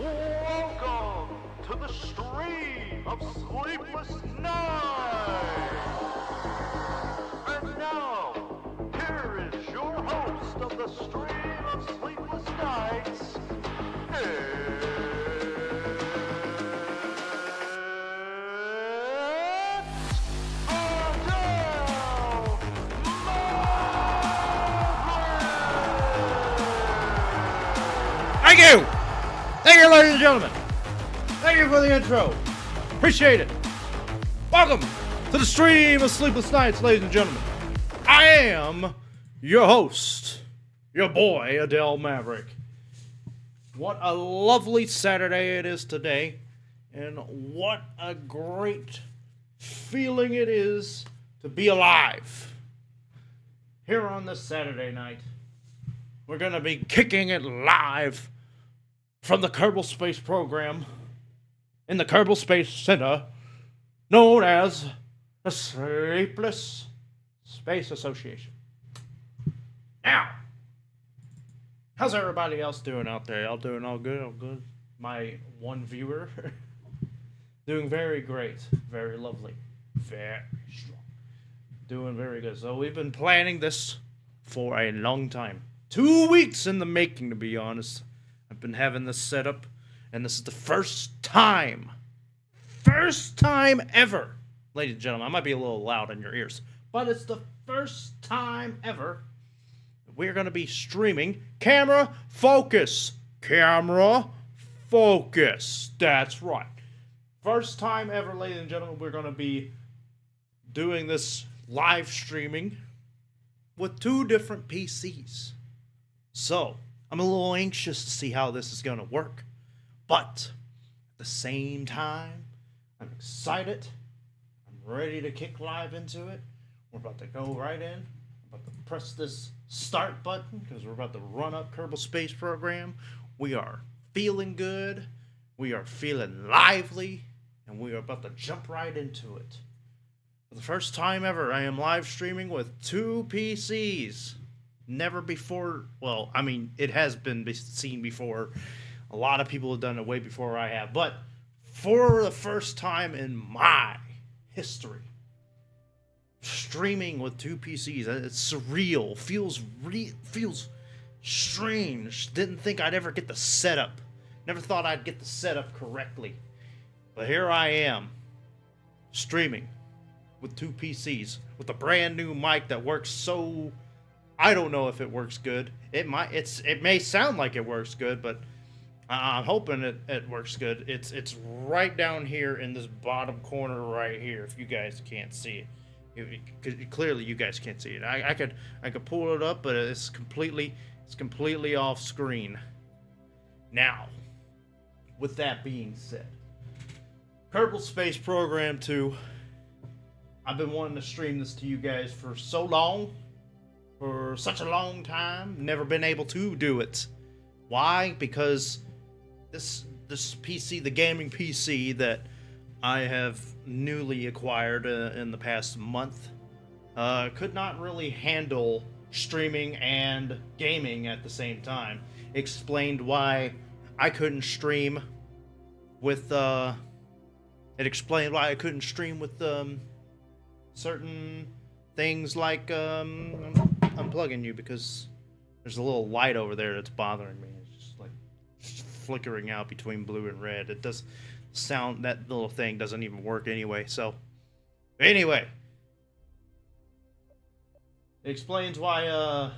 Welcome to the stream of Sleepless Nights! And now, here is your host of the stream of Sleepless Nights, Thank you! Thank you, ladies and gentlemen! Thank you for the intro! Appreciate it! Welcome to the stream of Sleepless Nights, ladies and gentlemen. I am your host, your boy, Adele Maverick. What a lovely Saturday it is today, and what a great feeling it is to be alive. Here on this Saturday night, we're going to be kicking it live from the Kerbal Space Program in the Kerbal Space Center, known as the Sleepless Space Association. Now, how's everybody else doing out there? Y'all doing all good? All good? My one viewer doing very great, very lovely, very strong, doing very good. So we've been planning this for a long time. 2 weeks in the making, to be honest. I've been having this set up, and this is the first time ever, ladies and gentlemen, I might be a little loud in your ears, but it's the first time ever we're going to be streaming camera focus. That's right. First time ever, ladies and gentlemen, we're going to be doing this live streaming with two different PCs. So, I'm a little anxious to see how this is going to work. But, at the same time, I'm excited. I'm ready to kick live into it. We're about to go right in. I'm about to press this start button because we're about to run up Kerbal Space Program. We are feeling good. We are feeling lively. And we are about to jump right into it. For the first time ever, I am live streaming with two PCs. Never before, well, I mean, it has been seen before. A lot of people have done it way before I have. But for the first time in my history, streaming with two PCs, it's surreal. Feels strange. Didn't think I'd ever get the setup. Never thought I'd get the setup correctly. But here I am, streaming with two PCs, with a brand new mic that works so... I don't know if it works good. It may sound like it works good, but I'm hoping it works good. It's right down here in this bottom corner right here. If you guys can't see it, clearly you guys can't see it. I could pull it up, but it's completely off screen. Now, with that being said, Kerbal Space Program 2. I've been wanting to stream this to you guys for so long. For such a long time, never been able to do it. Why? Because this PC, the gaming PC that I have newly acquired in the past month, could not really handle streaming and gaming at the same time. Explained why I couldn't stream with it explained why I couldn't stream with certain things like unplugging you because there's a little light over there that's bothering me. It's just like flickering out between blue and red. It does sound, that little thing doesn't even work anyway. So anyway, it explains why I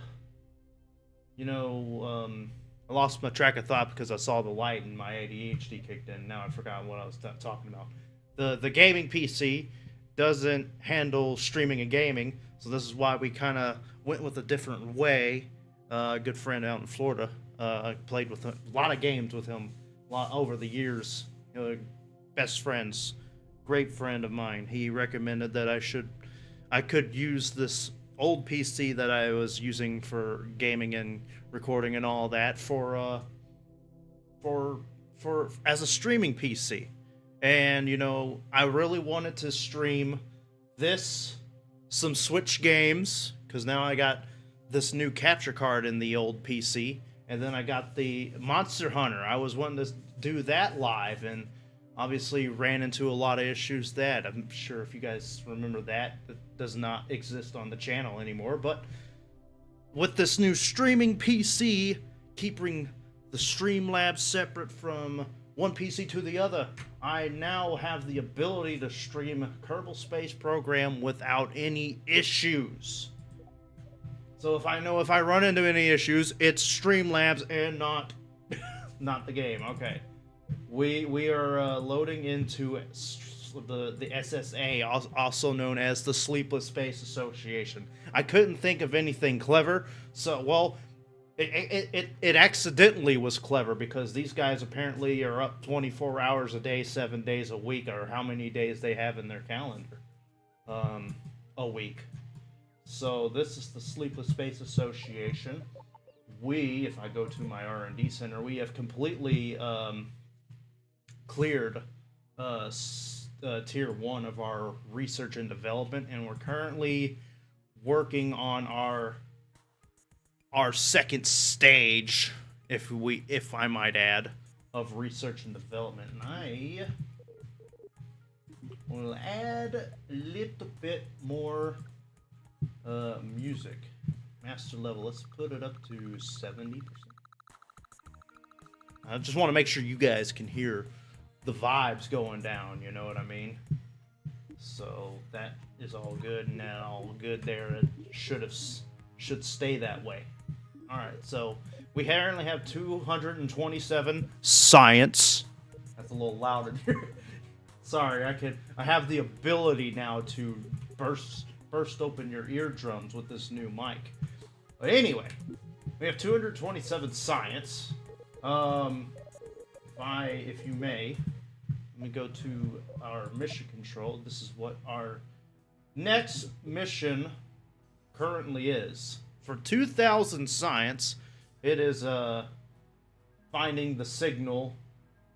lost my track of thought because I saw the light and my ADHD kicked in. Now I forgot what I was talking about. The gaming PC doesn't handle streaming and gaming, so this is why we kind of went with a different way. A good friend out in Florida, I played with a lot of games with him over the years. Best friends, great friend of mine. He recommended that I could use this old PC that I was using for gaming and recording and all that for as a streaming PC. And, I really wanted to stream some Switch games, because now I got this new capture card in the old PC, And then I got the Monster Hunter. I was wanting to do that live, and obviously ran into a lot of issues that I'm sure if you guys remember that does not exist on the channel anymore. But with this new streaming PC, keeping the Streamlabs separate from one PC to the other, I now have the ability to stream Kerbal Space Program without any issues. So if I run into any issues, it's Streamlabs and not not the game. Okay. We are loading into the SSA, also known as the Sleepless Space Association. I couldn't think of anything clever, so, well, it accidentally was clever, because these guys apparently are up 24 hours a day, 7 days a week, or how many days they have in their calendar a week. So this is the Sleepless Space Association. We, if I go to my R&D center, we have completely cleared tier 1 of our research and development, and we're currently working on our second stage, if I might add, of research and development. And I will add a little bit more music. Master level, let's put it up to 70%. I just want to make sure you guys can hear the vibes going down, you know what I mean? So that is all good, and now all good there. It should stay that way. Alright, so we currently have 227 science. That's a little loud in here. Sorry, I have the ability now to burst open your eardrums with this new mic. But anyway, we have 227 science. If you may, let me go to our mission control. This is what our next mission currently is. For 2000 science, it is finding the signal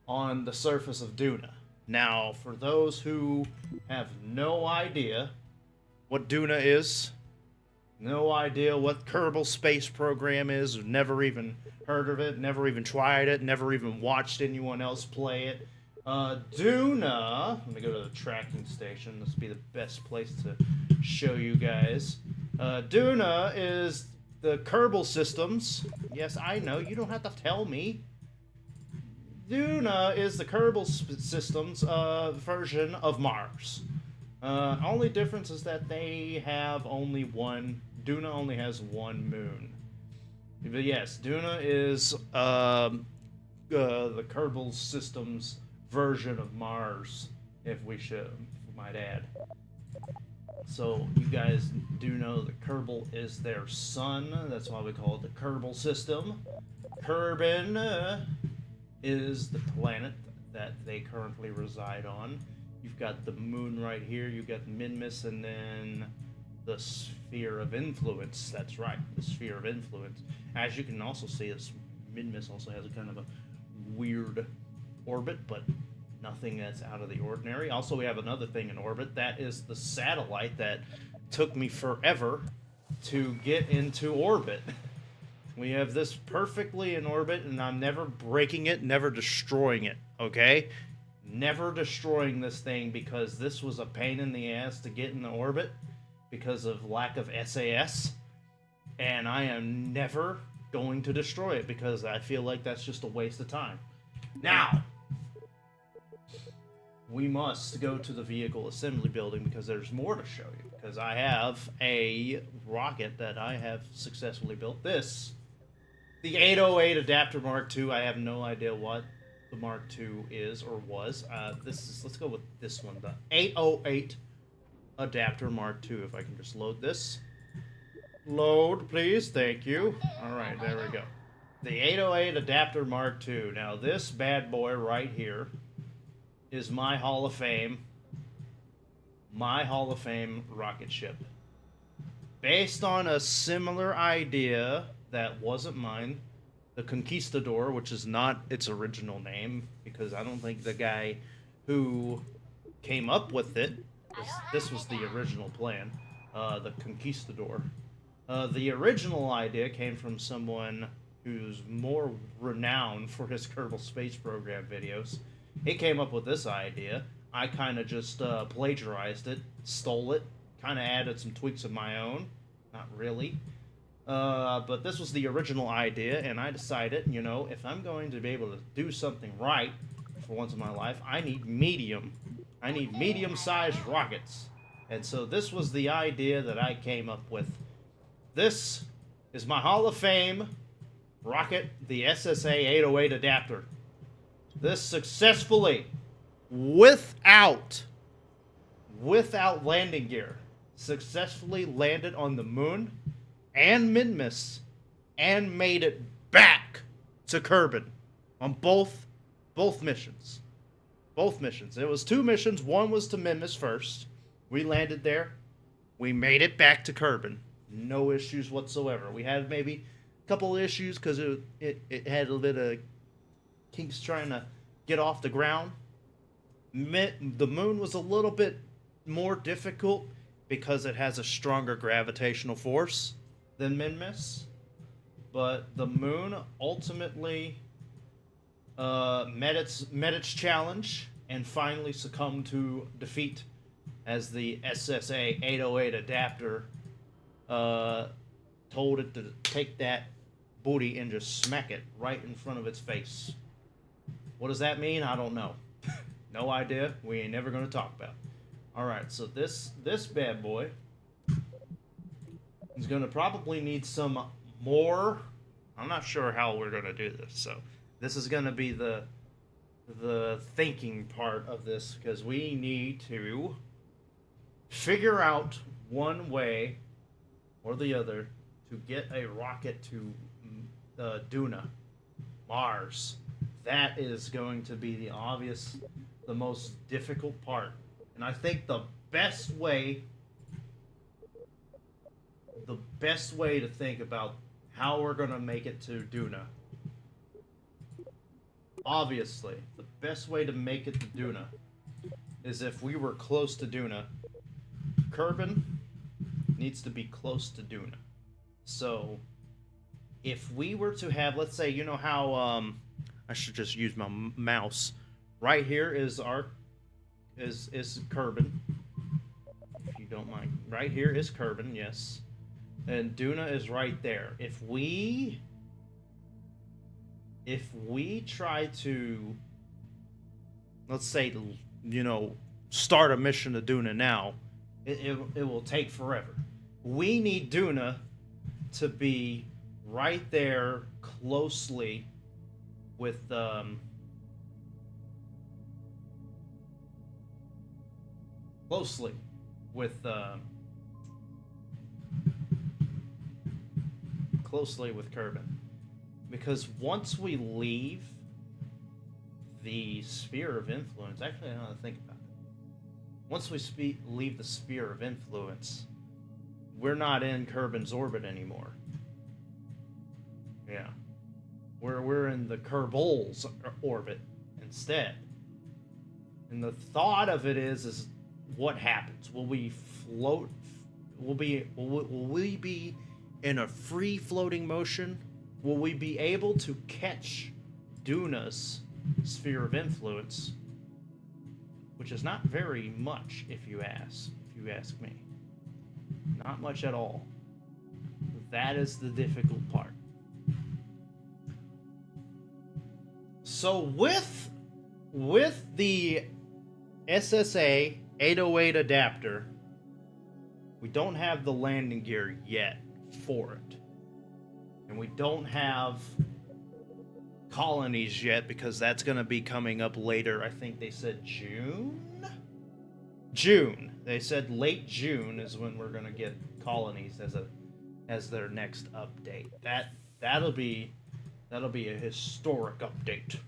on the surface of DUNA. Now, for those who have no idea what DUNA is, no idea what Kerbal Space Program is, never even heard of it, never even tried it, never even watched anyone else play it. DUNA, let me go to the tracking station. This would be the best place to show you guys. DUNA is the Kerbal Systems. Yes, I know, you don't have to tell me. DUNA is the Kerbal Systems version of Mars. Only difference is that they have only one. DUNA only has one moon. But yes, DUNA is the Kerbal Systems version of Mars, if we might add. So you guys do know that Kerbal is their sun. That's why we call it the Kerbal System. Kerbin is the planet that they currently reside on. You've got the moon right here. You've got Minmus, and then the sphere of influence. That's right, the sphere of influence. As you can also see, this Minmus also has a kind of a weird orbit, but nothing that's out of the ordinary. Also, we have another thing in orbit. That is the satellite that took me forever to get into orbit. We have this perfectly in orbit, and I'm never breaking it, never destroying it, okay? Never destroying this thing, because this was a pain in the ass to get in the orbit because of lack of SAS, and I am never going to destroy it because I feel like that's just a waste of time. Now, we must go to the vehicle assembly building because there's more to show you, because I have a rocket that I have successfully built. This, the 808 Adapter Mark II. I have no idea what the Mark II is or was. Let's go with this one, the 808 Adapter Mark II. If I can just load this. Load, please. Thank you. Alright, there we go. The 808 Adapter Mark II. Now, this bad boy right here is my Hall of Fame rocket ship. Based on a similar idea that wasn't mine, the Conquistador, which is not its original name, because I don't think the guy who came up with it, this was the original plan, the Conquistador. The original idea came from someone who's more renowned for his Kerbal Space Program videos, he came up with this idea. I kind of just plagiarized it, stole it, kind of added some tweaks of my own. Not really. But this was the original idea, and I decided, you know, if I'm going to be able to do something right for once in my life, I need medium-sized rockets. And so this was the idea that I came up with. This is my Hall of Fame rocket, the SSA 808 adapter. This successfully, without landing gear, successfully landed on the moon and Minmus and made it back to Kerbin on both missions. Both missions. It was 2 missions. One was to Minmus first. We landed there. We made it back to Kerbin. No issues whatsoever. We had maybe a couple of issues because it had a little bit of kinks trying to get off the ground. The moon was a little bit more difficult because it has a stronger gravitational force than Minmus. But the moon ultimately met its challenge and finally succumbed to defeat as the SSA 808 adapter told it to take that booty and just smack it right in front of its face. What does that mean? I don't know. No idea. We ain't never going to talk about. Alright, so this bad boy is going to probably need some more. I'm not sure how we're going to do this, so this is going to be the thinking part of this, because we need to figure out one way or the other to get a rocket to DUNA, Mars. That is going to be the most difficult part. And I think the best way to think about how we're going to make it to DUNA, obviously, the best way to make it to DUNA is if we were close to DUNA. Kerbin needs to be close to DUNA. So, if we were to have, let's say, you know how, I should just use my mouse. Right here is Kerbin, if you don't mind. Right here is Kerbin, yes. And DUNA is right there. If we try to, let's say, you know, start a mission to DUNA now, it will take forever. We need DUNA to be right there closely with Kerbin, because once we leave the sphere of influence, actually I don't know how to think about it. Once we leave the sphere of influence, we're not in Kerbin's orbit anymore. Yeah, we're in the Kerbol's orbit instead. And the thought of it is what happens? Will we float? Will we be in a free floating motion? Will we be able to catch DUNA's sphere of influence, which is not very much, if you ask me. Not much at all. That is the difficult part. So with the SSA 808 adapter, we don't have the landing gear yet for it. And we don't have colonies yet, because that's going to be coming up later. I think they said June? June. They said late June is when we're going to get colonies as their next update. That'll be a historic update, to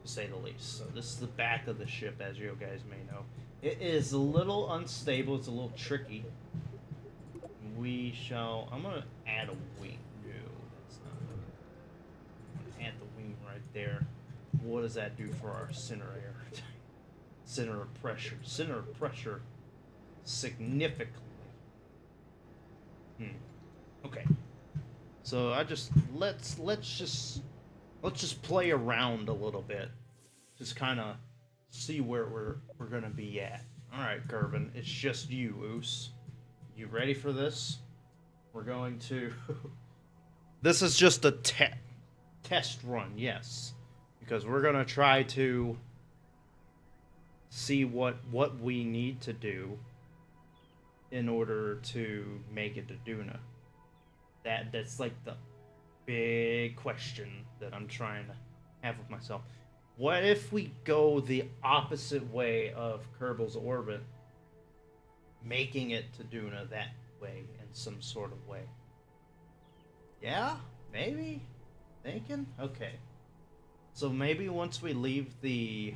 say the least. So this is the back of the ship, as you guys may know. It is a little unstable. It's a little tricky. I'm going to add a wing. No, that's not good. I'm going to add the wing right there. What does that do for our center air? Center of pressure significantly. Okay. So let's just play around a little bit. Just kind of see where we're gonna be at. All right, Kerbin, it's just you, Oos. You ready for this? We're going to. This is just a test run, yes, because we're gonna try to see what we need to do in order to make it to DUNA. That's like the big question that I'm trying to have with myself. What if we go the opposite way of Kerbal's orbit, making it to DUNA that way in some sort of way? Yeah? Maybe? Thinking? Okay. So maybe once we leave the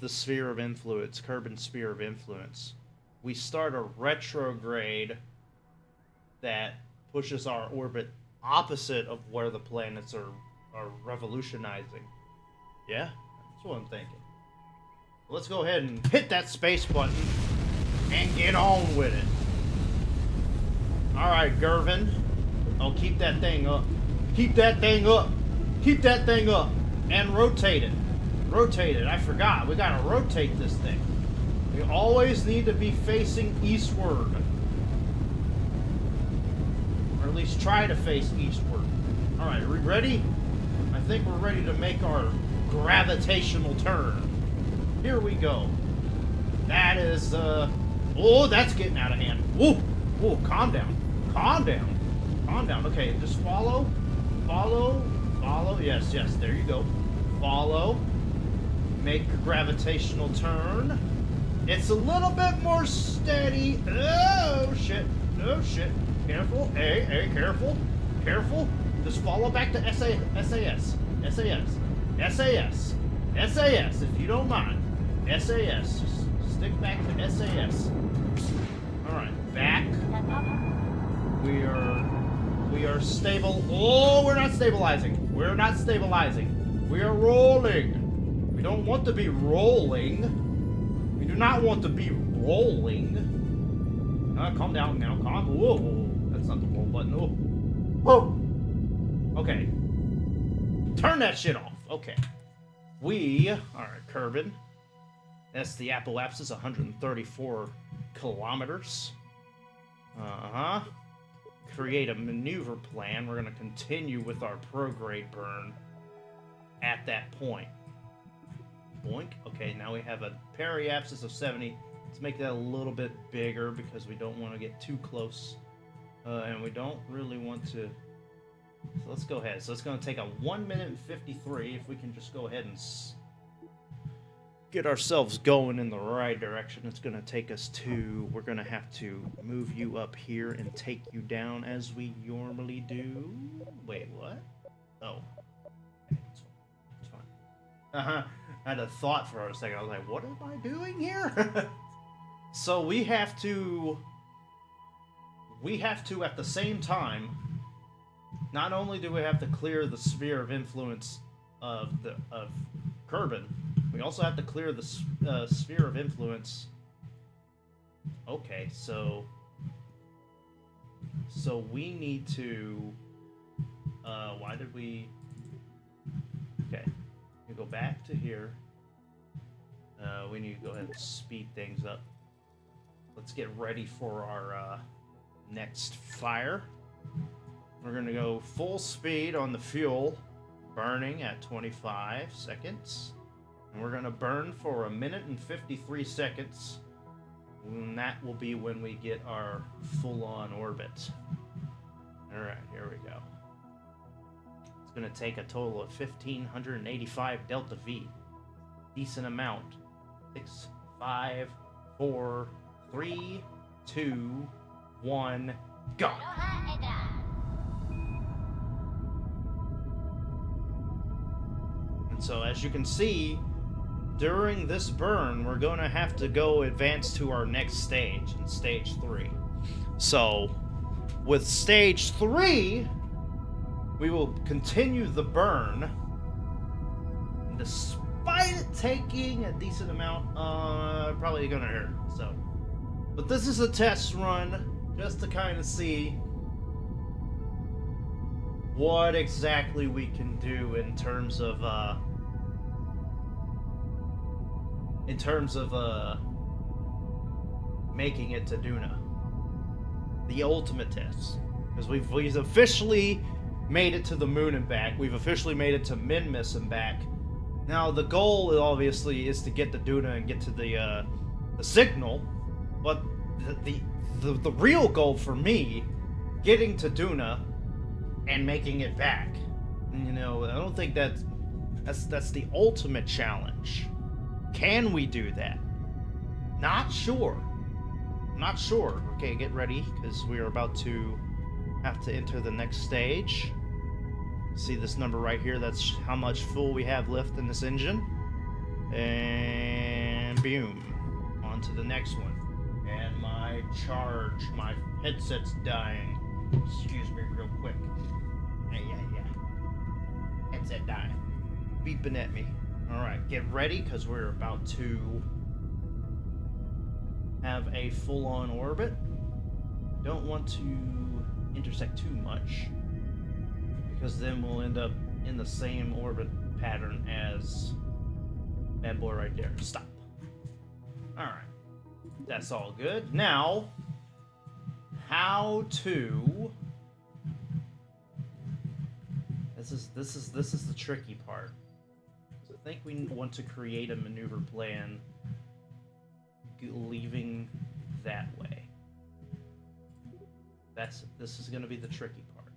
sphere of influence, Kerbin's sphere of influence, we start a retrograde that pushes our orbit opposite of where the planets are revolutionizing. Yeah? That's what I'm thinking. Let's go ahead and hit that space button and get on with it. Alright, Gervin. Oh, keep that thing up. Keep that thing up. Keep that thing up. And rotate it. Rotate it. I forgot. We gotta rotate this thing. We always need to be facing eastward. Or at least try to face eastward. Alright, are we ready? I think we're ready to make our gravitational turn. Here we go. That is, oh, that's getting out of hand. Whoa, whoa, calm down. Calm down. Calm down. Okay, just follow. Follow. Follow. Yes, yes, there you go. Follow. Make a gravitational turn. It's a little bit more steady. Oh, shit. Oh, shit. Careful. Hey, careful. Careful. Just follow back to SAS. SAS, if you don't mind. SAS. Just stick back to SAS. Alright, back. We are stable. Oh, we're not stabilizing. We're not stabilizing. We are rolling. We don't want to be rolling. We do not want to be rolling. Calm down now. Calm. Whoa. That's not the roll button. Whoa. Okay. Turn that shit off. Okay. Alright, Kerbin. That's the apoapsis, 134 kilometers. Create a maneuver plan. We're going to continue with our prograde burn at that point. Boink. Okay, now we have a periapsis of 70. Let's make that a little bit bigger because we don't want to get too close. And we don't really want to... So let's go ahead. So it's going to take a 1 minute and 53 if we can just go ahead and get ourselves going in the right direction. It's going to take us to... We're going to have to move you up here and take you down as we normally do. Wait, what? Oh. Okay, it's fine. I had a thought for a second. I was like, what am I doing here? So we have to at the same time, not only do we have to clear the sphere of influence of Kerbin, we also have to clear the sphere of influence. Okay, so we need to why did we... Okay, we go back to here. We need to go ahead and speed things up. Let's get ready for our next fire. We're going to go full speed on the fuel, burning at 25 seconds. And we're going to burn for 1 minute and 53 seconds. And that will be when we get our full-on orbit. Alright, here we go. It's going to take a total of 1,585 Delta V. Decent amount. 6, 5, 4, 3, 2, 1, go! And so, as you can see, during this burn, we're going to have to go advance to our next stage, in stage 3. So, with stage 3, we will continue the burn. And despite it taking a decent amount, probably going to hurt. So, but this is a test run, just to kind of see what exactly we can do in terms of making it to DUNA, the ultimate test, because we've officially made it to the moon and back. We've officially made it to Minmus and back. Now the goal obviously is to get to DUNA and get to the signal, but the real goal for me, getting to DUNA and making it back. You know, I don't think that's the ultimate challenge. Can we do that? Not sure. Not sure. Okay, get ready, because we are about to have to enter the next stage. See this number right here? That's how much fuel we have left in this engine. And boom. On to the next one. And my headset's dying. Excuse me real quick. Yeah. Headset dying. Beeping at me. Alright, get ready, because we're about to have a full-on orbit. Don't want to intersect too much, because then we'll end up in the same orbit pattern as that boy right there. Stop. Alright. That's all good. Now, how to... This is the tricky part. I think we want to create a maneuver plan leaving that way. This is going to be the tricky part.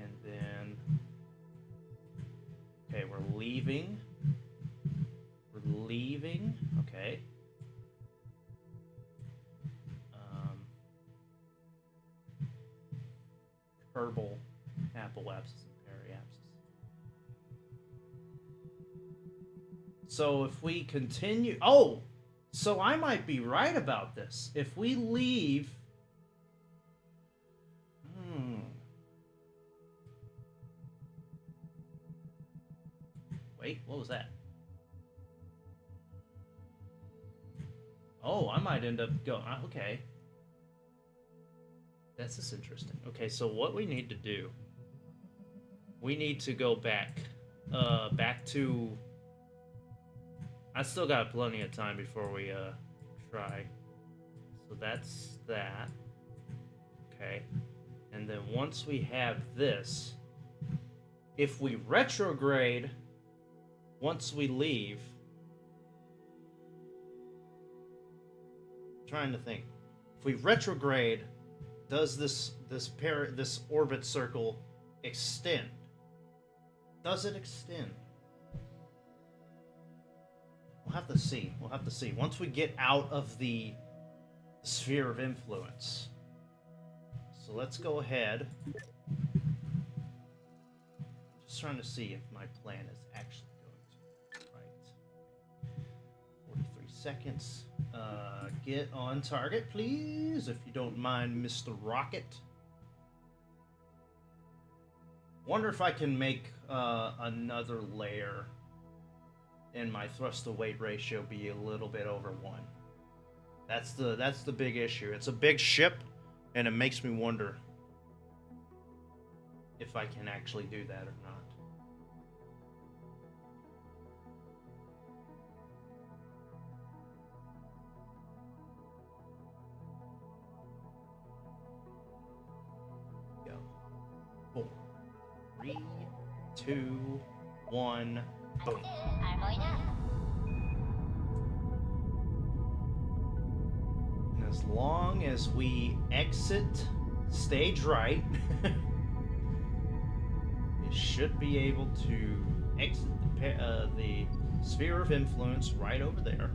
And then, okay, we're leaving. Okay. Kerbal, apoapsis, and periapsis. So if we continue... Oh! So I might be right about this. If we leave... Wait, what was that? Oh, I might end up going... Okay. This is interesting. Okay, so what we need to do... We need to go back to... I still got plenty of time before we try. So that's that. Okay. And then once we have this, if we retrograde once we leave... I'm trying to think. If we retrograde, does this orbit circle extend? Does it extend? We'll have to see. Once we get out of the sphere of influence. So let's go ahead. Just trying to see if my plan is actually going to. Right. 43 seconds. Get on target, please, if you don't mind, Mr. Rocket. Wonder if I can make another layer and my thrust to weight ratio be a little bit over 1. That's the big issue. It's a big ship, and it makes me wonder if I can actually do that or not. Go. 4, 3, 2, 1, boom. And as long as we exit stage right, it should be able to exit the sphere of influence right over there.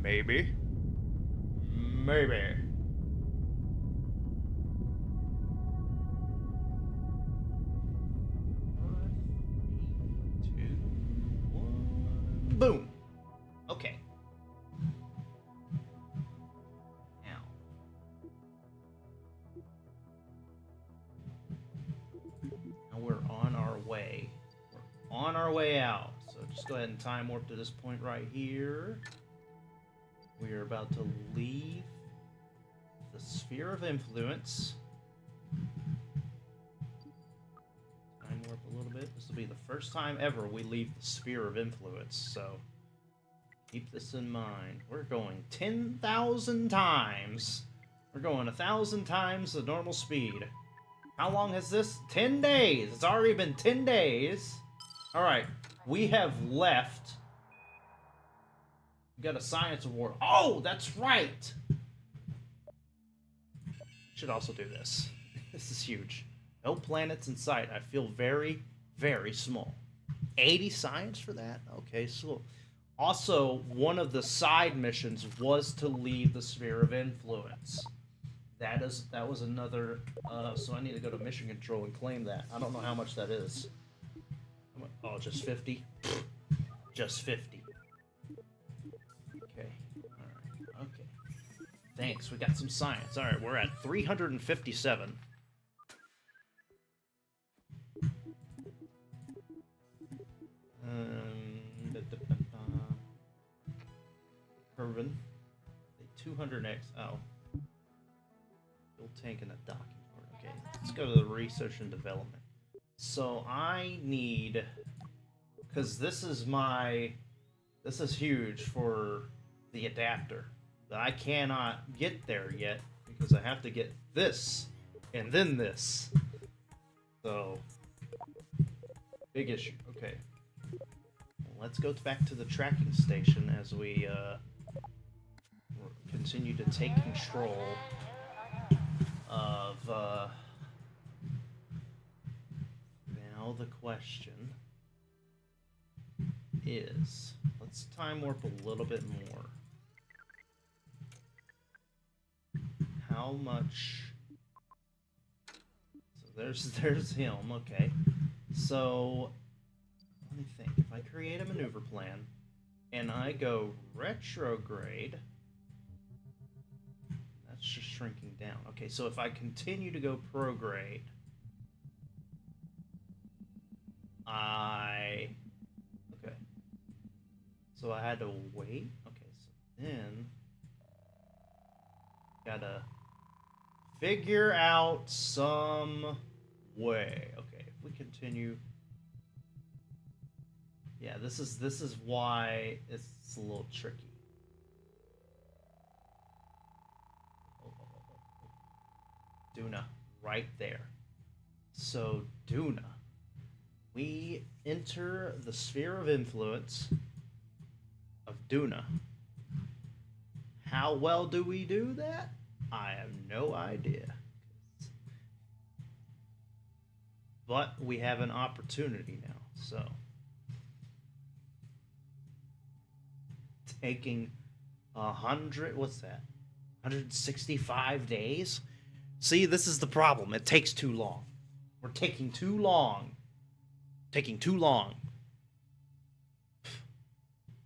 Maybe. 3, 2, 1, boom. Okay. Now, on our way out. So just go ahead and time warp to this point right here. We are about to leave the sphere of influence. Time warp a little bit. This will be the first time ever we leave the sphere of influence, so keep this in mind. We're going 10,000 times. We're going 1,000 times the normal speed. How long has this? 10 days. It's already been 10 days. Alright, we have left. We got a science award. Oh, that's right! Should also do this. This is huge. No planets in sight. I feel very, very small. 80 science for that? Okay, so... Also, one of the side missions was to leave the sphere of influence. That was another, so I need to go to mission control and claim that. I don't know how much that is. Oh, just 50? Just 50. Okay, alright, okay. Thanks, we got some science. Alright, we're at 357. Irvin. 200x. Oh. Fuel tank and a docking port. Okay, let's go to the research and development. So I need, because this is huge for the adapter. I cannot get there yet because I have to get this and then this. So big issue. Okay. Let's go back to the tracking station as we continue to take control of, now the question is, let's time warp a little bit more. How much, so there's him, okay. So, let me think, if I create a maneuver plan, and I go retrograde, that's just shrinking down. Okay, so if I continue to go prograde, okay. So I had to wait. Okay, so then gotta figure out some way. Okay, if we continue. Yeah, this is why it's a little tricky. DUNA, right there. So DUNA, we enter the sphere of influence of DUNA. How well do we do that? I have no idea. But we have an opportunity now, so. Taking 100, what's that? 165 days? See, this is the problem. It takes too long. We're taking too long. Taking too long.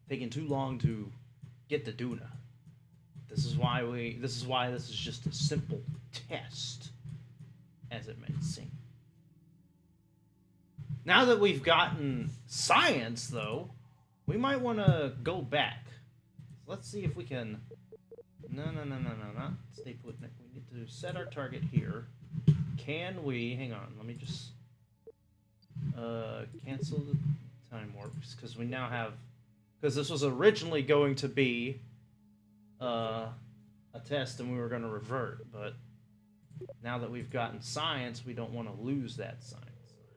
Taking too long to get to DUNA. This is why this is just a simple test, as it may seem. Now that we've gotten science, though, we might want to go back. Let's see if we can... No. Stay put. We need to set our target here. Can we... Hang on, let me just... cancel the time warps, because we now have... Because this was originally going to be a test and we were going to revert, but now that we've gotten science, we don't want to lose that science.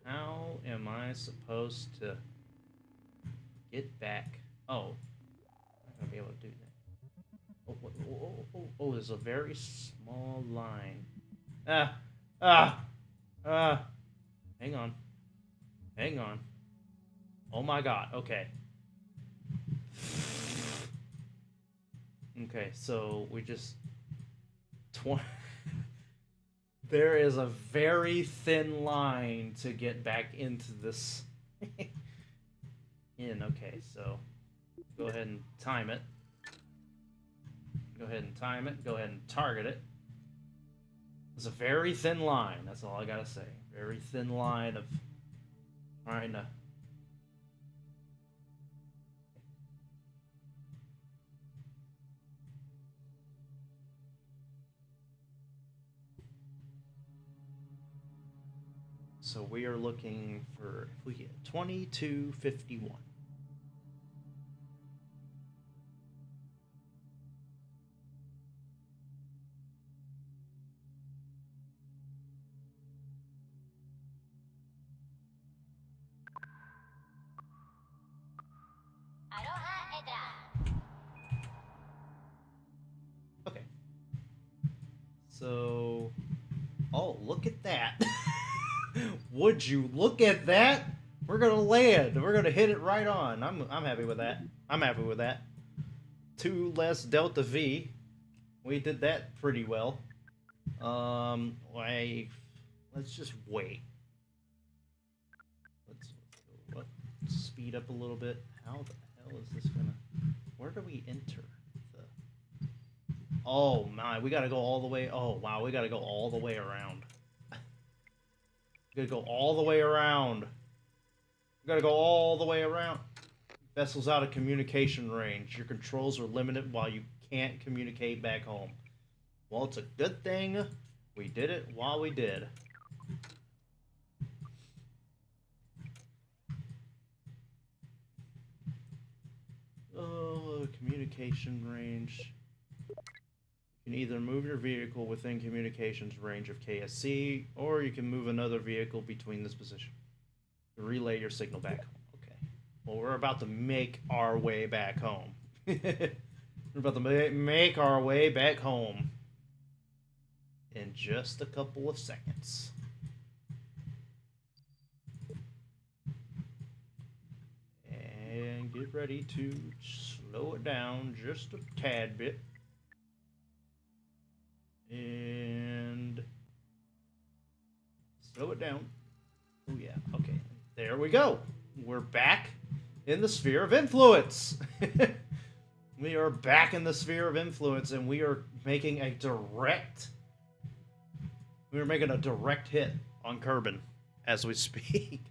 How am I supposed to get back? Oh, I'm not going to be able to do that. Oh, there's a very small line. Hang on. Oh my god, okay. Okay, so we just... There is a very thin line to get back into this. Okay, so go ahead and time it. Go ahead and target it. It's a very thin line, that's all I gotta say. Very thin line of trying to So we are looking for, if we get 2251. Okay. So, oh, look at that. Would you look at that? We're gonna land. We're gonna hit it right on. I'm happy with that. I'm happy with that. 2 less delta V. We did that pretty well. Let's just wait. Let's speed up a little bit. How the hell is this gonna? Where do we enter? Oh my, we gotta go all the way. Oh wow, we gotta go all the way around. We gotta go all the way around. We gotta go all the way around. Vessel's out of communication range. Your controls are limited while you can't communicate back home. Well, it's a good thing we did it while we did. Oh, communication range. You can either move your vehicle within communications range of KSC, or you can move another vehicle between this position to relay your signal back home. Okay. Well, we're about to make our way back home. We're about to make our way back home in just a couple of seconds. And get ready to slow it down just a tad bit. And slow it down. Oh yeah, okay. There we go. We're back in the sphere of influence. We are back in the sphere of influence, and we are making a direct hit on Kerbal as we speak.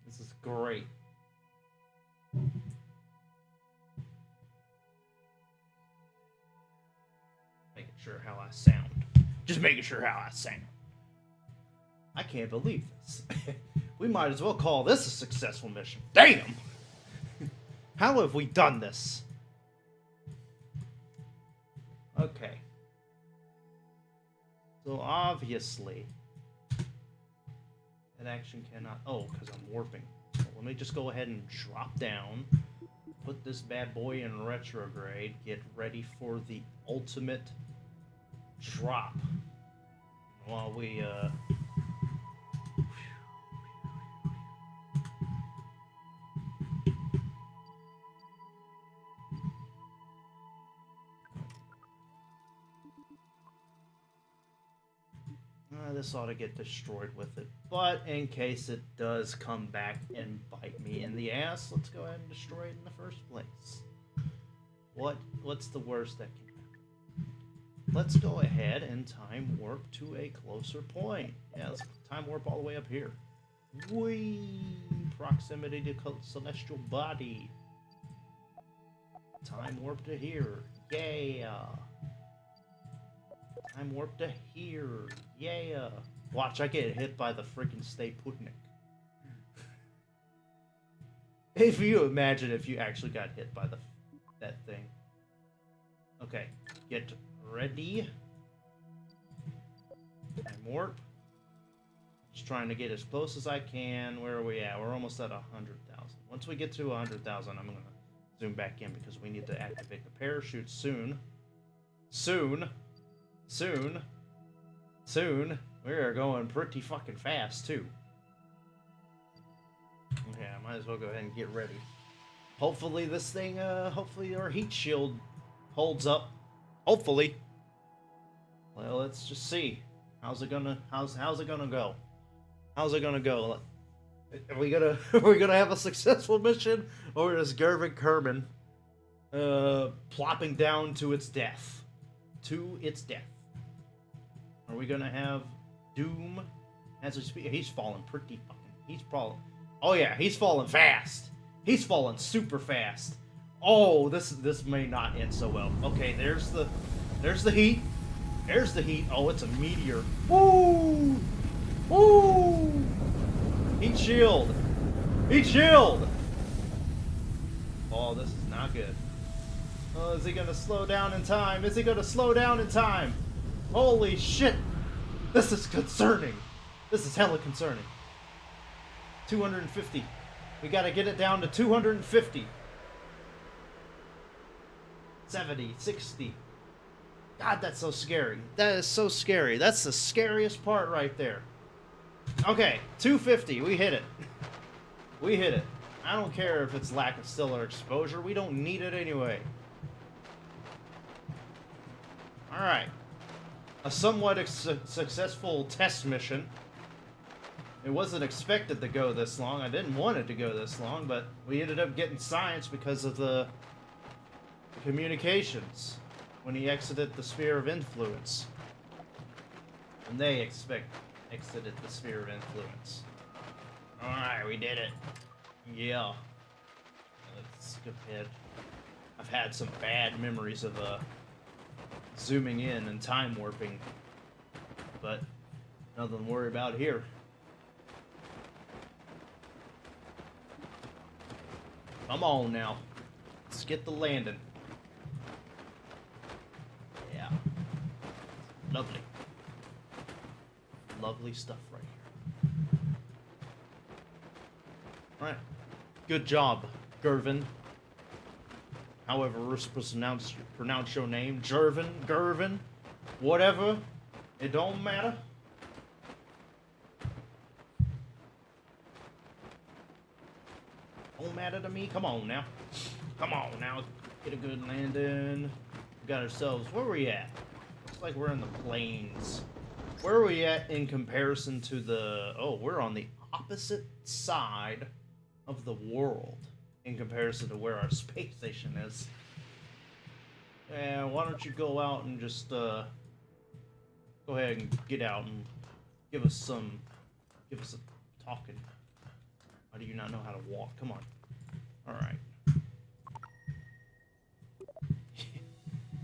This is great. Making sure how I sound. Just making sure how I sound. I can't believe this. We might as well call this a successful mission. Damn! How have we done this? Okay. So obviously, that action cannot... Oh, because I'm warping. So let me just go ahead and drop down. Put this bad boy in retrograde. Get ready for the ultimate drop. While we, this ought to get destroyed with it. But in case it does come back and bite me in the ass, let's go ahead and destroy it in the first place. What's the worst that can happen? Let's go ahead and time warp to a closer point. Yeah, let's time warp all the way up here. Whee! Proximity to celestial body. Time warp to here. Yeah! Time warp to here. Yeah! Watch, I get hit by the freaking Stay Putnik. If you imagine if you actually got hit by that thing. Okay, get ready. Time warp. Just trying to get as close as I can. Where are we at? We're almost at 100,000. Once we get to 100,000, I'm gonna zoom back in because we need to activate the parachute soon. Soon. We are going pretty fucking fast too. Okay, I might as well go ahead and get ready. Hopefully this thing, hopefully our heat shield holds up. Hopefully. Well, let's just see. How's it gonna go? How's it gonna go? Are we gonna have a successful mission, or is Gervin Kerbal plopping down to its death? Are we gonna have Doom as we speak? He's falling pretty fucking. Oh yeah, he's falling fast. He's falling super fast. Oh, this may not end so well. Okay, there's the heat. There's the heat. Oh, it's a meteor. Woo! Woo! Heat shield! Heat shield! Oh, this is not good. Oh, is he gonna slow down in time? Is he gonna slow down in time? Holy shit! This is concerning. This is hella concerning. 250. We gotta get it down to 250. 70, 60. God, that's so scary. That is so scary. That's the scariest part right there. Okay, 250. We hit it. We hit it. I don't care if it's lack of stellar exposure. We don't need it anyway. Alright. A somewhat successful test mission. It wasn't expected to go this long. I didn't want it to go this long, but we ended up getting science because of the communications when he exited the sphere of influence. And they exited the sphere of influence. Alright, we did it. Yeah. Let's skip ahead. I've had some bad memories of zooming in and time warping, but nothing to worry about here. Come on now. Let's get the landing. Yeah. Lovely. Lovely stuff right here. Alright. Good job, Gervin. However we're supposed to pronounce your name. Gervin, whatever. It don't matter. Don't matter to me. Come on now. Come on now. Get a good landing. We got ourselves. Where are we at? Looks like we're in the plains. Where are we at in comparison to the... Oh, we're on the opposite side of the world in comparison to where our space station is. Yeah, why don't you go out and just go ahead and get out and give us a talking. Why do you not know how to walk? Come on. Alright.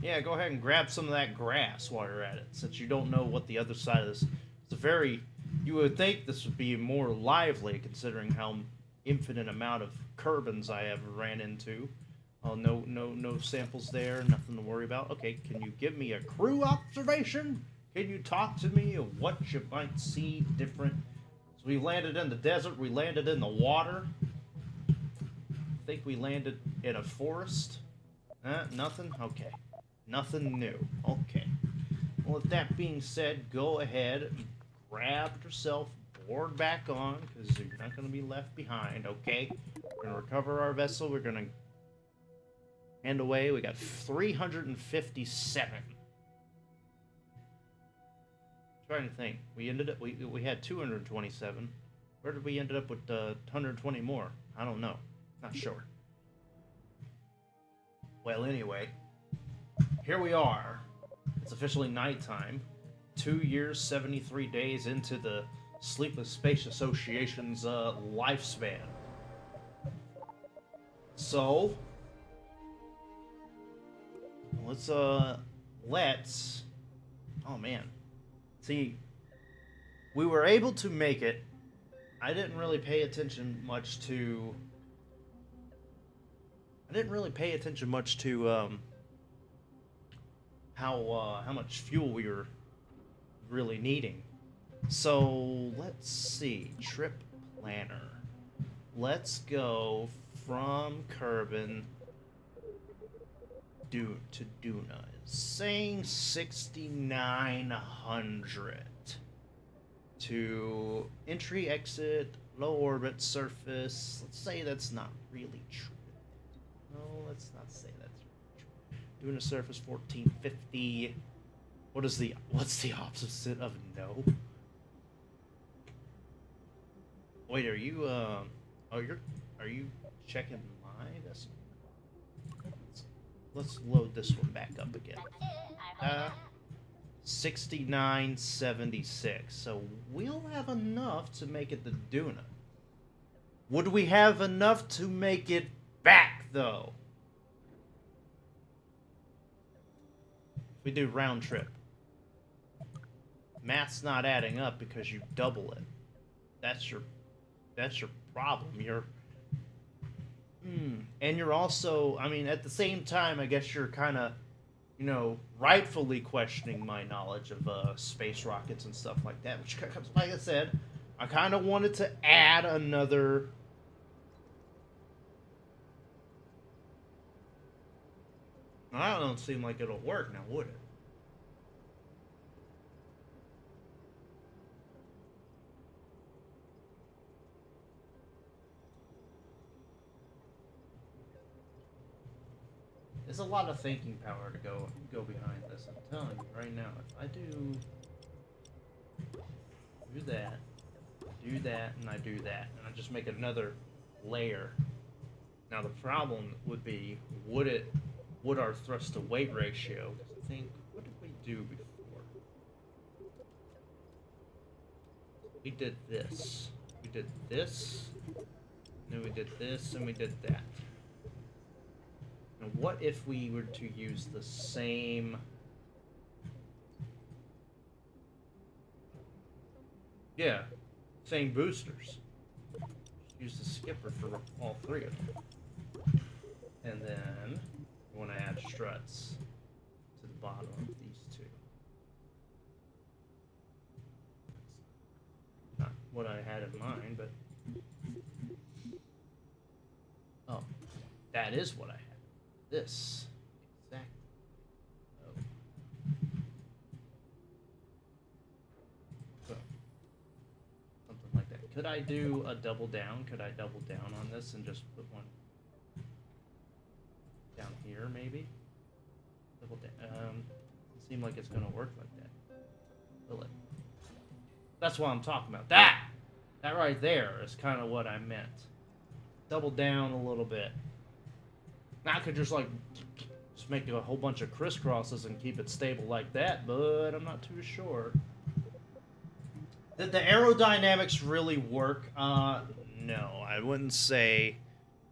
Yeah, go ahead and grab some of that grass while you're at it, since you don't know what the other side of this... It's a very... You would think this would be more lively, considering how infinite amount of Kerbans I have ran into. Oh, no samples there, nothing to worry about. Okay, can you give me a crew observation? Can you talk to me of what you might see different? So we landed in the desert, we landed in the water. I think we landed in a forest. Nothing? Okay. Nothing new. Okay. Well, with that being said, go ahead and grab yourself, board back on, because you're not going to be left behind, okay? We're going to recover our vessel. We're going to hand away. We got 357. Trying to think. We ended up, we had 227. Where did we end up with 120 more? I don't know. Not sure. Well, anyway, here we are. It's officially nighttime. 2 years, 73 days into the Sleepless Space Association's lifespan. So, let's, oh man. See, we were able to make it. I didn't really pay attention much to how much fuel we were really needing. So let's see, trip planner. Let's go from Kerbal to DUNA. It's saying 6,900 to entry, exit, low orbit, surface. Let's say that's not really true. No, let's not say that's really true. DUNA surface 1450. What's the opposite of no? Wait, are you are you checking my decimal? Let's load this one back up again. 6976. So we'll have enough to make it to DUNA. Would we have enough to make it back though? If we do round trip. Math's not adding up because you double it. That's your That's your problem. And you're also, I mean, at the same time, I guess you're kind of, rightfully questioning my knowledge of space rockets and stuff like that. Which, like I said, I kind of wanted to add another. That don't seem like it'll work now, would it? There's a lot of thinking power to go behind this. I'm telling you right now. If I do that, and I do that, and I just make another layer. Now the problem would be, would our thrust to weight ratio? Because I think, what did we do before? We did this. We did this. Then we did this, and we did that. Now, what if we were to use the same? Yeah, same boosters. Just use the skipper for all three of them. And then we want to add struts to the bottom of these two. Not what I had in mind, but oh, that is what I had. This exactly. Oh. So, something like that. Could I do a double down? Could I double down on this and just put one down here, maybe? Double down. Doesn't seem like it's gonna work like that, will it? That's what I'm talking about. That right there is kind of what I meant. Double down a little bit. Now I could just make a whole bunch of crisscrosses and keep it stable like that, but I'm not too sure. Did the aerodynamics really work? No, I wouldn't say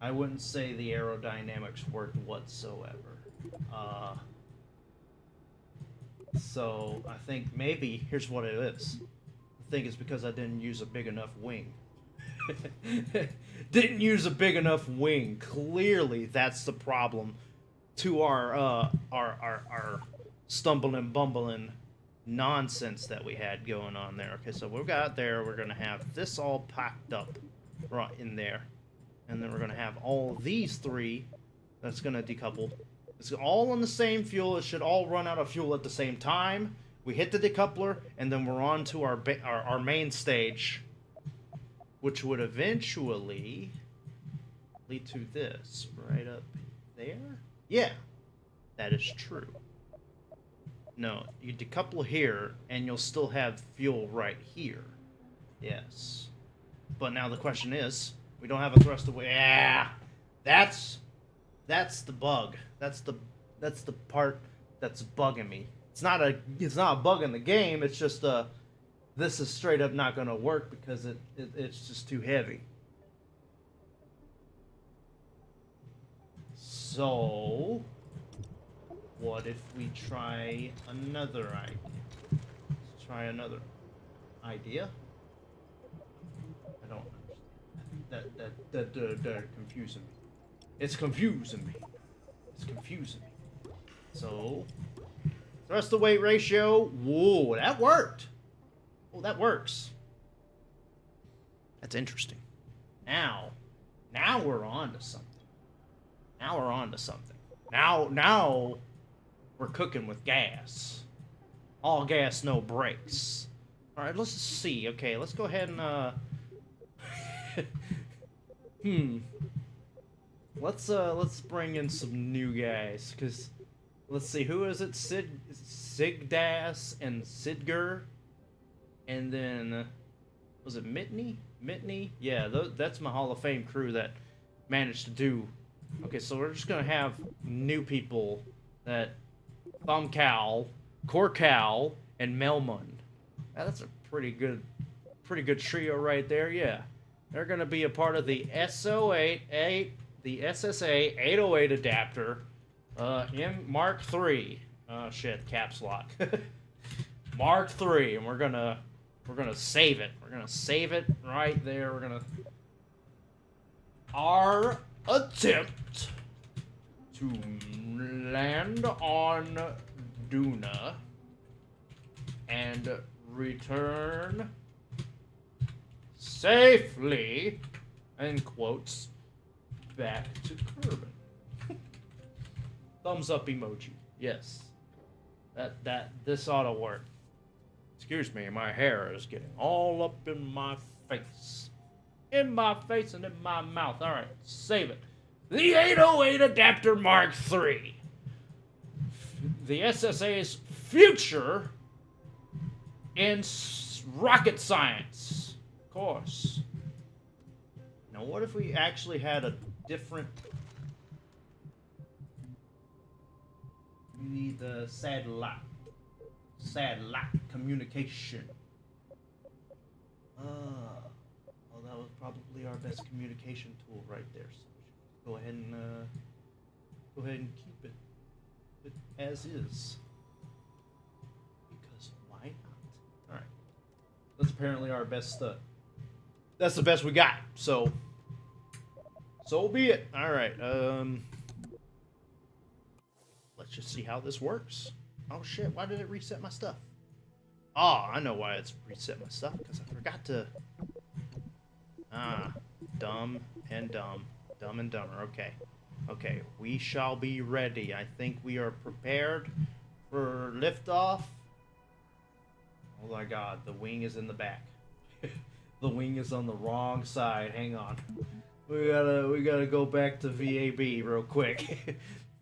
the aerodynamics worked whatsoever. So I think maybe here's what it is. I think it's because I didn't use a big enough wing. Didn't use a big enough wing. Clearly, that's the problem to our stumbling, bumbling nonsense that we had going on there. Okay, so we've got there. We're gonna have this all packed up right in there, and then we're gonna have all these three. That's gonna decouple. It's all on the same fuel. It should all run out of fuel at the same time. We hit the decoupler, and then we're on to our main stage, which would eventually lead to this right up there. Yeah, that is true. No, you decouple here, and you'll still have fuel right here. Yes. But now the question is, we don't have a thrust away. Yeah, that's the bug. That's the part that's bugging me. It's not a bug in the game. It's just this is straight up not going to work because it's just too heavy. So, what if we try another idea? Let's try another idea. I don't understand. That confusing me. It's confusing me. It's confusing me. So, thrust to weight ratio. Whoa, that worked. Oh, that works. That's interesting. Now we're on to something. Now we're cooking with gas. All gas, no brakes. All right, let's see. Okay, let's go ahead and Let's bring in some new guys, cause let's see, who is it? Sigdas and Sidger. And then, was it Mitney? Yeah, that's my Hall of Fame crew that managed to do. Okay, so we're just gonna have new people that Thumbcow, Corcow, and Melmund. That's a pretty good trio right there. Yeah, they're gonna be a part of the SO8, the SSA 808 adapter, in Mark III. Shit, caps lock. Mark III, and we're gonna save it. We're gonna save it right there. We're gonna our attempt to land on DUNA and return safely, in quotes, back to Kerbal. Thumbs up emoji. Yes. This ought to work. Excuse me, my hair is getting all up in my face. In my face and in my mouth. Alright, save it. The 808 Adapter Mark III. The SSA's future in rocket science. Of course. Now, what if we actually had a different... We need the satellite communication. Well, that was probably our best communication tool right there. So go ahead and keep it as is. Because why not? All right, that's apparently our best. That's the best we got. So be it. All right. Let's just see how this works. Oh shit, why did it reset my stuff? Oh, I know why it's reset my stuff, because I forgot to... Dumb and dumber, okay. Okay, we shall be ready. I think we are prepared for liftoff. Oh my god, the wing is in the back. The wing is on the wrong side, hang on. We gotta go back to VAB real quick.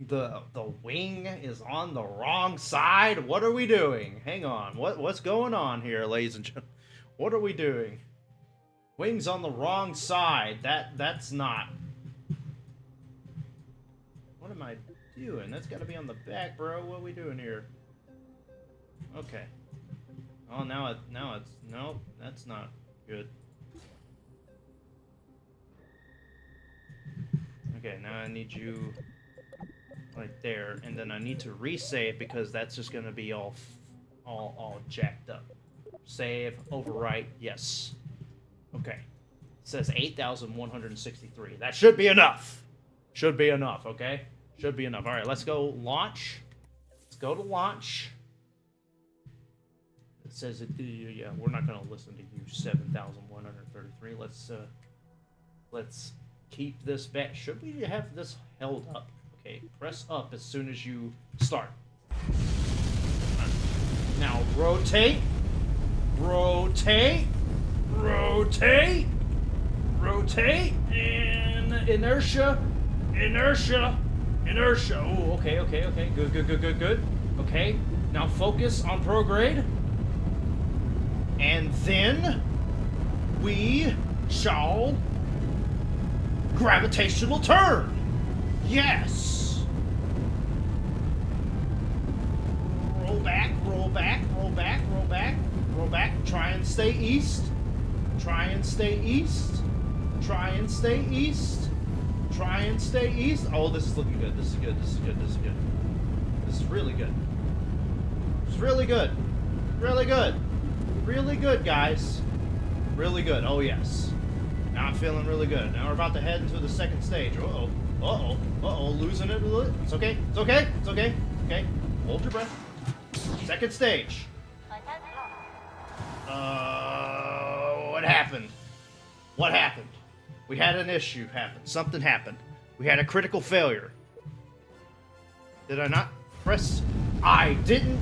The wing is on the wrong side? What are we doing? Hang on. What's going on here, ladies and gentlemen? What are we doing? Wing's on the wrong side. That's not. What am I doing? That's got to be on the back, bro. What are we doing here? Okay. Oh, now it's nope. That's not good. Okay, now I need you right there, and then I need to resave because that's just gonna be all jacked up. Save, overwrite, yes. Okay. It says 8,163. That should be enough. Should be enough, okay? Should be enough. All right, let's go launch. Let's go to launch. It says yeah, we're not gonna listen to you. 7,133. Let's keep this back. Should we have this held up? Okay, press up as soon as you start. Now rotate, rotate, rotate, rotate, and inertia, inertia, inertia. Oh, okay, okay, okay. Good, good, good, good, good. Okay, now focus on prograde. And then we shall gravitational turn. Yes. Roll back, roll back, roll back, roll back, roll back. Try and stay east. Try and stay east. Try and stay east. Try and stay east. Oh, this is looking good. This is good. This is good. This is good. This is really good. It's really good. Really good. Really good, guys. Really good. Oh, yes. Now I'm feeling really good. Now we're about to head into the second stage. Uh-oh. Uh-oh. Uh-oh. Losing it a little. It's okay. It's okay. It's okay. Okay. Hold your breath. Second stage. What happened? What happened? We had an issue happen. Something happened. We had a critical failure. Did I not press? I didn't.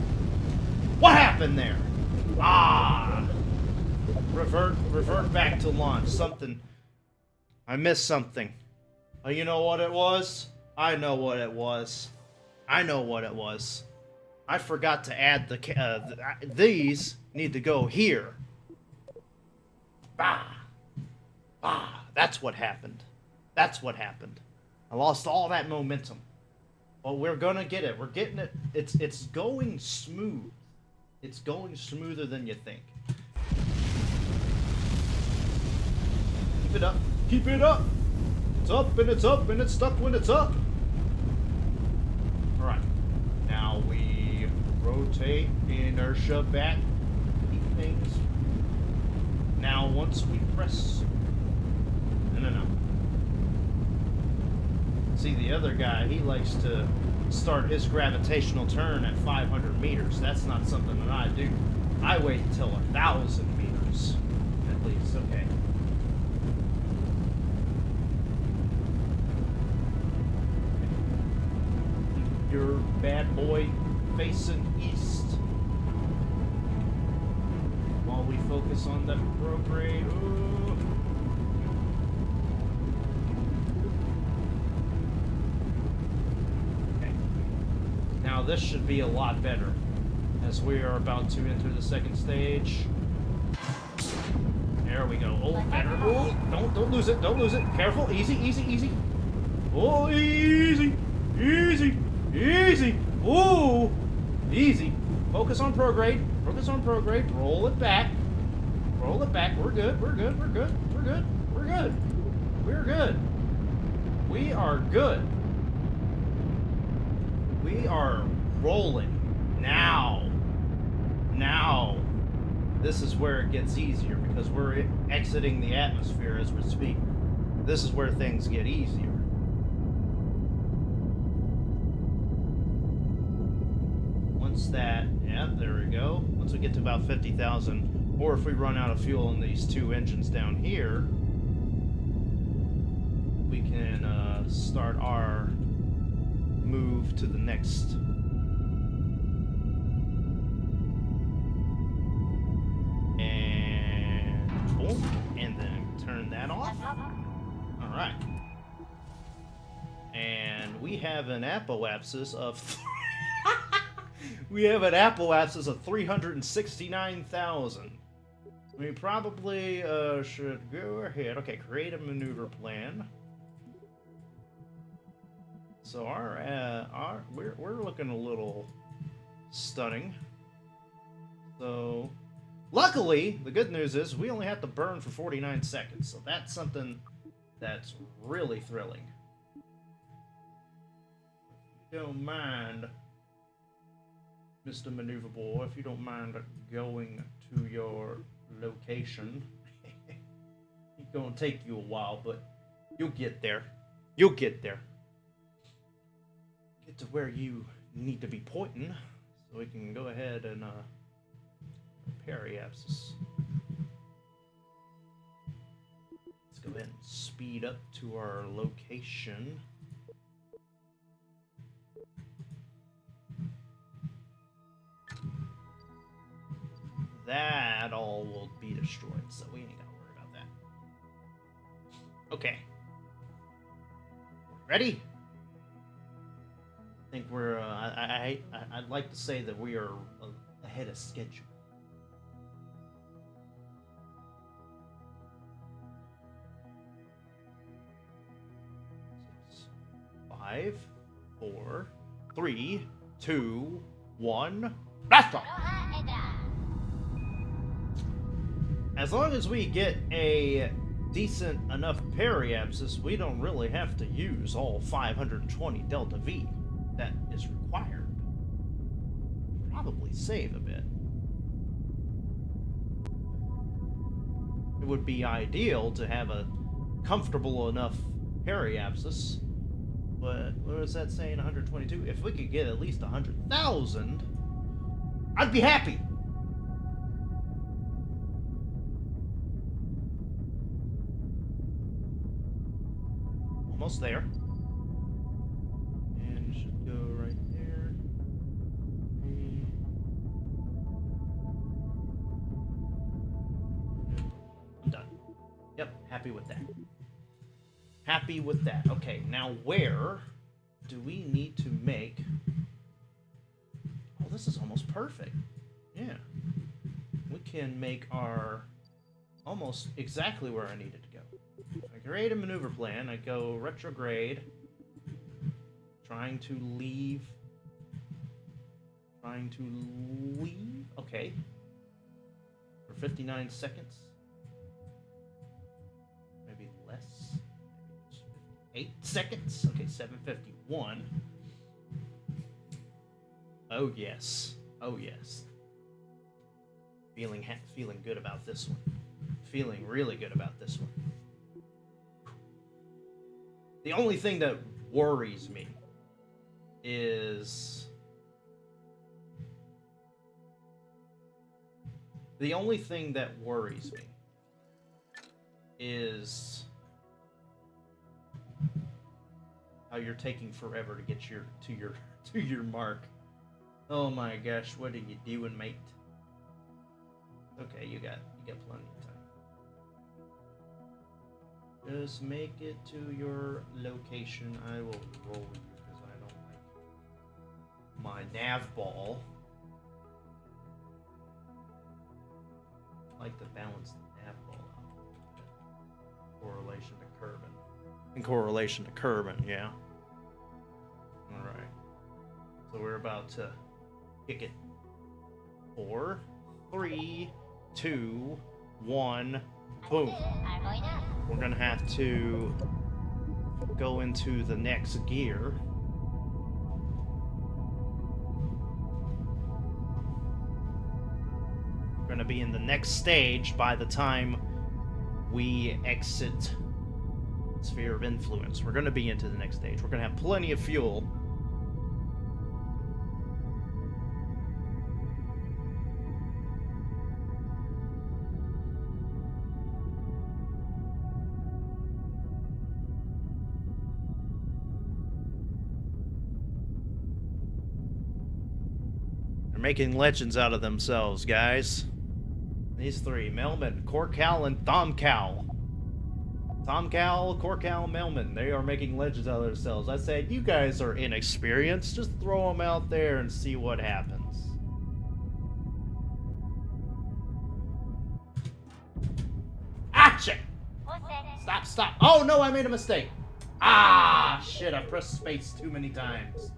What happened there? Ah! Revert back to launch. Something. I missed something. Oh, you know what it was? I know what it was. I know what it was. I forgot to add these need to go here. Bah! Ah! That's what happened. That's what happened. I lost all that momentum. But we're gonna get it. We're getting it. It's going smooth. It's going smoother than you think. Keep it up. Keep it up. It's up and it's up and it's stuck when it's up. Alright. Now we rotate inertia back. Keep things. Now once we press. No. See, the other guy, he likes to start his gravitational turn at 500 meters. That's not something that I do. I wait until 1,000 meters, at least. Okay. Your bad boy facing east. While we focus on the prograde. Ooh. Okay. Now this should be a lot better, as we are about to enter the second stage. There we go. Oh, better. Oh, don't lose it. Don't lose it. Careful. Easy, easy, easy. Oh, easy, easy, easy. Oh, easy. Focus on prograde. Focus on prograde. Roll it back. Roll it back. We're good. We're good. We're good. We're good. We're good. We're good. We are good. We are rolling. Now. Now. This is where it gets easier because we're exiting the atmosphere as we speak. This is where things get easier. Once that, yeah, there we go. Once we get to about 50,000, or if we run out of fuel in these two engines down here, we can start our move to the next. And boom, and then turn that off. All right. And we have an apoapsis of we have an apoapsis of 369,000. We probably should go ahead. Okay, create a maneuver plan. So we're looking a little stunning. So luckily, the good news is we only have to burn for 49 seconds. So that's something that's really thrilling. If you don't mind, Mr. Maneuverable, if you don't mind going to your location. It's gonna take you a while, but you'll get there. You'll get there. Get to where you need to be pointing, so we can go ahead and periapsis. Let's go ahead and speed up to our location. That all will be destroyed, so we ain't gotta worry about that. Okay. Ready? I think we're, I'd like to say that we are ahead of schedule. 5, 4, 3, 2, 1, blast off! As long as we get a decent enough periapsis, we don't really have to use all 520 delta V that is required. Probably save a bit. It would be ideal to have a comfortable enough periapsis, but what is that saying, 122? If we could get at least 100,000, I'd be happy. Almost there. And it should go right there. I'm done. Yep, happy with that. Happy with that. Okay, now where do we need to make... Oh, this is almost perfect. Yeah. We can make our... almost exactly where I need it to go. I create a maneuver plan. I go retrograde. Trying to leave. Okay. For 59 seconds. Maybe less. 8 seconds. Okay, 7:51. Oh yes. Oh yes. Feeling good about this one. Feeling really good about this one. The only thing that worries me is the only thing that worries me is how you're taking forever to get to your mark. Oh my gosh, what are you doing, mate? Okay, you got plenty of time. Just make it to your location. I will roll you because I don't like my nav ball. I like to balance the nav ball out. Correlation to Kerbin. In correlation to Kerbin, yeah. Alright. So we're about to kick it. 4, 3, 2, 1, boom. We're gonna have to go into the next gear. We're gonna be in the next stage by the time we exit Sphere of Influence. We're gonna be into the next stage. We're gonna have plenty of fuel. Making legends out of themselves, guys. These three, Melman, Korkal, and Thomcal. Thomcal, Korkal, Melman, they are making legends out of themselves. I said, you guys are inexperienced. Just throw them out there and see what happens. Action! Stop, stop. Oh, no, I made a mistake. Ah, shit, I pressed space too many times.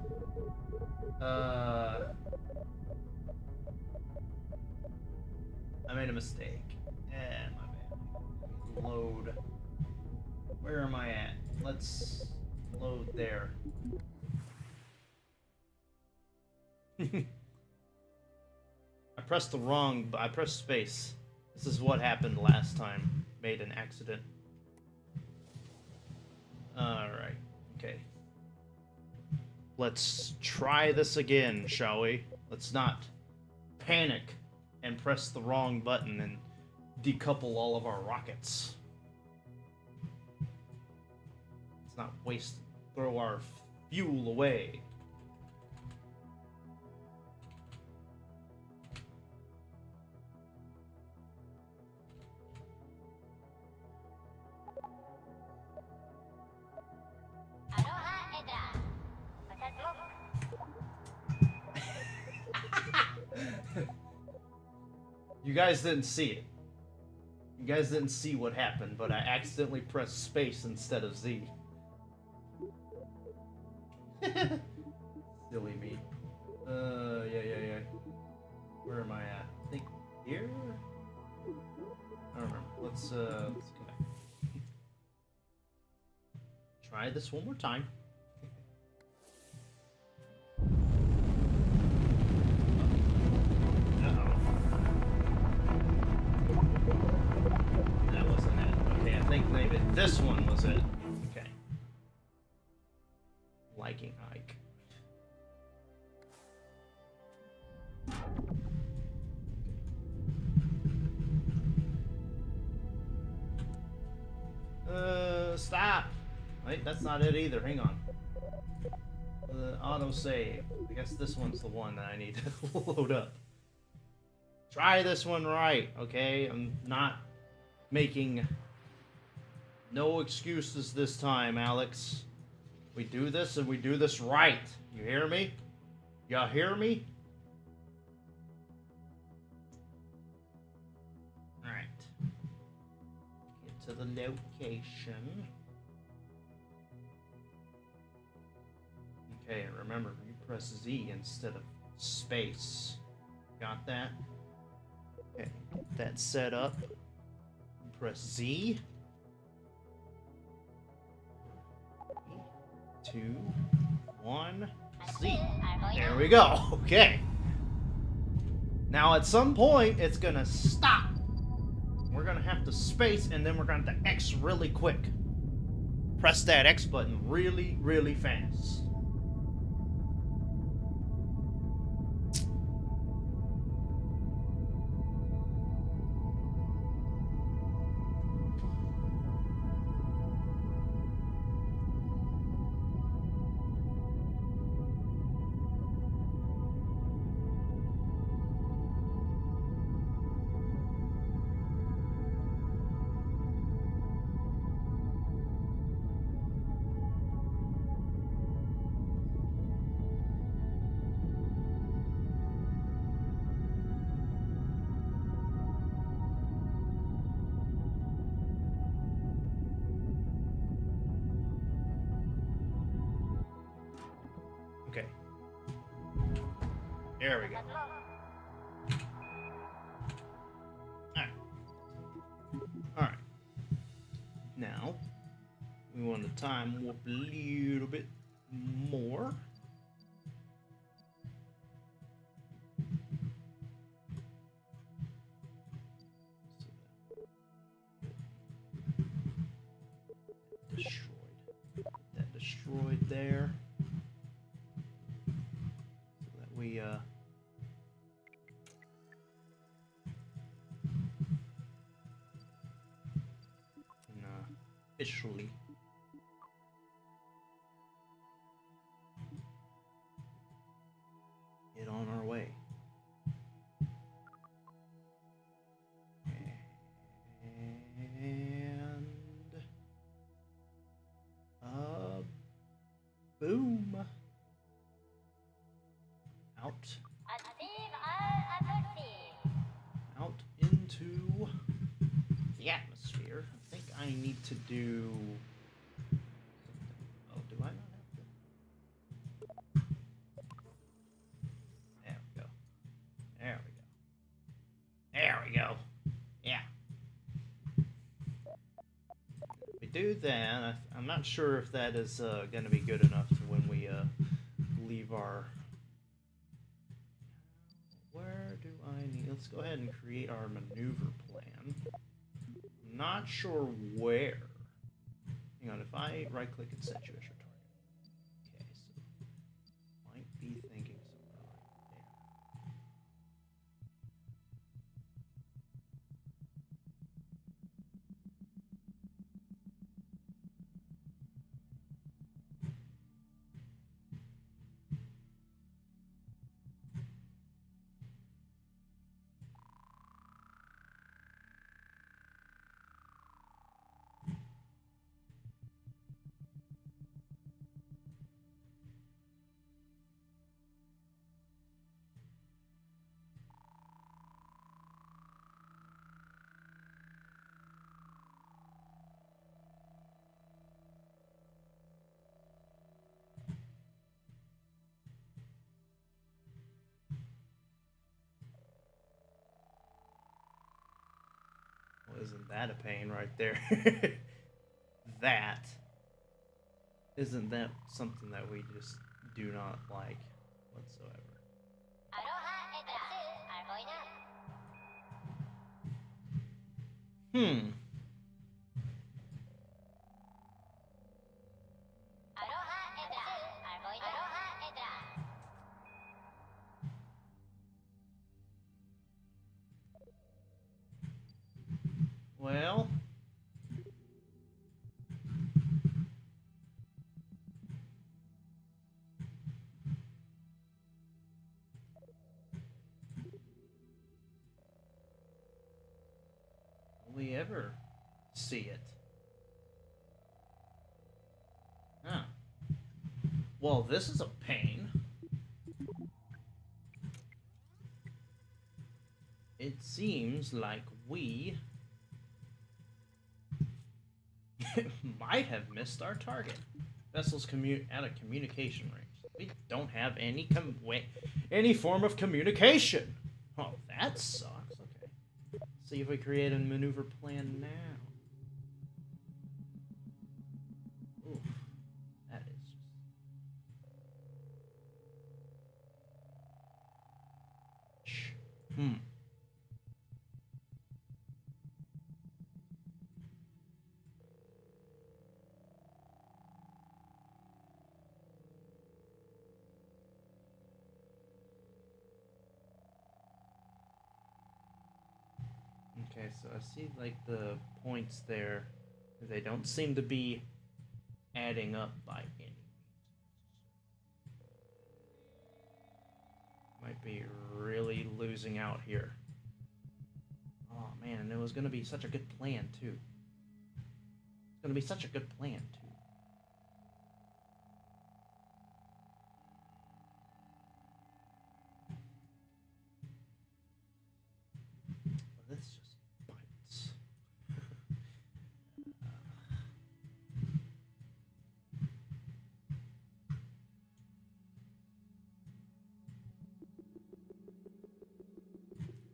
I made a mistake. My bad. Load. Where am I at? Let's load there. I pressed space. This is what happened last time. Made an accident. Alright. Okay. Let's try this again, shall we? Let's not panic and press the wrong button and decouple all of our rockets. Let's not throw our fuel away. You guys didn't see it. You guys didn't see what happened, but I accidentally pressed space instead of Z. Silly me. Yeah. Where am I at? I think here? I don't remember. Let's come back. Try this one more time. I think maybe this one was it. Okay. Liking Ike. Stop! Wait, that's not it either. Hang on. Autosave. I guess this one's the one that I need to load up. Try this one right, okay? I'm not making no excuses this time, Alex. We do this and we do this right. You hear me? Y'all hear me? Alright. Get to the location. Okay, remember, you press Z instead of space. Got that? Okay, get that set up. Press Z. 2, 1, Z. There we go. Okay. Now at some point it's gonna stop. We're gonna have to space and then we're gonna have to X really quick. press that X button really, really fast. Okay. There we go. Alright. Alright. Now, we want to time warp a little bit more. Destroyed. That destroyed there. So that we can officially get on our way. And boom. Out into the atmosphere. I think I need to do. Oh, do I not have to? There we go. There we go. There we go. Yeah. If we do that, I'm not sure if that is going to be good enough to when we leave our. Where do I need? Let's go ahead and create our maneuver plan. I'm not sure where. Hang on, if I right click and set you as your target. Okay, so might be thinking somewhere right there. Well, isn't that a pain right there? That. Isn't that something that we just do not like whatsoever? Well, will we ever see it? Huh. Well, this is a pain. It seems like we might have missed our target. Vessels out of communication range. We don't have any form of communication. Oh, that sucks. Okay. Let's see if we create a maneuver plan now. Oof. That is just... Okay, so I see like the points there. They don't seem to be adding up by any means. Might be really losing out here. Oh man, and it was gonna be such a good plan too. It's gonna be such a good plan too. This just bites.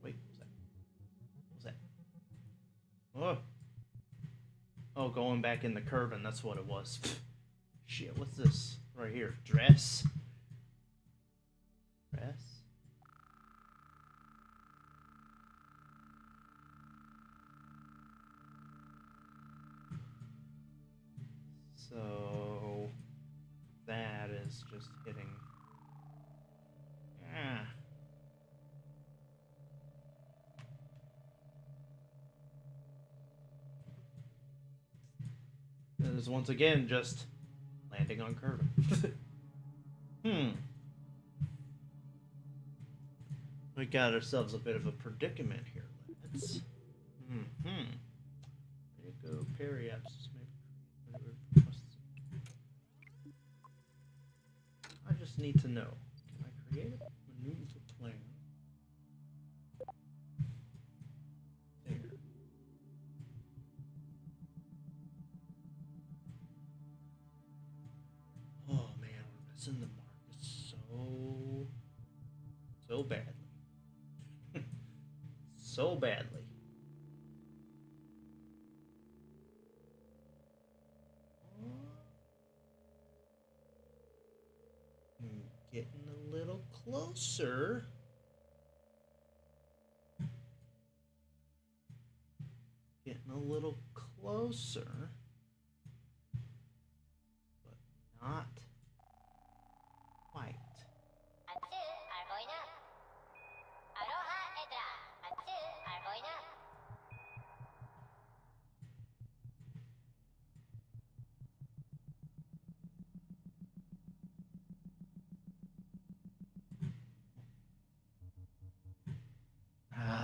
Wait, what was that? Oh. Oh, going back in the Kerbin, that's what it was. Shit, what's this right here? Dress? Dress? So that is just hitting. Ah. That is once again just landing on Kerbin. We got ourselves a bit of a predicament here, lads. There you go, periapsis. Maybe. I just need to know. Can I create a maneuver plan? There. Oh man, we're missing the mark so badly. So badly. Getting a little closer. Getting a little closer. But not quite.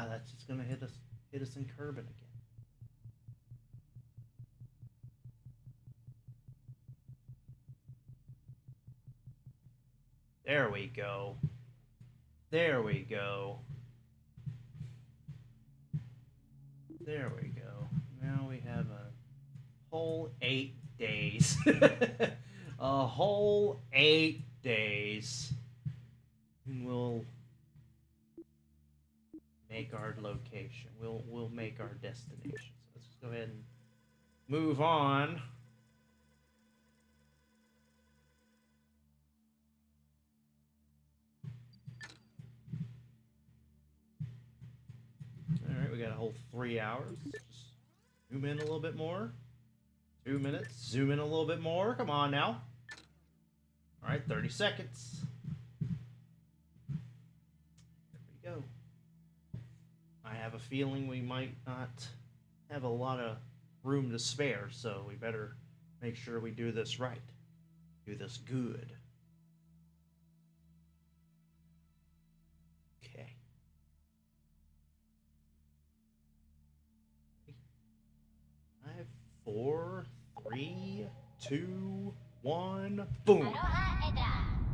That's just gonna hit us in Kerbin again. There we go. There we go. There we go. Now we have a whole 8 days. A whole 8 days. And we'll make our location. We'll make our destination. So let's just go ahead and move on. Alright, we got a whole 3 hours. Just zoom in a little bit more. 2 minutes. Zoom in a little bit more. Come on now. Alright, 30 seconds. There we go. I have a feeling we might not have a lot of room to spare, so we better make sure we do this right. Do this good. Okay. 5, 4, 3, 2, 1, boom.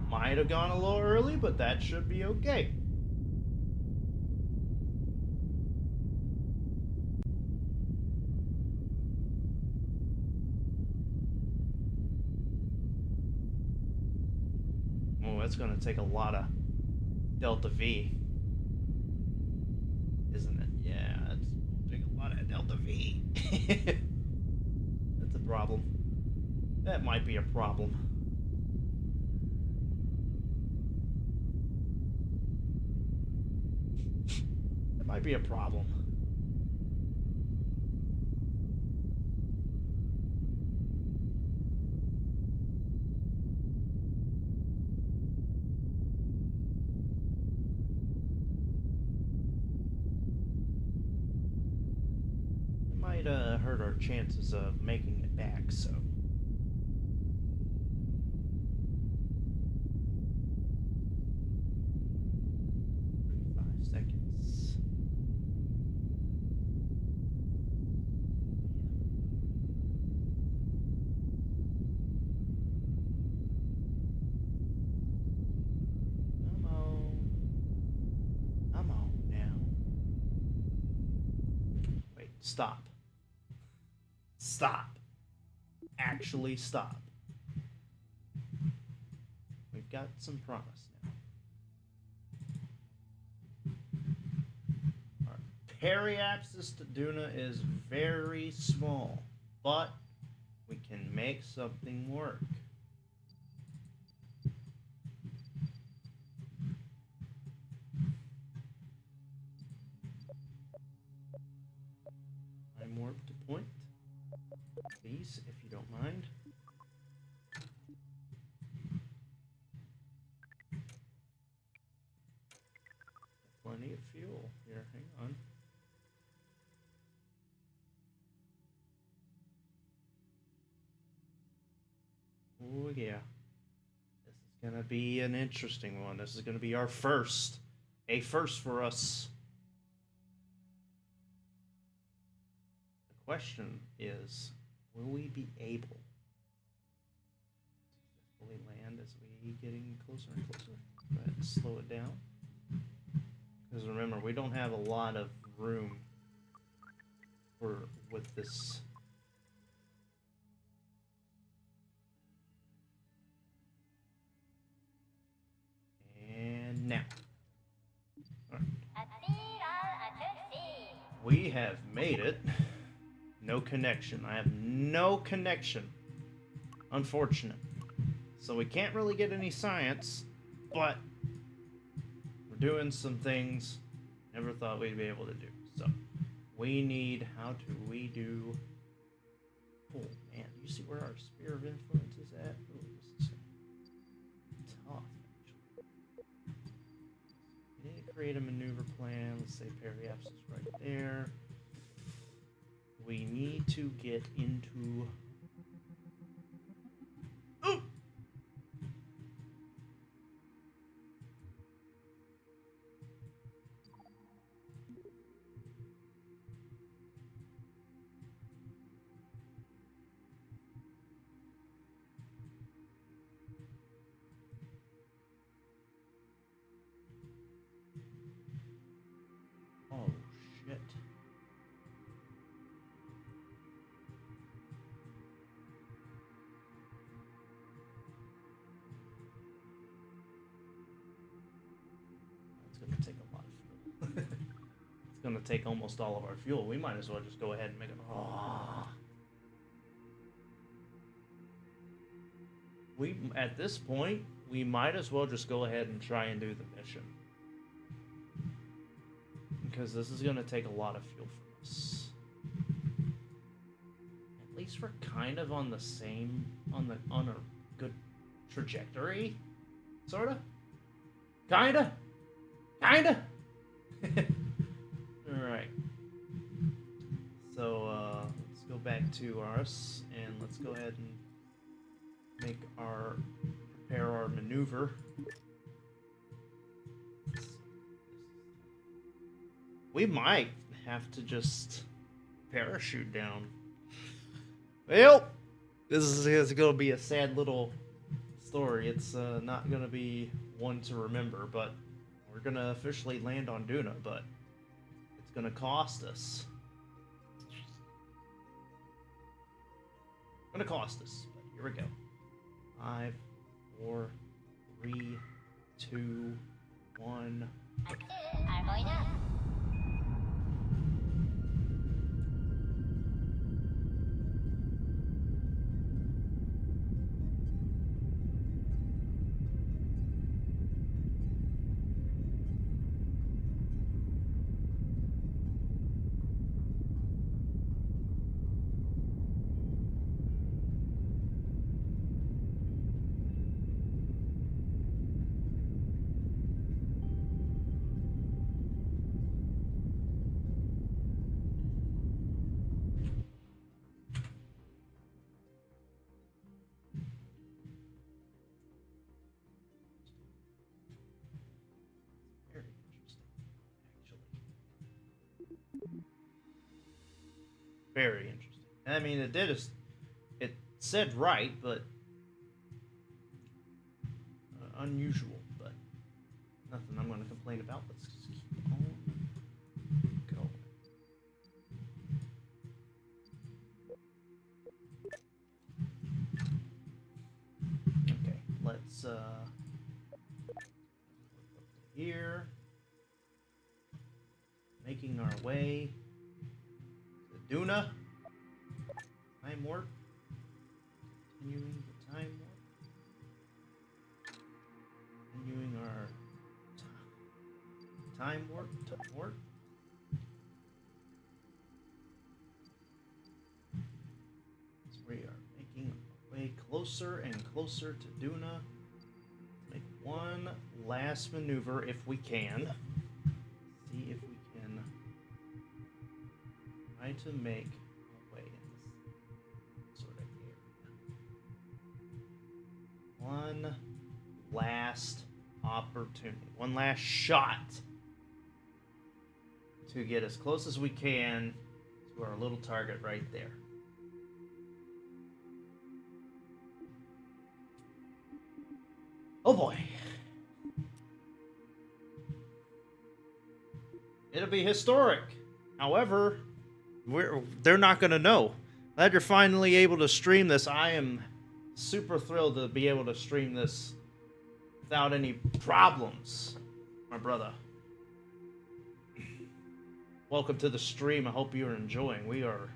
Might have gone a little early, but that should be okay. That's going to take a lot of Delta V, isn't it? Yeah, it's going to take a lot of Delta V. That's a problem. That might be a problem. That might be a problem. might hurt our chances of making it back, so. 5 seconds. Come on. Come on now. Wait, stop. Stop. Actually stop. We've got some promise now. Our periapsis to DUNA is very small, but we can make something work. Time warp to point, please, if you don't mind. Plenty of fuel here. Hang on. Oh yeah. This is gonna be an interesting one. This is gonna be our first. A first for us. The question is, will we be able to successfully land as we getting closer and closer? Go ahead and slow it down. Because remember, we don't have a lot of room with this. And now. All right. We have made it. No connection. I have no connection. Unfortunate. So we can't really get any science, but doing some things never thought we'd be able to do. So we need, how do we do? Oh man, do you see where our sphere of influence is at? Oh, this is tough actually. We need to create a maneuver plan. Let's say periapsis is right there. We need to get into going to take almost all of our fuel. We might as well just go ahead and make it. Oh. At this point, we might as well just go ahead and try and do the mission. Because this is going to take a lot of fuel from us. At least we're kind of on the same, on a good trajectory. Sorta? Kinda? Kinda? Alright. So, let's go back to ours, and let's go ahead and prepare our maneuver. We might have to just parachute down. Well, this is going to be a sad little story. It's not going to be one to remember, but we're going to officially land on DUNA, but it's going to cost us. It's going to cost us, but here we go. 5, 4, 3, 2, 1. Very interesting. And I mean, it said right, but unusual, but nothing I'm going to complain about. Let's just keep on going. Okay, let's here, making our way to DUNA. Time warp. Continuing the time warp. Continuing our time warp. So we are making our way closer and closer to DUNA. Make one last maneuver if we can. See if we can try to make our way in this sort of area. One last opportunity, one last shot to get as close as we can to our little target right there. Oh boy. It'll be historic. However, they're not going to know. Glad you're finally able to stream this. I am super thrilled to be able to stream this without any problems, my brother. Welcome to the stream. I hope you're enjoying. We are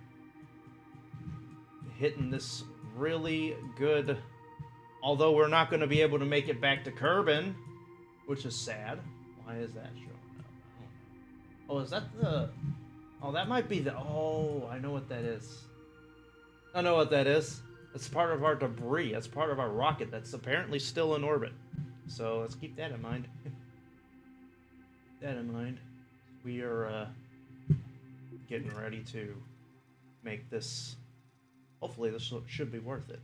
hitting this really good. Although we're not going to be able to make it back to Kerbin, which is sad. Why is that showing up? Oh, is that the... Oh, that might be the... Oh, I know what that is. I know what that is. It's part of our debris. That's part of our rocket that's apparently still in orbit. So let's keep that in mind. Keep that in mind. We are getting ready to make this... Hopefully this should be worth it.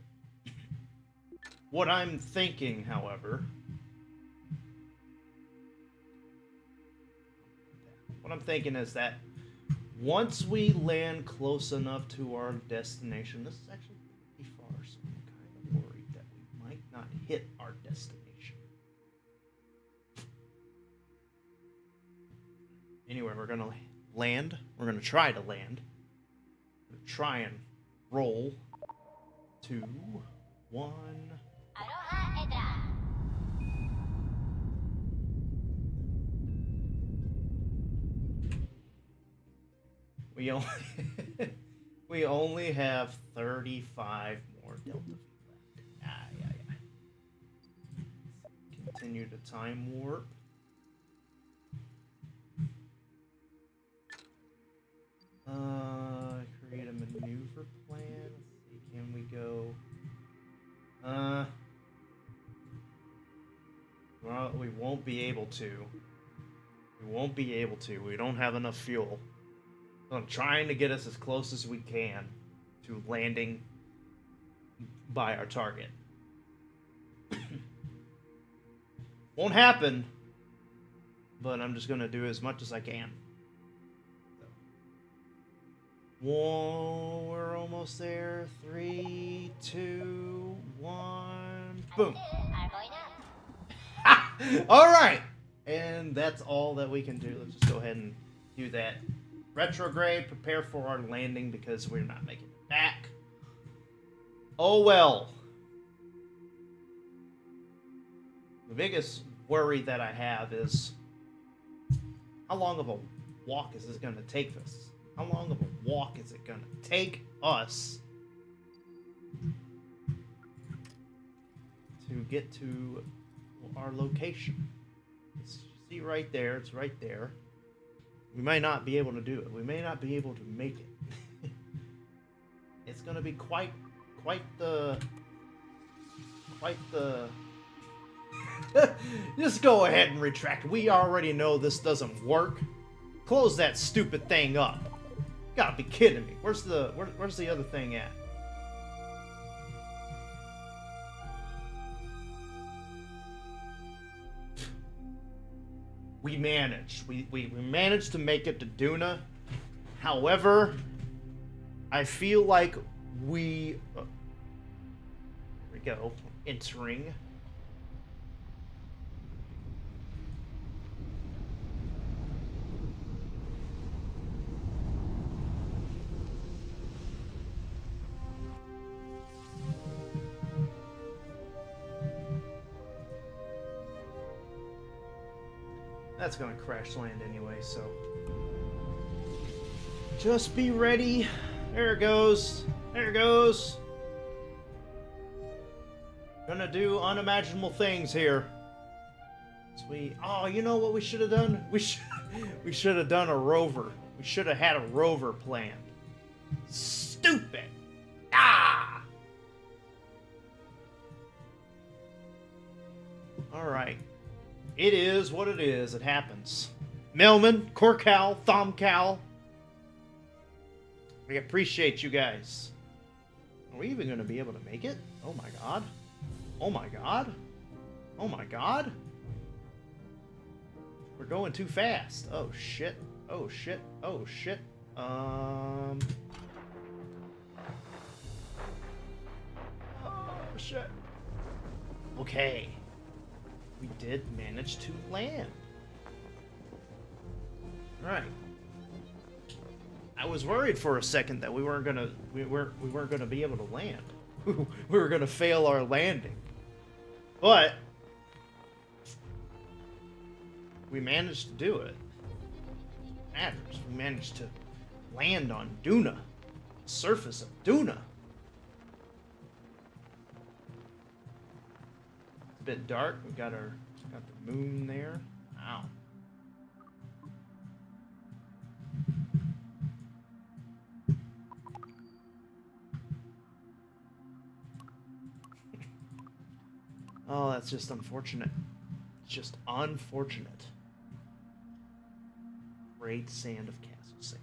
What I'm thinking, however... What I'm thinking is that once we land close enough to our destination... This is actually pretty far, so I'm kind of worried that we might not hit our destination. Anyway, we're going to land. We're going to try to land. We're going to try and roll. 2, 1... We only have 35 more Delta V left. Yeah. Continue to time warp. Create a maneuver plan. Let's see, can we go? Well, we won't be able to. We don't have enough fuel. I'm trying to get us as close as we can to landing by our target. Won't happen, but I'm just going to do as much as I can. So. Whoa, we're almost there. 3, 2, 1, boom. All right, and that's all that we can do. Let's just go ahead and do that. Retrograde, prepare for our landing because we're not making it back. Oh well. The biggest worry that I have is how long of a walk is this going to take us? How long of a walk is it going to take us to get to our location? See right there, it's right there. We may not be able to do it. We may not be able to make it. It's going to be quite the Just go ahead and retract. We already know this doesn't work. Close that stupid thing up. You gotta be kidding me. Where's the other thing at? We managed. We managed to make it to DUNA. However, I feel like we... here we go. Entering. That's gonna crash land anyway, so just be ready. There it goes. There it goes. Gonna do unimaginable things here. Oh, you know what we should have done? We should have done a rover. We should have had a rover planned. Stupid. Ah. All right. It is what it is. It happens. Melman, Corcal, Thomcal. We appreciate you guys. Are we even going to be able to make it? Oh my god. Oh my god. Oh my god. We're going too fast. Oh shit. Oh shit. Oh shit. Oh shit. Okay. We did manage to land. Right. I was worried for a second that we weren't gonna be able to land. We were gonna fail our landing. But we managed to do it. It matters. We managed to land on DUNA. The surface of DUNA. It's a bit dark. We got the moon there. Wow. Oh, that's just unfortunate. It's just unfortunate. Great sand of castle sand.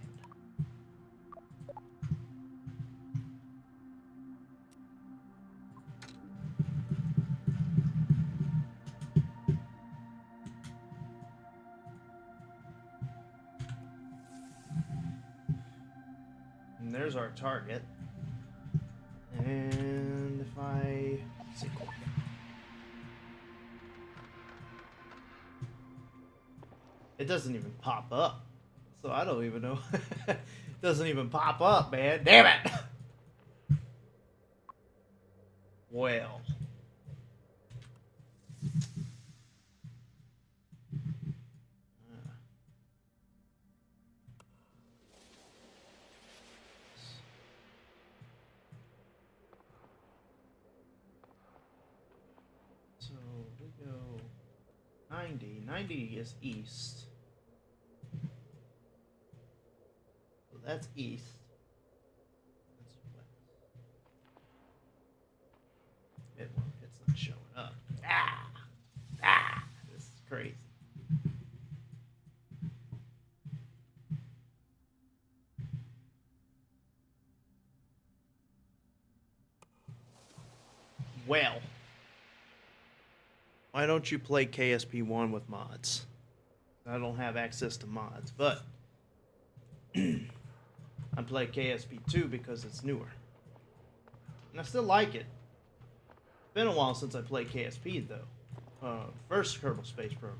And there's our target. And if I... let's see, cool. It doesn't even pop up. So I don't even know. It doesn't even pop up, man. Damn it! Well. So we go 90. 90 is east. That's east. That's west. It's not showing up. This is crazy. Well, why don't you play KSP1 with mods? I don't have access to mods, but I play KSP2 because it's newer. And I still like it. It's been a while since I played KSP, though. First Kerbal Space program.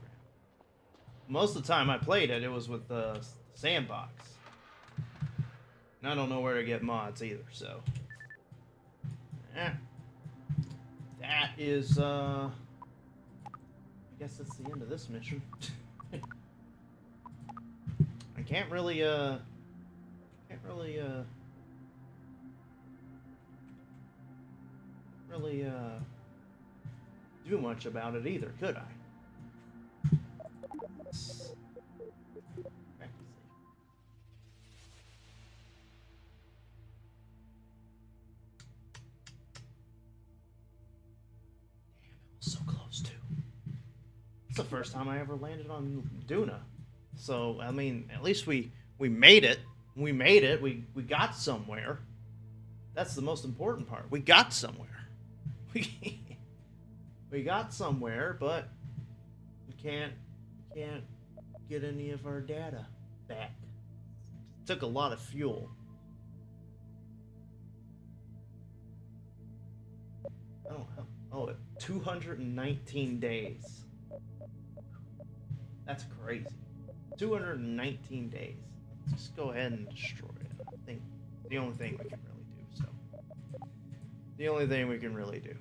Most of the time I played it, it was with the Sandbox. And I don't know where to get mods either, so. That is, I guess that's the end of this mission. I can't really do much about it either, could I? So close too. It's the first time I ever landed on DUNA. So, I mean, at least we made it. We made it. We got somewhere. That's the most important part. We got somewhere. We got somewhere, but we can't get any of our data back. It took a lot of fuel. Oh, 219 days. That's crazy. 219 days. Let's just go ahead and destroy it. I think the only thing we can really do. So, the only thing we can really do.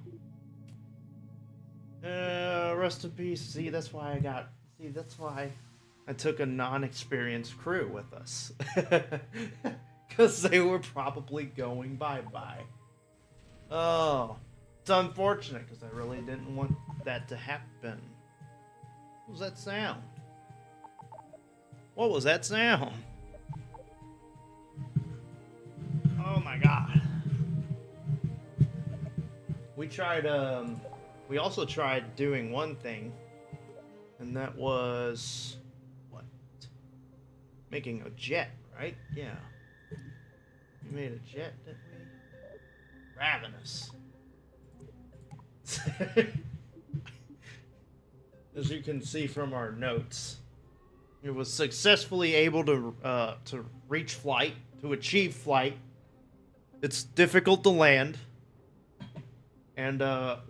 Rest in peace. See, that's why I got. See, that's why I took a non-experienced crew with us, because they were probably going bye-bye. Oh, it's unfortunate because I really didn't want that to happen. What was that sound? What was that sound? Oh my god. We also tried doing one thing, and that was, what? Making a jet, right? Yeah. We made a jet, didn't we? Ravenous. As you can see from our notes, it was successfully able to reach flight, to achieve flight. It's difficult to land, and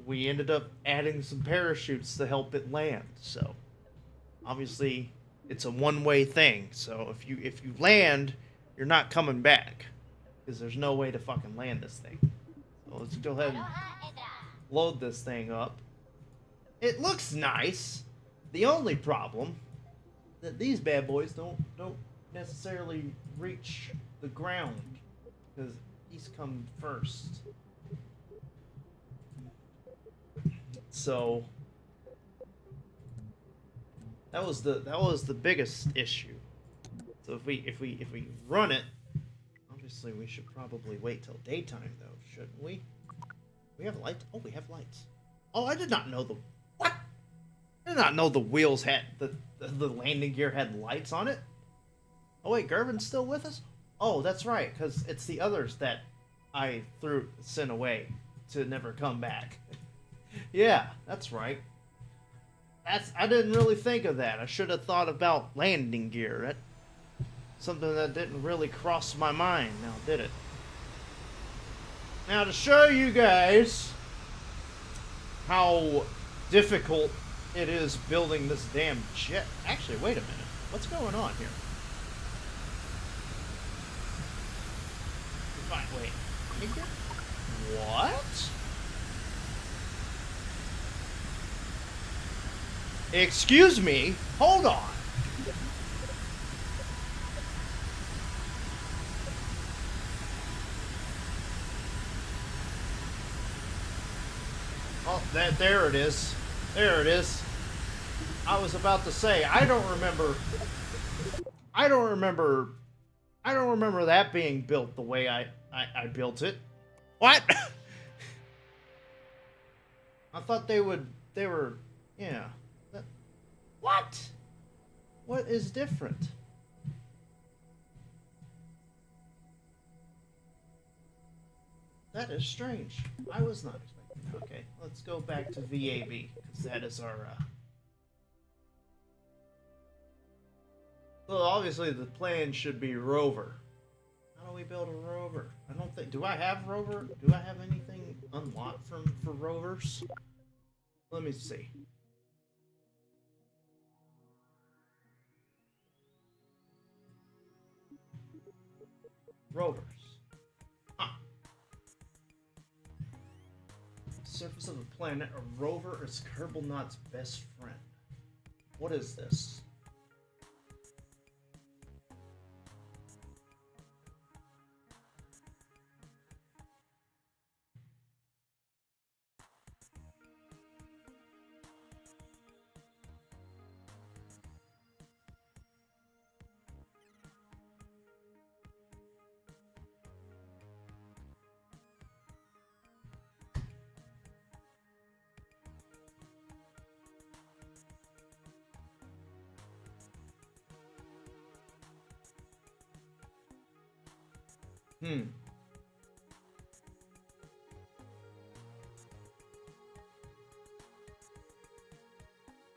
we ended up adding some parachutes to help it land. So obviously, it's a one-way thing. So if you land, you're not coming back, because there's no way to fucking land this thing. So let's go ahead and load this thing up. It looks nice. The only problem that these bad boys don't necessarily reach the ground, because these come first. So that was the biggest issue. So if we run it, obviously we should probably wait till daytime though, shouldn't we? We have lights. Oh, we have lights. Oh, I did not know the what? I did not know the wheels had the landing gear had lights on it. Oh wait, Gervin's still with us? Oh, that's right, because it's the others that I sent away to never come back. Yeah, that's right. I didn't really think of that. I should have thought about landing gear. That's something that didn't really cross my mind, now did it? Now, to show you guys how difficult it is building this damn jet. Actually, wait a minute. What's going on here? Wait. What? Excuse me? Hold on. Oh, there it is. There it is. I was about to say, I don't remember that being built the way I built it. What? I thought they were, yeah. What? What is different? That is strange. I was not expecting that. Okay, let's go back to VAB, because that is our, Well, obviously the plan should be rover. How do we build a rover? I don't think... Do I have rover? Do I have anything unlocked for rovers? Let me see. Rovers. Huh. Surface of the planet, a rover is Kerbal best friend. What is this?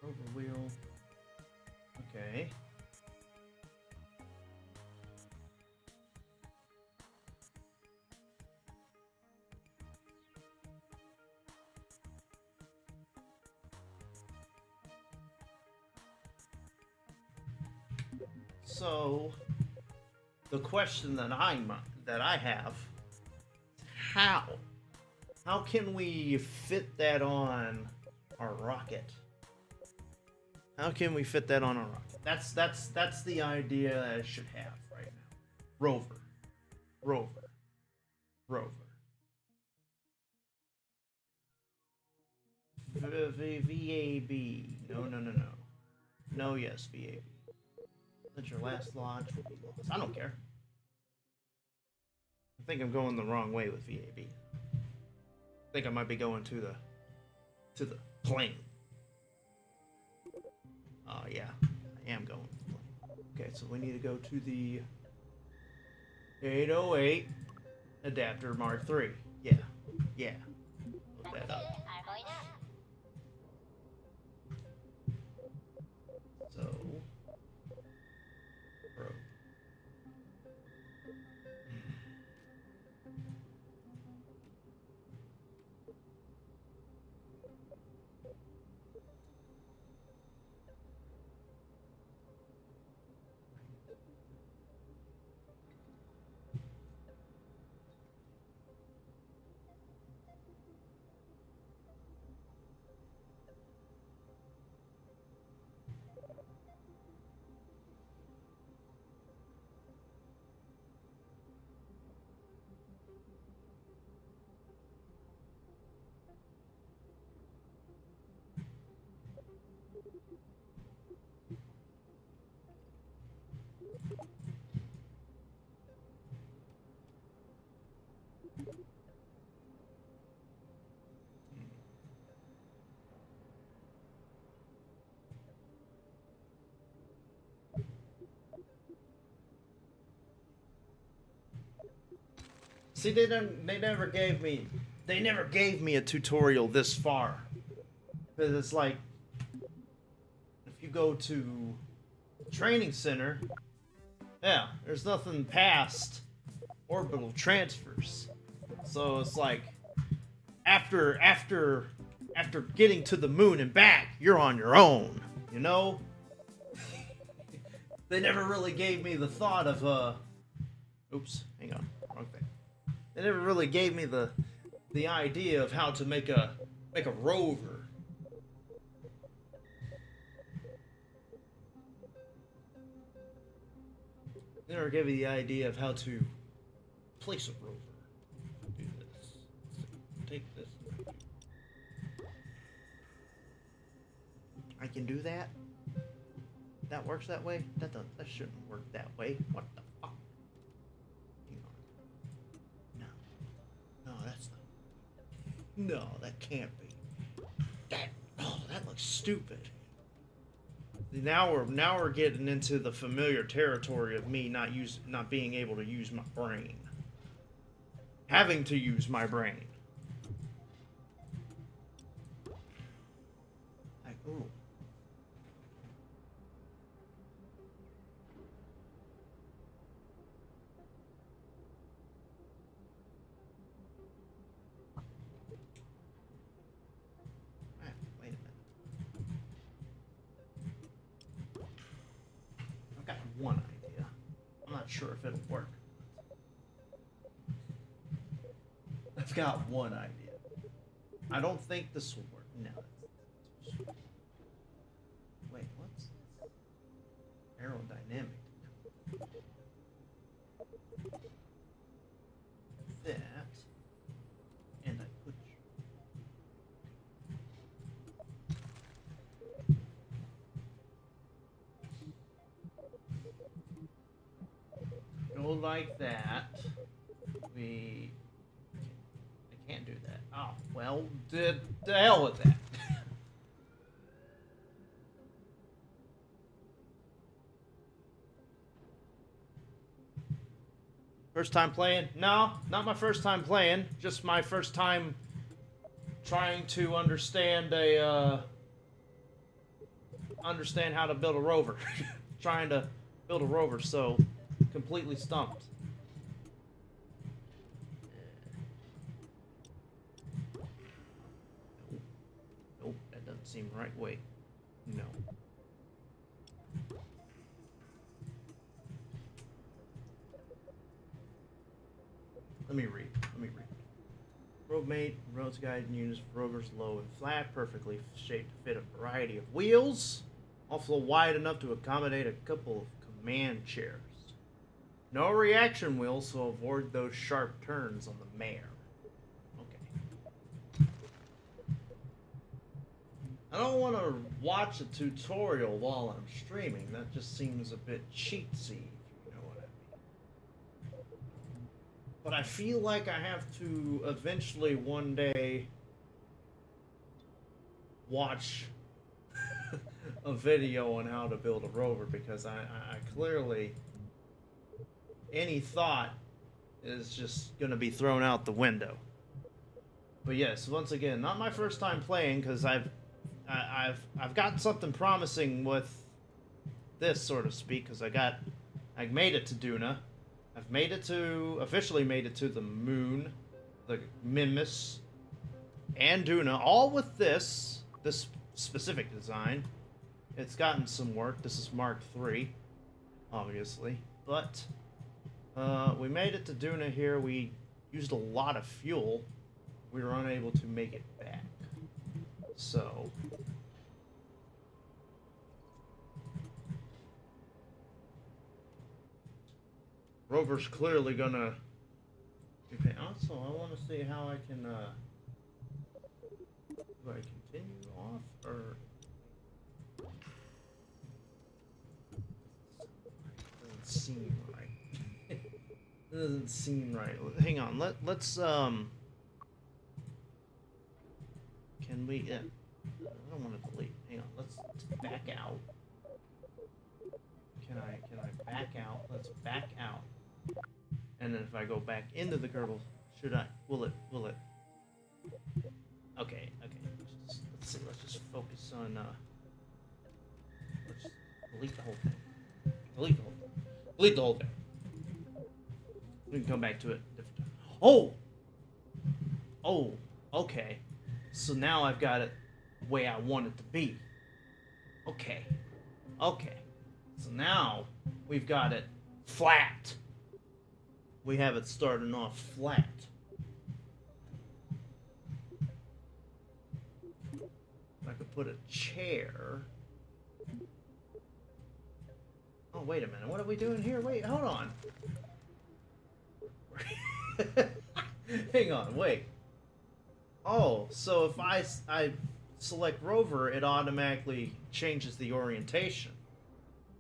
Rover wheel. Okay. So, the question that I have, how? How can we fit that on our rocket? How can we fit that on our rocket? That's the idea that I should have right now. Rover. VAB. No. No, yes, VAB. Let your last launch will be lost. I don't care. I think I'm going the wrong way with VAB. I think I might be going to the plane. Oh yeah, I am going to the plane. Okay, so we need to go to the 808 adapter Mark III. Yeah. Look that up. So, probe. See, they never gave me a tutorial this far. Because it's like, if you go to training center, yeah, there's nothing past orbital transfers. So it's like, after getting to the moon and back, you're on your own, you know? They never really gave me the thought of, oops, hang on, wrong thing. They never really gave me the idea of how to make a rover. They never gave me the idea of how to place a rover. Do this. Take this. I can do that? That works that way? That shouldn't work that way. What the fuck? Hang on. No, that's not. No, that can't be. That looks stupid. Now we're getting into the familiar territory of me not being able to use my brain. Having to use my brain. Like, ooh. Wait a minute. I've got one idea. I'm not sure if it'll work. I've got one idea. I don't think this will work. No. Wait, what's this? Aerodynamic. That. And I put go like that. I can't do that. Oh, well, the hell with that. First time playing? No, not my first time playing. Just my first time trying to understand understand how to build a rover. Trying to build a rover, so completely stumped. Nope, that doesn't seem right. Wait, no. Let me read. Road mate, roads guide units, rovers low and flat, perfectly shaped to fit a variety of wheels. Also wide enough to accommodate a couple of command chairs. No reaction wheels, so avoid those sharp turns on the mare. Okay. I don't want to watch a tutorial while I'm streaming. That just seems a bit cheatsy, if you know what I mean. But I feel like I have to eventually one day watch a video on how to build a rover, because I clearly, any thought is just going to be thrown out the window. But yes, once again, not my first time playing, because I've gotten something promising with this, so to speak, because I made it to DUNA. I've officially made it to the moon, the Mimus, and DUNA, all with this specific design. It's gotten some work. This is Mark III, obviously, but we made it to DUNA here. We used a lot of fuel. We were unable to make it back. So rover's clearly gonna be paying. Also, I want to see how I can do I continue off or doesn't seem right. It doesn't seem right. Hang on. Let's can we I don't want to delete. Hang on. Let's back out. Can I back out? Let's back out. And then if I go back into the Kerbal, will it? Okay. Let's see. Let's just focus on let's delete the whole thing. Delete the whole thing. We can come back to it different time. Oh, okay. So now I've got it the way I want it to be. Okay. So now we've got it flat. We have it starting off flat. I could put a chair. Oh, wait a minute. What are we doing here? Wait, hold on. Hang on, wait. Oh, so if I select rover, it automatically changes the orientation.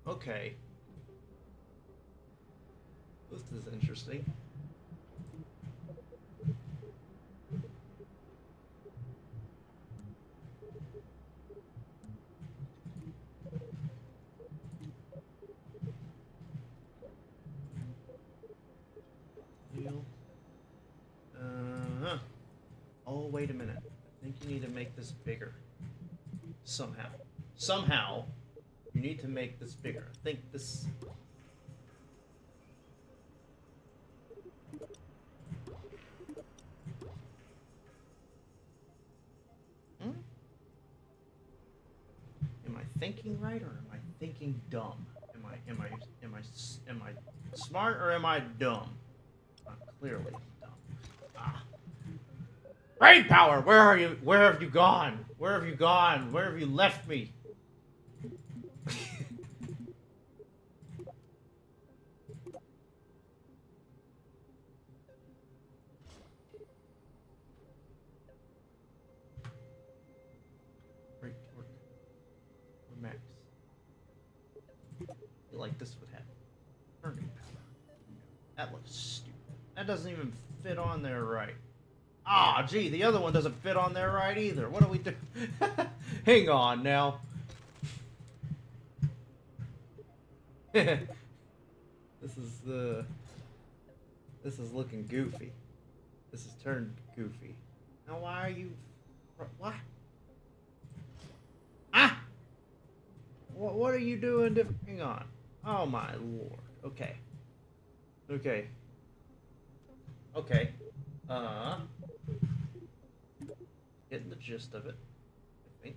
Okay. This is interesting. Oh, wait a minute. I think you need to make this bigger. Somehow, you need to make this bigger. I think this... Am I thinking right, or am I thinking dumb? Am I smart, or am I dumb? Clearly dumb. Brain power! Where are you? Where have you gone? Where have you gone? Where have you left me? Great torque. Or max. I feel like this would happen. Turning power. That looks stupid. That doesn't even fit on there right. Ah, gee, the other one doesn't fit on there right either. What do we do? Hang on now. This is looking goofy. This is turned goofy. Now why are you... What? Ah! What are you doing? Hang on. Oh my lord. Okay. Getting the gist of it, I think.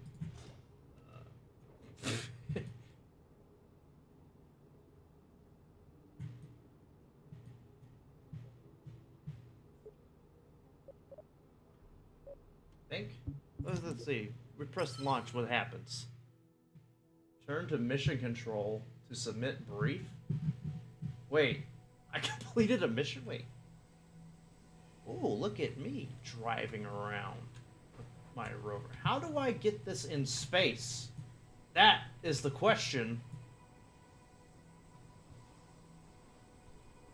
Let's see. We press launch. What happens? Turn to mission control to submit brief. Wait, I completed a mission? Wait. Oh, look at me driving around with my rover. How do I get this in space? That is the question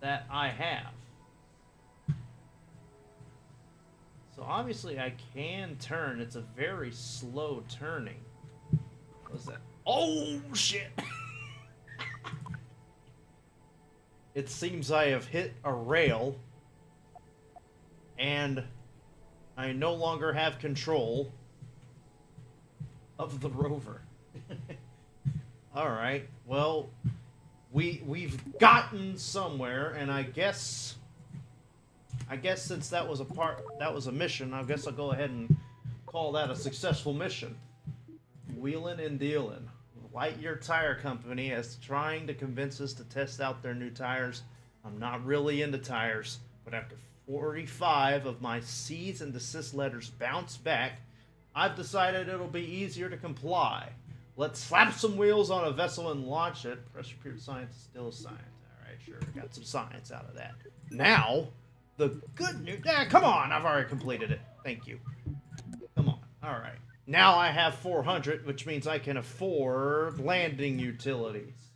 that I have. So obviously I can turn. It's a very slow turning. What's that? Oh, shit! It seems I have hit a rail, and I no longer have control of the rover. Alright, well, we've gotten somewhere, and I guess since that was a mission, I guess I'll go ahead and call that a successful mission. Wheeling and dealing. Lightyear Tire Company is trying to convince us to test out their new tires. I'm not really into tires, but after 45 of my cease and desist letters bounce back, I've decided it'll be easier to comply. Let's slap some wheels on a vessel and launch it. Pressure period science is still science. Alright, sure, got some science out of that. Now, the good news... come on, I've already completed it. Thank you. Come on, alright. Now I have 400, which means I can afford landing utilities.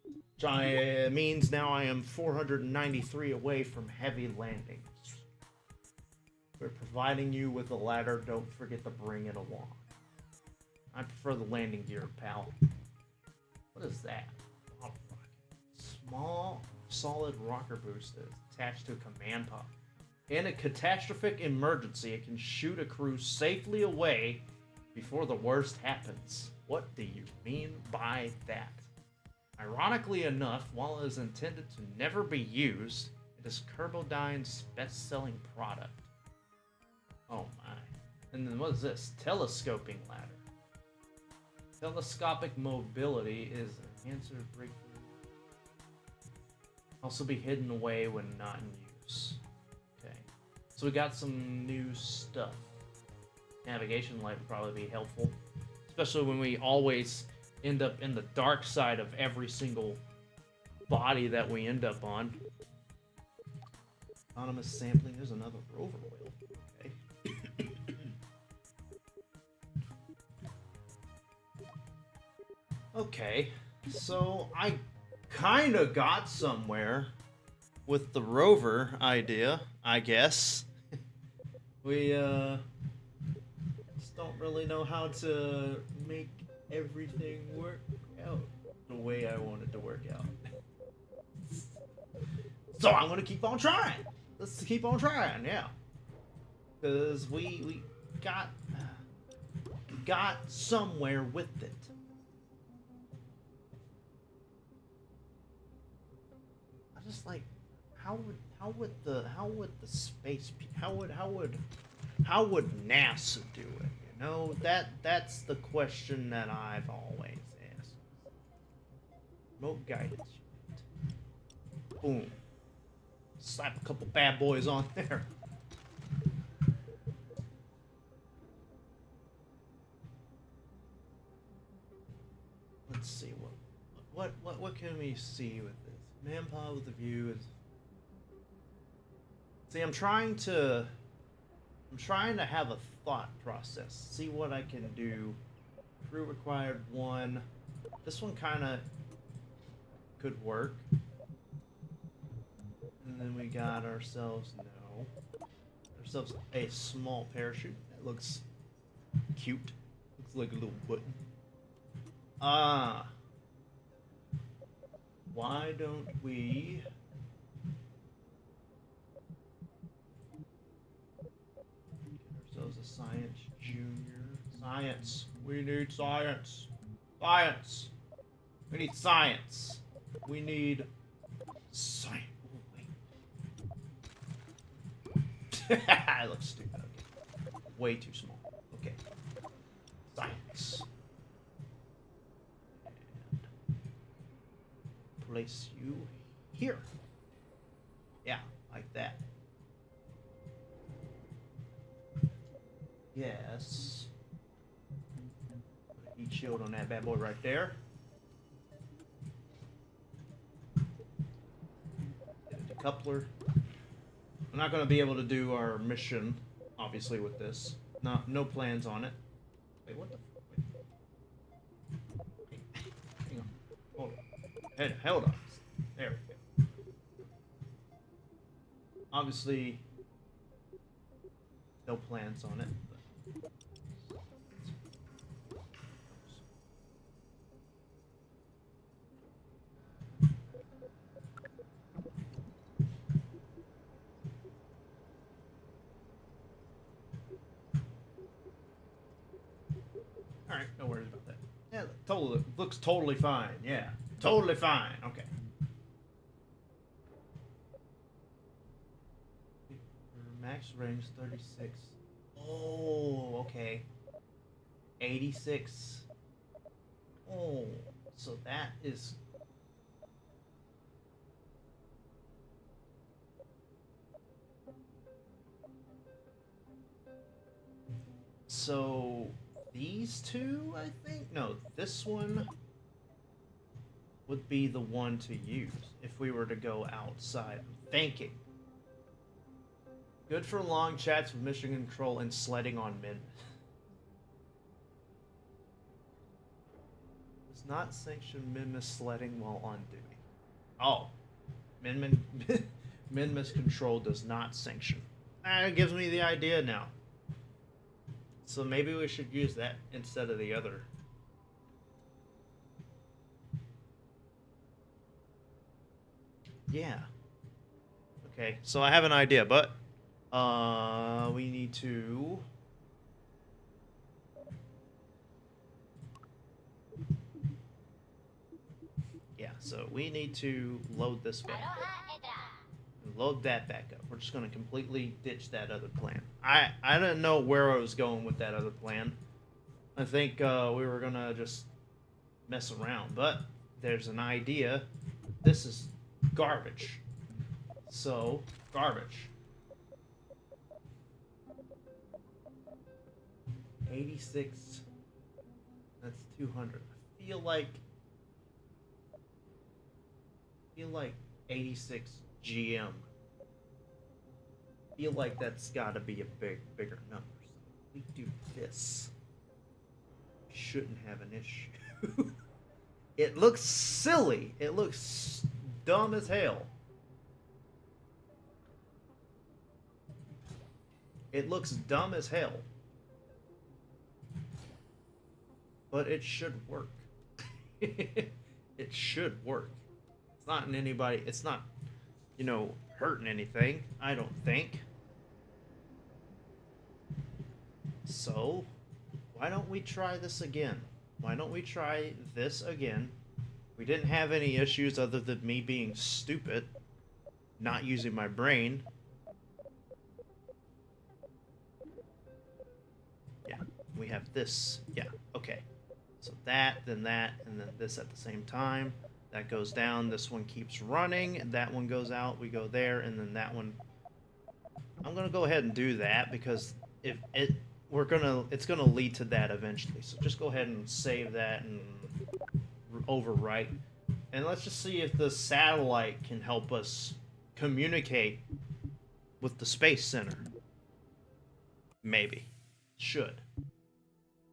Which means now I am 493 away from heavy landings. We're providing you with a ladder. Don't forget to bring it along. I prefer the landing gear, pal. What is that? Small, solid rocker boost is attached to a command pod. In a catastrophic emergency, it can shoot a crew safely away before the worst happens. What do you mean by that? Ironically enough, while it is intended to never be used, it is Kerbal's best-selling product. Oh my. And then what is this? Telescoping ladder. Telescopic mobility is an answer breakthrough. Also be hidden away when not in use. Okay. So we got some new stuff. Navigation light would probably be helpful. Especially when we always end up in the dark side of every single body that we end up on. Autonomous sampling. There's another rover wheel. Okay. Okay. So I kind of got somewhere with the rover idea, I guess. We just don't really know how to make everything work out the way I want it to work out. So I'm gonna keep on trying. Let's keep on trying, yeah. Because we got somewhere with it. I just like how would the NASA do it? You know, that's the question that I've always asked. Remote guidance unit. Boom. Slap a couple bad boys on there. Let's see what can we see with this? Manpower with the view is. See, I'm trying to have a thought process. See what I can do. Crew required 1. This one kind of could work. And then we got ourselves a small parachute that looks cute. Looks like a little button. Why don't we get ourselves a science junior? Science. We need science. Science. We need science. We need science. I look stupid. Okay. Way too small. Okay. Science. And place you here. Yeah, like that. Yes. Put a heat shield on that bad boy right there. Get a decoupler. We're not going to be able to do our mission, obviously, with this. No plans on it. Wait, what the? Wait. Hang on. Hold on. Hold on. There we go. Obviously, no plans on it. But... Alright, no worries about that. Yeah, totally looks totally fine. Yeah, totally fine. Okay. Max range 36. Oh, okay. 86. Oh, so that is... So, these two, I think? No, this one would be the one to use if we were to go outside. I'm thinking. Good for long chats with mission control and sledding on mid. Does not sanction min-miss sledding while on duty. Oh. Min-miss control does not sanction. That gives me the idea now. So maybe we should use that instead of the other. Yeah. Okay, so I have an idea, but we need to... Yeah, so we need to load this back up. Load that back up. We're just going to completely ditch that other plan. I didn't know where I was going with that other plan. I think we were going to just mess around, but there's an idea. This is garbage. So, garbage. 86. That's 200. I feel like 86 GM. Feel like that's got to be a bigger number. So if we do this, we shouldn't have an issue. It looks silly. It looks dumb as hell. It looks dumb as hell. But it should work. It should work. It's not in anybody. It's not, you know, hurting anything. I don't think. So, why don't we try this again? Why don't we try this again? We didn't have any issues other than me being stupid, not using my brain. Yeah, we have this. Yeah, okay. So that, and then this at the same time. That goes down, this one keeps running, that one goes out, we go there, and then that one. I'm gonna go ahead and do that because if it's gonna lead to that eventually. So just go ahead and save that and overwrite. And let's just see if the satellite can help us communicate with the Space Center. Maybe. Should.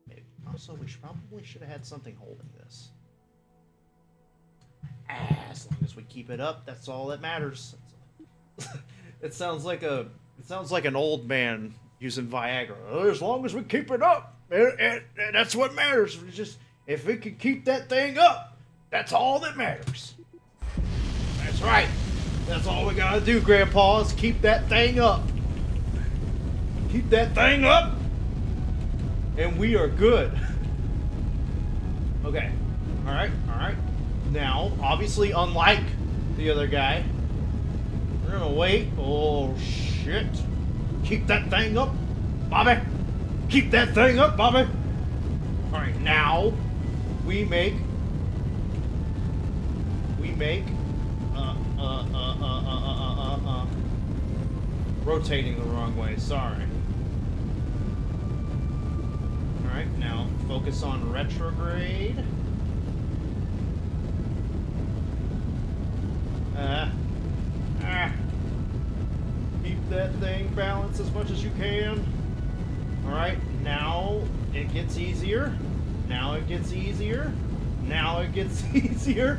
Maybe. Also, we probably should have had something holding this. As long as we keep it up, that's all that matters. It sounds like an old man using Viagra. As long as we keep it up, and that's what matters. Just if we can keep that thing up, that's all that matters. That's right. That's all we gotta do, Grandpa, is keep that thing up. Keep that thing up, and we are good. Okay. All right. Now, obviously, unlike the other guy, we're gonna wait. Oh, shit. Keep that thing up, Bobby. Keep that thing up, Bobby. Alright, now, we make, rotating the wrong way, sorry. Alright, now focus on retrograde. Keep that thing balanced as much as you can. Alright, now it gets easier. Now it gets easier. Now it gets easier.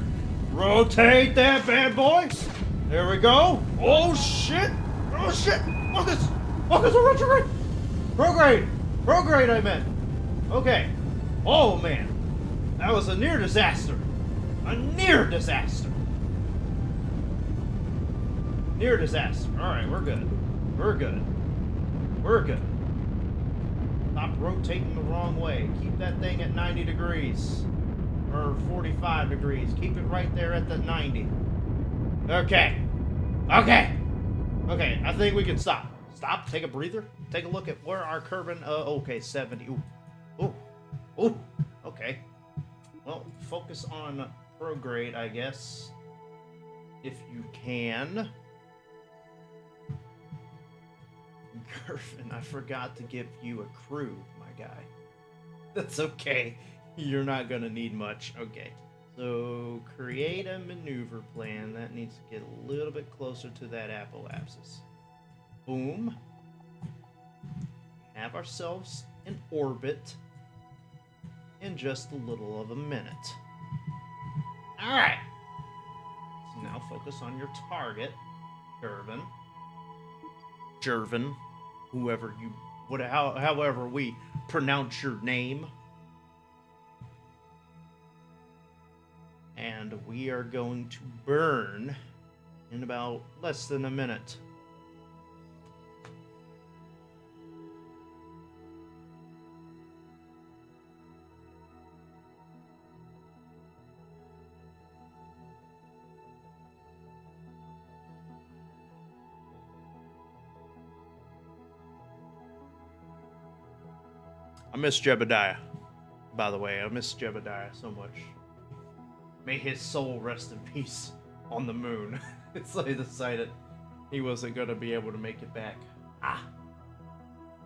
Rotate that bad boy. There we go. Oh shit. Oh shit. Focus. Focus on retrograde. Prograde. Prograde, I meant. Okay. Oh man. That was a near disaster. A near disaster. Near disaster. Alright, we're good. We're good. We're good. Stop rotating the wrong way. Keep that thing at 90 degrees. Or 45 degrees. Keep it right there at the 90. Okay. Okay. Okay, I think we can stop. Stop, take a breather. Take a look at where our Kerbal, okay, 70. Ooh. Ooh. Ooh. Okay. Well, focus on prograde, I guess. If you can. Griffin, I forgot to give you a crew, my guy. That's okay. You're not gonna need much. Okay. So, create a maneuver plan. That needs to get a little bit closer to that apoapsis. Boom. Have ourselves an orbit in just a little of a minute. Alright. So now focus on your target, Jervin. Jervin. Whoever you, however we pronounce your name. And we are going to burn in about less than a minute. I miss Jebediah, by the way. I miss Jebediah so much. May his soul rest in peace on the moon. It's like decided he wasn't going to be able to make it back. Ah.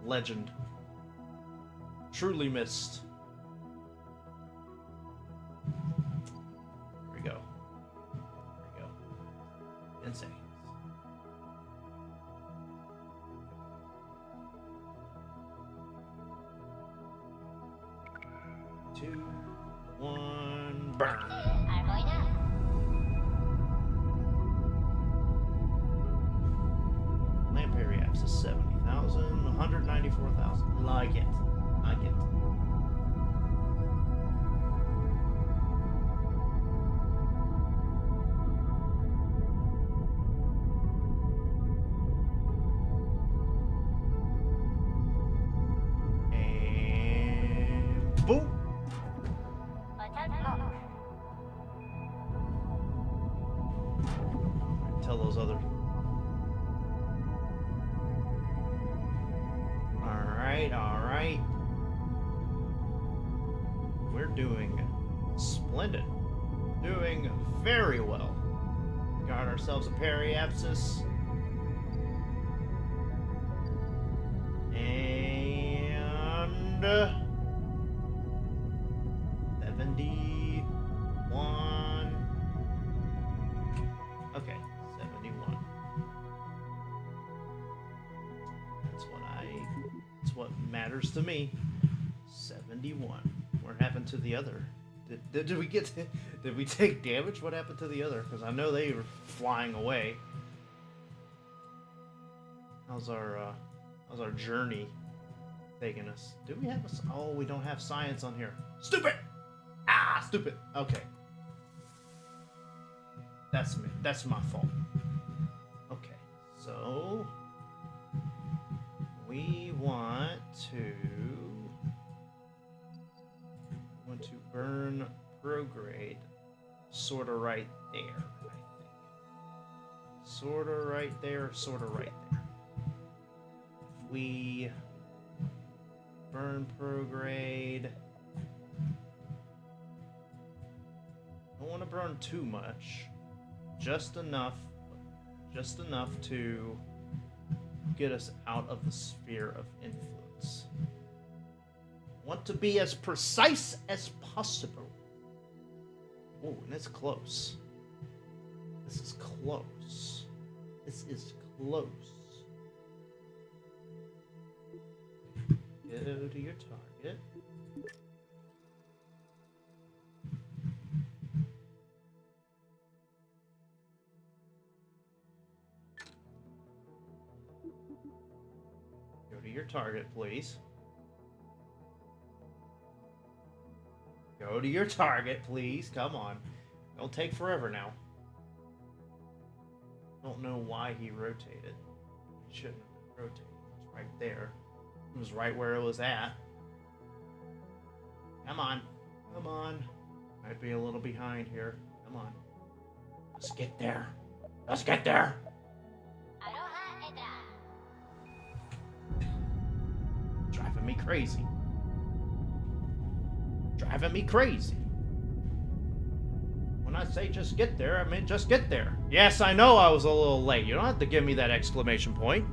Legend. Truly missed. There we go. There we go. Insane. 2, 1, burn. Lamp periapsis is 70,000, 194,000. Like it. Like it. And boom. Tell those other. Alright. We're doing splendid. Doing very well. Got ourselves a periapsis. And 71. Okay, 71. That's what matters to me. 71. What happened to the other? Did we did we take damage? What happened to the other? Because I know they were flying away. How's our journey taking us? Do we have oh, we don't have science on here. Stupid! Ah, stupid. Okay. That's me. That's my fault. Okay. So we want to burn prograde sort of right there, I think. Sort of right there, sort of right there. If we burn prograde, don't want to burn too much. Just enough to get us out of the sphere of influence. Want to be as precise as possible. Oh, and it's close. This is close. This is close. Go to your target. Go to your target, please. Go to your target, please. Come on. Don't take forever now. Don't know why he rotated. He shouldn't have been rotating. It's right there. It was right where it was at. Come on. Come on. Might be a little behind here. Come on. Let's get there. Let's get there. Driving me crazy. Driving me crazy. When I say just get there, I mean just get there. Yes, I know I was a little late. You don't have to give me that exclamation point.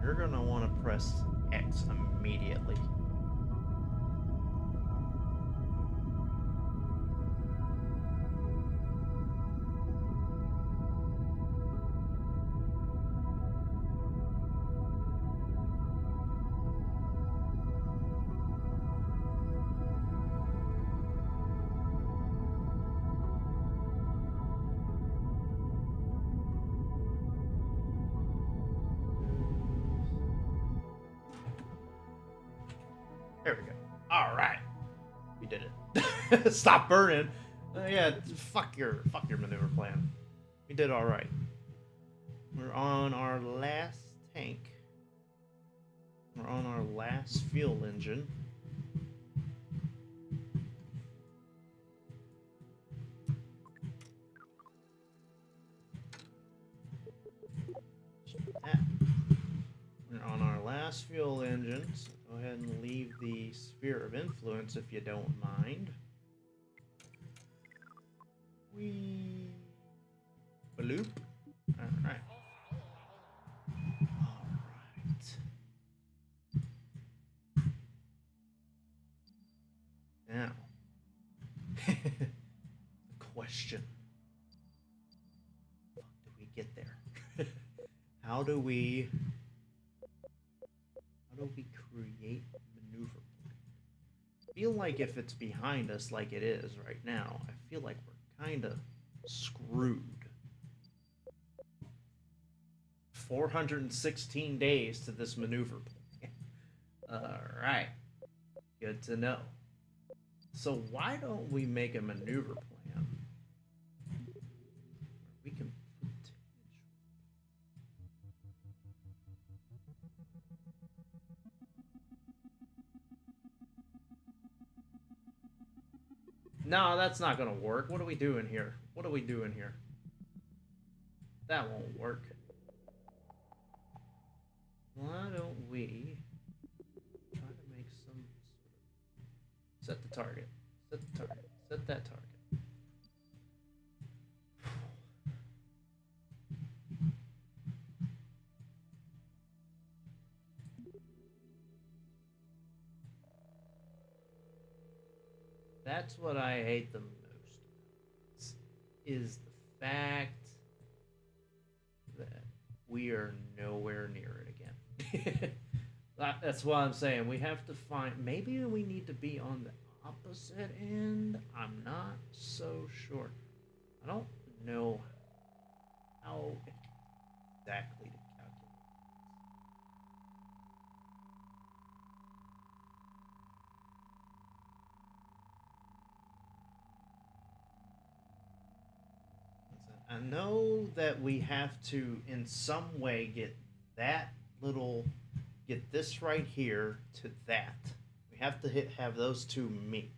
You're gonna want to press X immediately. There we go. All right, we did it. Stop burning. Yeah, fuck your maneuver plan. We did all right. We're on our last tank. We're on our last fuel engine. We're on our last fuel engine. So go ahead and leave the sphere of influence if you don't mind. Wee. Bloop. Alright. Alright. Now. The question. How do we get there? How do we create maneuver point? I feel like if it's behind us like it is right now, I feel like we're kind of screwed. 416 days to this maneuver plan. Alright. Good to know. So why don't we make a maneuver plan? We can No, that's not gonna work. What are we doing here? What are we doing here? That won't work. Why don't we try to make some sort of... Set the target. Set the target. Set that target. That's what I hate the most, is the fact that we are nowhere near it again. That's why I'm saying we have to find, maybe we need to be on the opposite end. I'm not so sure. I don't know how exactly to calculate. I know that we have to, in some way, get this right here to that. We have to have those two meet.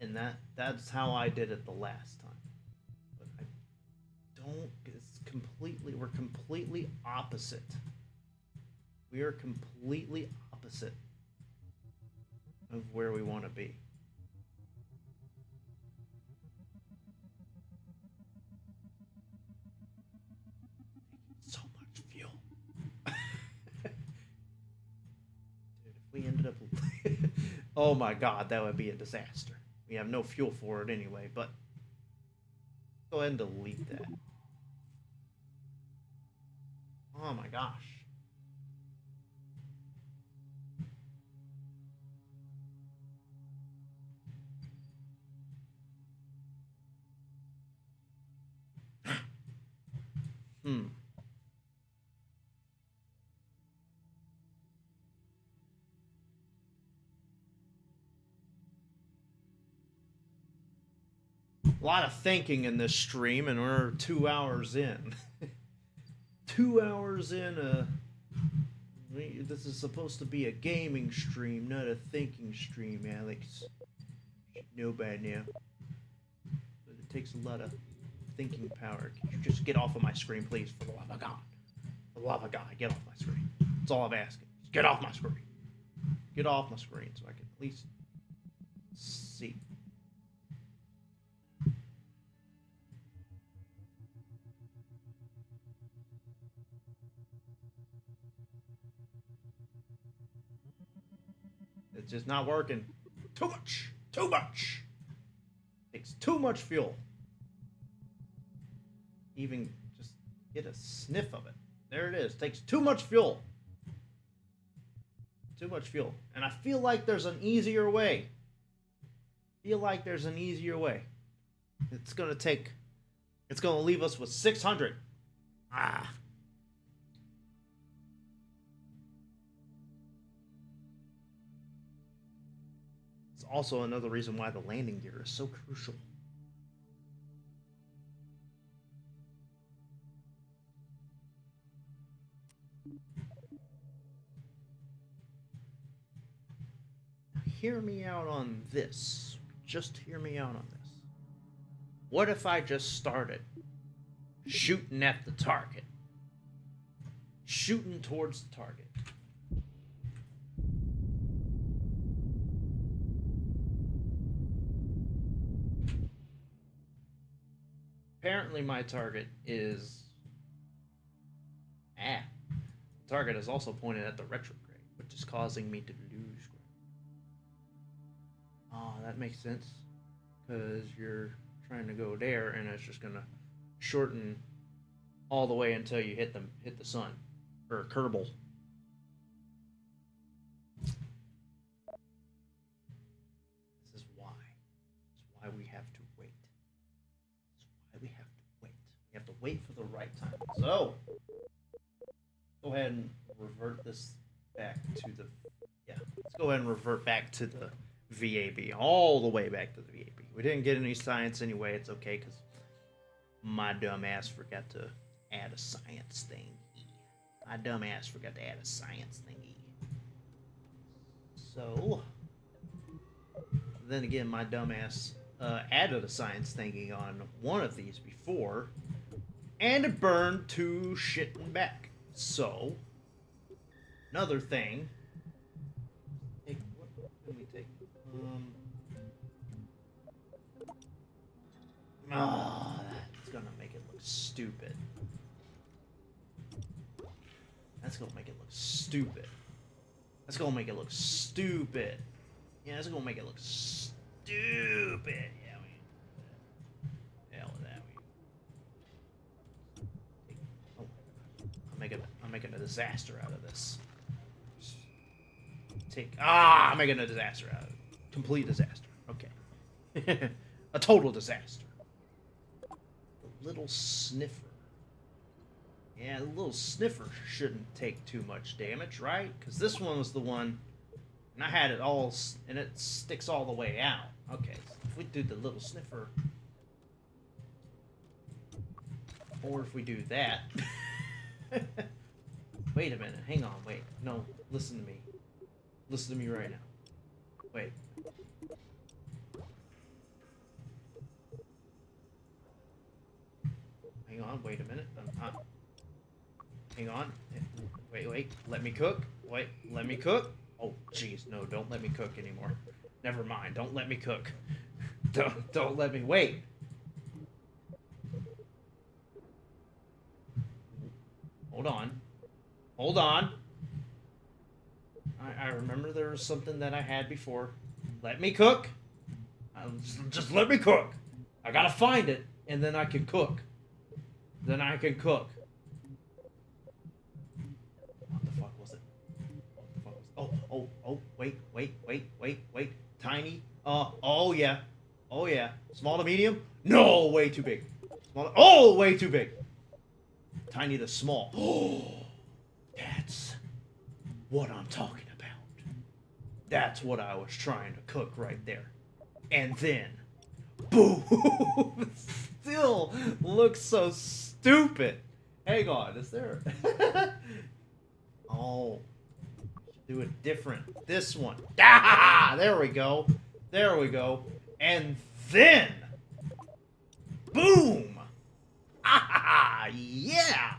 And that's how I did it the last time. But I don't. We're completely opposite. We are completely opposite of where we want to be. So much fuel. Dude, if we ended up oh my god, that would be a disaster. We have no fuel for it anyway, but go ahead and delete that. Oh my gosh. A lot of thinking in this stream, and we're 2 hours in. 2 hours in. This is supposed to be a gaming stream, not a thinking stream, Alex. You know by now. But it takes a lot of thinking power. Can you just get off of my screen, please? For the love of God. For the love of God, get off my screen. That's all I'm asking. Just get off my screen. Get off my screen so I can at least see. It's just not working. Too much. Too much. Takes too much fuel. Even just get a sniff of it. There it is. Takes too much fuel. Too much fuel. And I feel like there's an easier way. It's going to leave us with 600. It's also another reason why the landing gear is so crucial. Hear me out on this. Just hear me out on this. What if I just started shooting at the target? Shooting towards the target. Apparently my target is... The target is also pointed at the retrograde, which is causing me to lose ground. Oh, that makes sense. Because you're trying to go there, and it's just going to shorten all the way until you hit the sun. Or Kerbal. This is why. This is why we have to wait. This is why we have to wait. We have to wait for the right time. So, go ahead and revert this back to the... Yeah, let's go ahead and revert back to the VAB. All the way back to the VAB. We didn't get any science anyway. It's okay, because my dumb ass forgot to add a science thingy. So, then again, my dumb ass added a science thingy on one of these before, and it burned to shitting back. So, another thing. What can we take? That's gonna make it look stupid. That's gonna make it look stupid. That's gonna make it look stupid. Yeah, that's gonna make it look stupid. Yeah, hell with that. Oh, I'm making a disaster out of this. I'm making a disaster out of it. Complete disaster. Okay. A total disaster. The little sniffer. Yeah, the little sniffer shouldn't take too much damage, right? Because this one was the one, and I had it all, and it sticks all the way out. Okay, so if we do the little sniffer, or if we do that. Wait a minute, hang on, wait. No, listen to me. Listen to me right now. Wait. Hang on, wait a minute. Hang on. Wait. Let me cook. Wait, let me cook. Oh, jeez, no, don't let me cook anymore. Never mind. Don't let me cook. Don't let me wait. Hold on. I remember there was something that I had before. Let me cook. Just let me cook. I gotta find it, and then I can cook. What the fuck was it? Oh, wait. Tiny. Oh yeah. Small to medium? No, way too big. Way too big. Tiny to small. Oh, that's what I'm talking about. That's what I was trying to cook right there. And then, boom! Still looks so stupid. Hang on, is there? Oh, do it different. This one. Ah, there we go. And then, boom! Ah, yeah!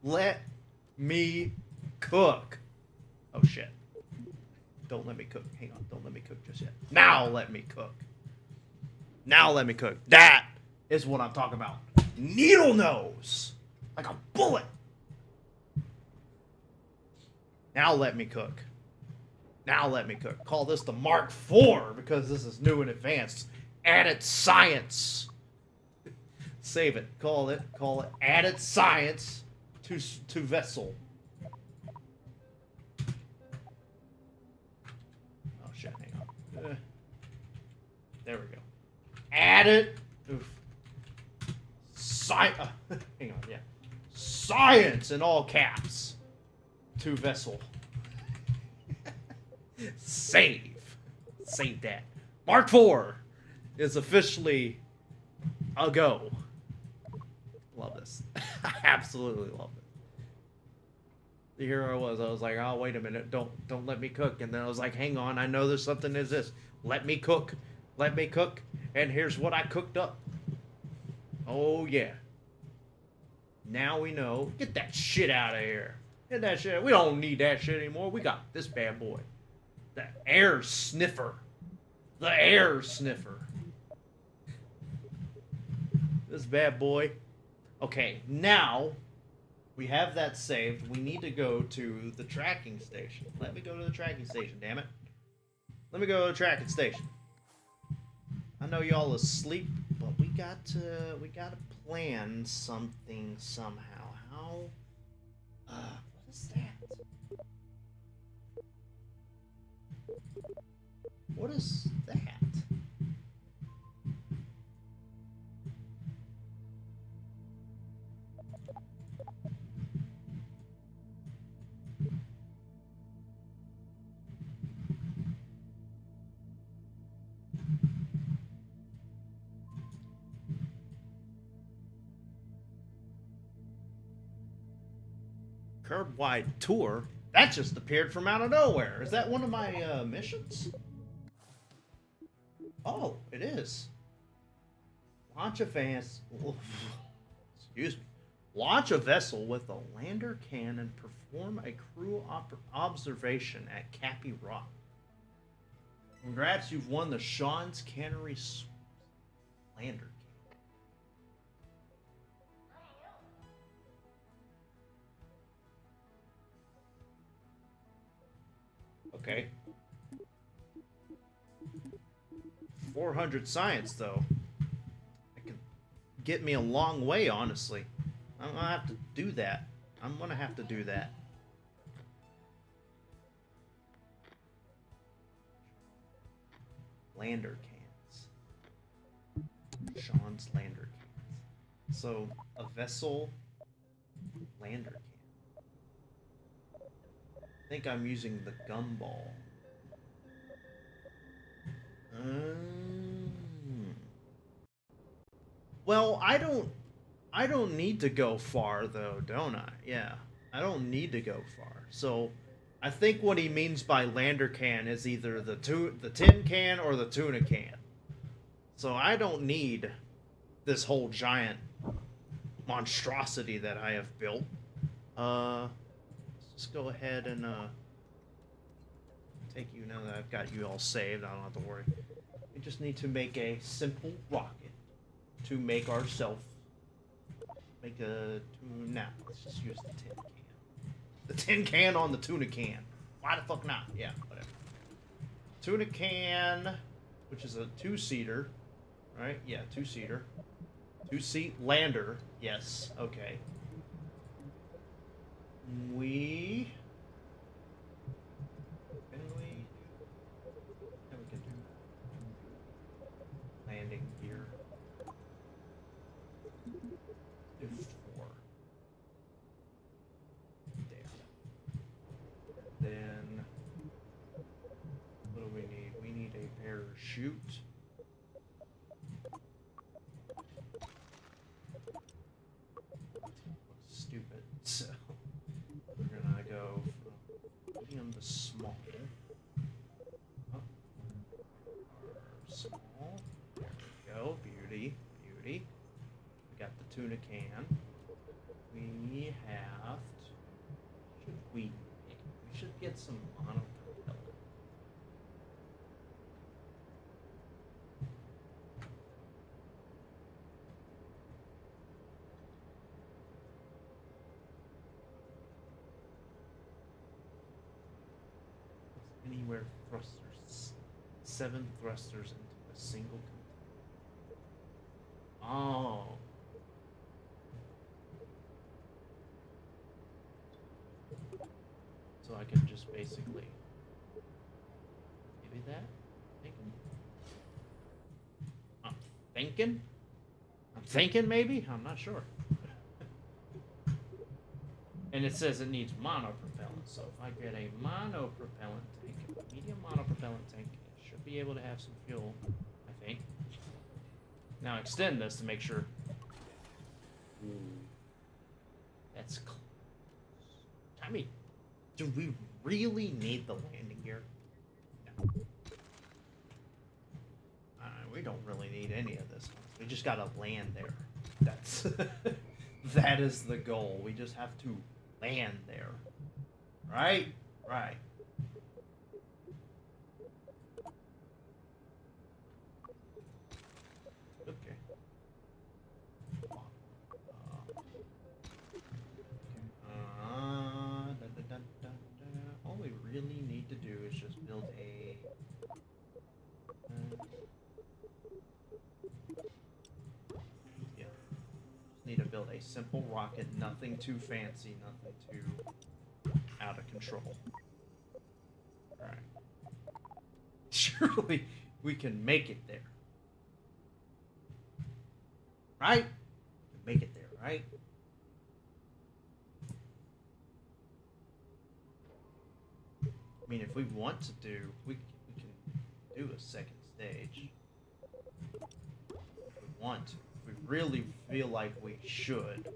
Let me cook. Oh shit. Don't let me cook. Hang on, don't let me cook just yet. Now let me cook. That is what I'm talking about. Needle nose. Like a bullet. Now let me cook. Call this the Mark IV because this is new and advanced. Added science. Save it. Call it added science to vessel. Oh shit, hang on. There we go. Added. Oof. Hang on, yeah. Science in all caps. To vessel. Save that. Mark IV is officially a go. Love this. I absolutely love it. Here I was like, oh wait a minute, don't let me cook. And then I was like, hang on, I know there's something is this. Let me cook. And here's what I cooked up. Oh yeah. Now we know. Get that shit out of here. Get that shit. We don't need that shit anymore. We got this bad boy. The air sniffer. This bad boy. Okay, now we have that saved. We need to go to the tracking station. Let me go to the tracking station, damn it. Let me go to the tracking station. I know y'all asleep, but we got to plan something somehow. How? What is that? What is that? Curb-wide tour? That just appeared from out of nowhere. Is that one of my missions? Oh, it is. Launch a Launch a vessel with a lander can and perform a crew observation at Cappy Rock. Congrats, you've won the Sean's Cannery lander can. Okay. 400 science, though. It can get me a long way, honestly. I'm gonna have to do that. Lander cans. Sean's lander cans. So, a vessel lander can. I think I'm using the gumball. Well, I don't need to go far though, don't I? Yeah, I don't need to go far. So, I think what he means by lander can is either the tin can or the tuna can. So I don't need this whole giant monstrosity that I have built. Let's just go ahead and take you now that I've got you all saved. I don't have to worry. We just need to make a simple rocket to make ourselves make a tuna. Now let's just use the tin can. The tin can on the tuna can. Why the fuck not? Yeah, whatever. Tuna can, which is a two-seater, right? Yeah, two-seater. Two-seat lander. Yes. Okay. We can do landing gear. Do 4. There. Then what do we need? We need a parachute. Stupid. So we're gonna go from medium to small. Up. Small. There we go. Beauty. Beauty. We got the tuna can. We have to, we should get some monopropellant. Anywhere thrusters. 7 thrusters into a single container. Oh. So I can just basically maybe that? I'm thinking maybe? I'm not sure. And it says it needs monopropellant, so if I get a monopropellant tank, a medium monopropellant tank, it should be able to have some fuel, I think. Now extend this to make sure. That's close. I mean, do we really need the landing gear? No. We don't really need any of this. We just gotta land there. That's that is the goal. We just have to land there. Right? Right. Okay. All we really need to do is just build a need to build a simple rocket, nothing too fancy, nothing too out of control. Alright. Surely we can make it there. Right? We can make it there, right? I mean, if we want to do, we can do a second stage. If we want to. If we really feel like we should,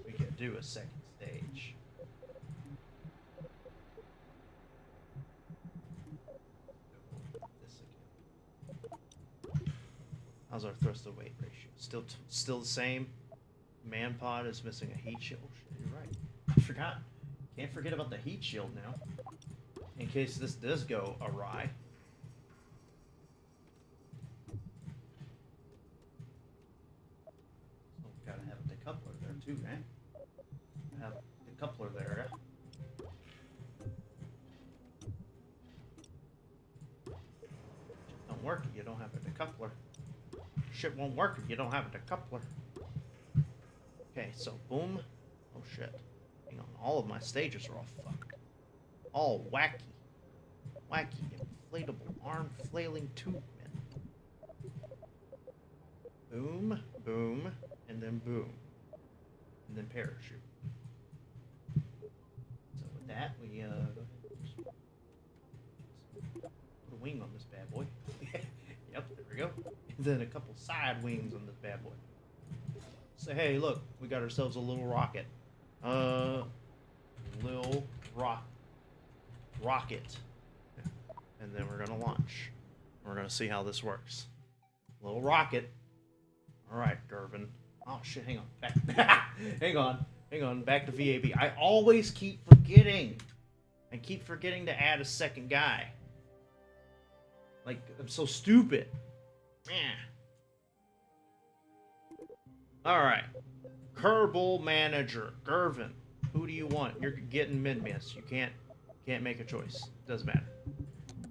we can do a second stage. This again. How's our thrust to weight ratio? Still the same. Man pod is missing a heat shield. You're right. I forgot. Can't forget about the heat shield now. In case this does go awry. So gotta have a decoupler there too, man. Have a decoupler there. Don't work if you don't have a decoupler. Shit won't work if you don't have a decoupler. Okay, so boom. Oh shit. Hang on, all of my stages are all fucked. All wacky. Wacky, inflatable, arm flailing tube men. Boom, boom, and then boom. And then parachute. So with that, we go ahead and put a wing on this bad boy. Yep, there we go. And then a couple side wings on this bad boy. Say, hey, look, we got ourselves a little rocket. Little rocket. And then we're gonna launch. We're gonna see how this works. Little rocket. Alright, Gervin. Oh shit, hang on. Back. Hang on. Back to VAB. I always keep forgetting. I keep forgetting to add a second guy. Like, I'm so stupid. Alright. Kerbal manager. Gervin. Who do you want? You're getting Mid-Miss. You can't make a choice. Doesn't matter.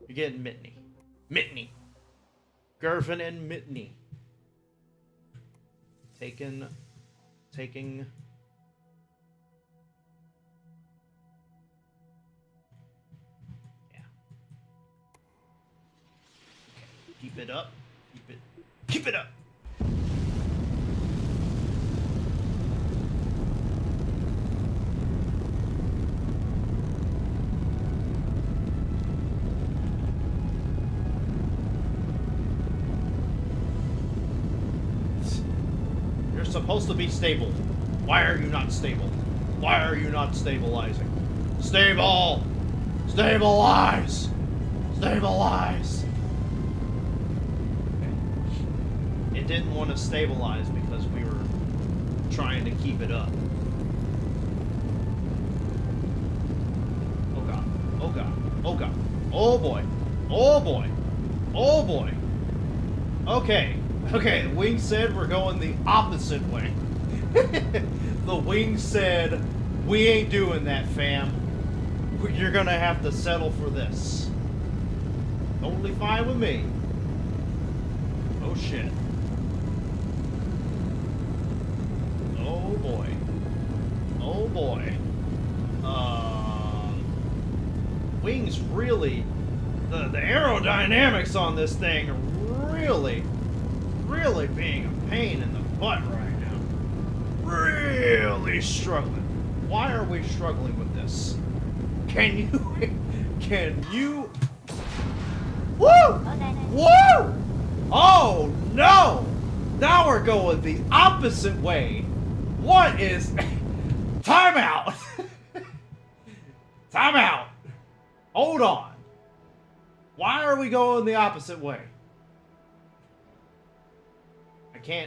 You're getting Mitney. Mitney. Gervin and Mitney. Taking. Yeah. Keep it up. Keep it up. Supposed to be stable. Why are you not stable? Why are you not stabilizing? Stable! Stabilize! Stabilize! Okay. It didn't want to stabilize because we were trying to keep it up. Oh god. Oh god. Oh god. Oh boy. Oh boy. Oh boy. Okay. Okay, the wing said we're going the opposite way. The wing said, we ain't doing that, fam. You're gonna have to settle for this. Totally fine with me. Oh shit. Oh boy. Oh boy. Wings really... The aerodynamics on this thing are really being a pain in the butt right now. Really struggling. Why are we struggling with this? Can you... Woo! Woo! Oh, no! Now we're going the opposite way. What is... Time out! Time out! Hold on. Why are we going the opposite way?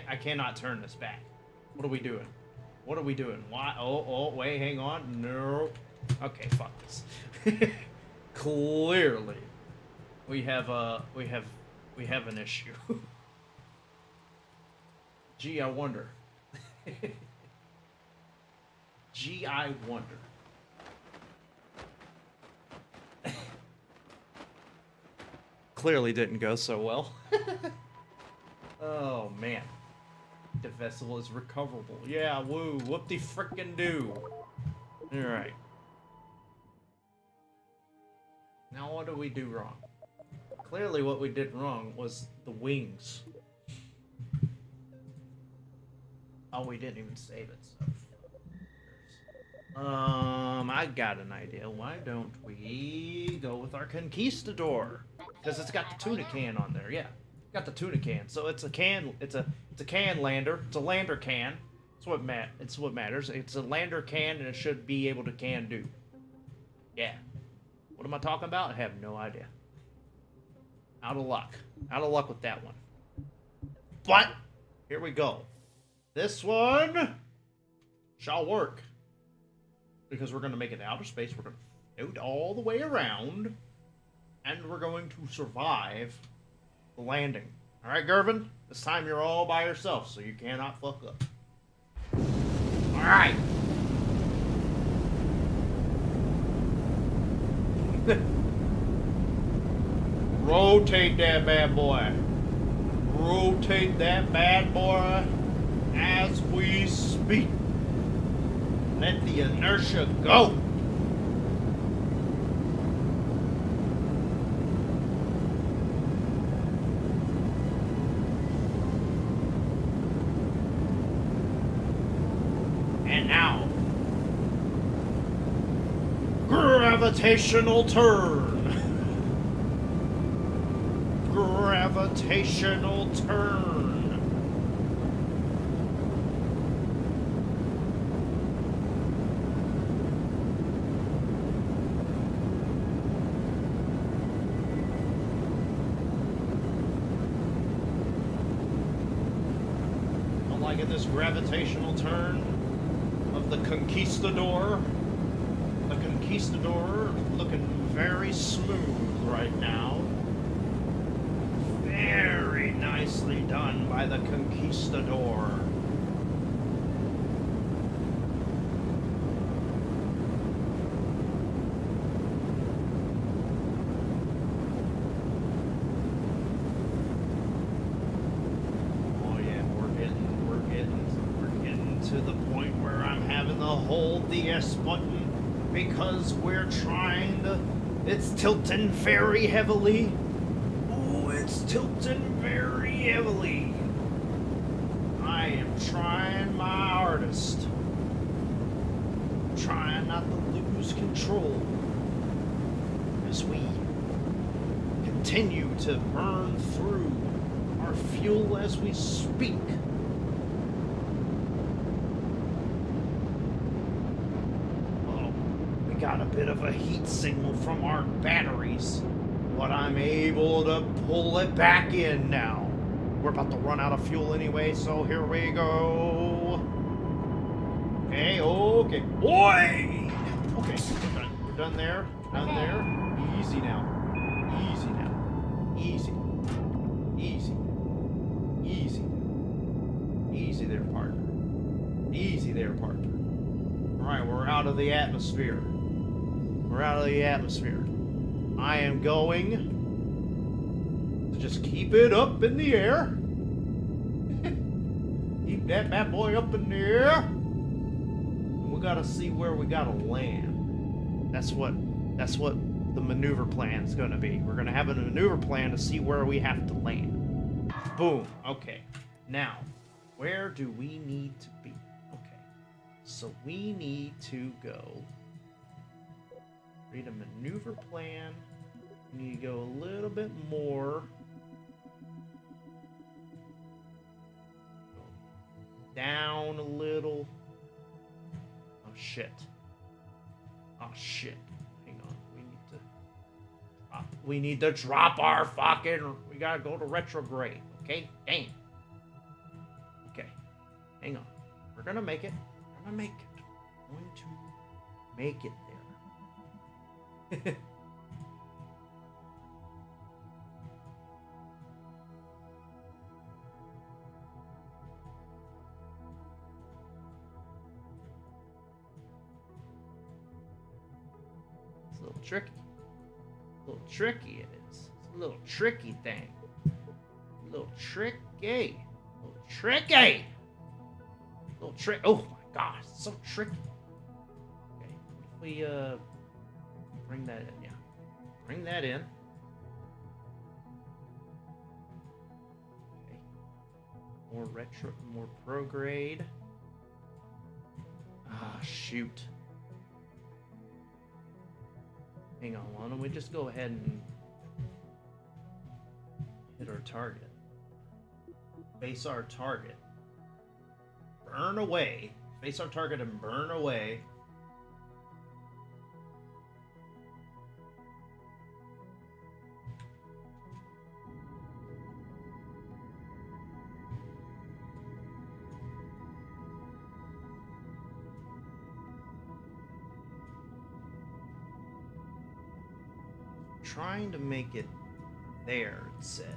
I cannot turn this back. What are we doing? What are we doing? Why? Oh, wait, hang on. No. Okay, fuck this. Clearly, we have an issue. Gee, I wonder. Gee, I wonder. Clearly didn't go so well. Oh, man. The vessel is recoverable. Yeah, woo. Whoop-de-frickin-do. Alright. Now what do we do wrong? Clearly what we did wrong was the wings. Oh, we didn't even save it, so... I got an idea. Why don't we go with our Conquistador? Because it's got the tuna can on there, yeah. Got the tuna can, so it's a can. It's a can lander. It's a lander can. It's what matters. It's a lander can, and it should be able to can do. Yeah. What am I talking about? I have no idea. Out of luck. Out of luck with that one. But here we go. This one shall work because we're going to make it outer space. We're going to float all the way around, and we're going to survive the landing. Alright, Gervin? This time you're all by yourself, so you cannot fuck up. Alright. Rotate that bad boy. Rotate that bad boy as we speak. Let the inertia go. And now, gravitational turn. Gravitational turn. liking this gravitational turn of the Conquistador. The Conquistador looking very smooth right now. Very nicely done by the Conquistador. To the point where I'm having to hold the S button because we're trying to. It's tilting very heavily. Oh, it's tilting very heavily. I am trying my hardest. Trying not to lose control as we continue to burn through our fuel as we speak. Got a bit of a heat signal from our batteries, but I'm able to pull it back in now. We're about to run out of fuel anyway, so here we go. Okay, okay. Boy! Okay, we're done there. Done there. Easy now. Easy now. Easy. Easy. Easy. Easy there, partner. Easy there, partner. Alright, we're out of the atmosphere. We're out of the atmosphere. I am going to just keep it up in the air. Keep that bad boy up in the air. And we gotta see where we gotta land. That's what the maneuver plan is gonna be. We're gonna have a maneuver plan to see where we have to land. Boom. Okay. Now, where do we need to be? Okay. So we need to go. Read a maneuver plan. We need to go a little bit more. Down a little. Oh shit. Oh shit. Hang on. We need to drop our fucking. We gotta go to retrograde. Okay? Damn. Okay. Hang on. We're gonna make it. We're gonna make it. We're going to make it there. It's a little tricky. A little tricky it is. It's a little tricky thing. A little tricky. A little tricky. A little trick. Oh my gosh, it's so tricky. Okay, if we bring that in, yeah. Bring that in. Okay. More retro, more prograde. Ah, shoot. Hang on, why don't we just go ahead and hit our target. Face our target. Burn away. Face our target and burn away. Trying to make it there, it said.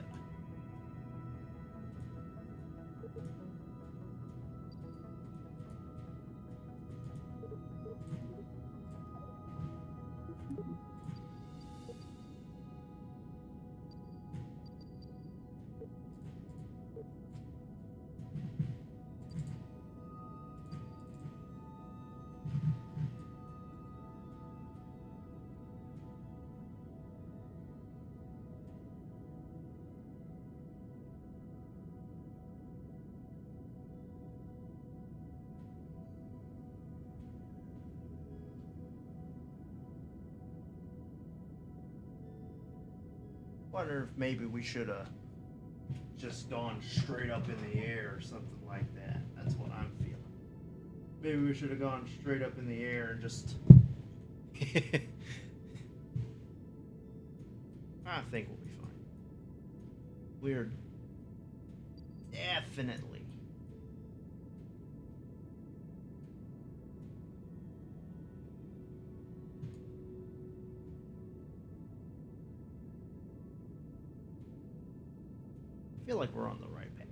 Wonder if maybe we should have just gone straight up in the air or something like that. That's what I'm feeling. Maybe we should have gone straight up in the air and just... I think we'll be fine. We're feel like we're on the right path.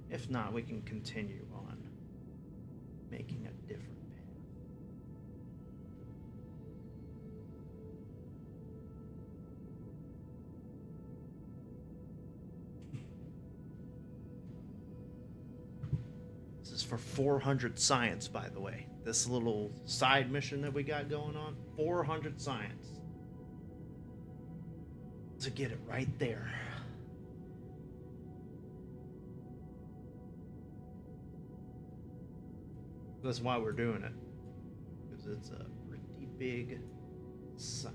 If not, we can continue on making a different path. This is for 400 science, by the way. This little side mission that we got going on, 400 science. To get it right there. That's why we're doing it. Because it's a pretty big site.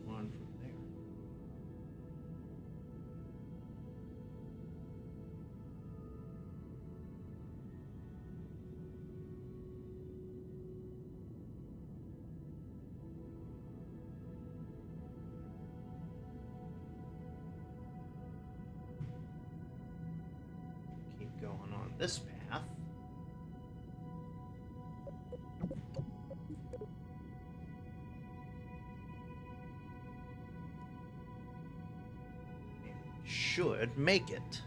On from there. Keep going on this path. Should make it.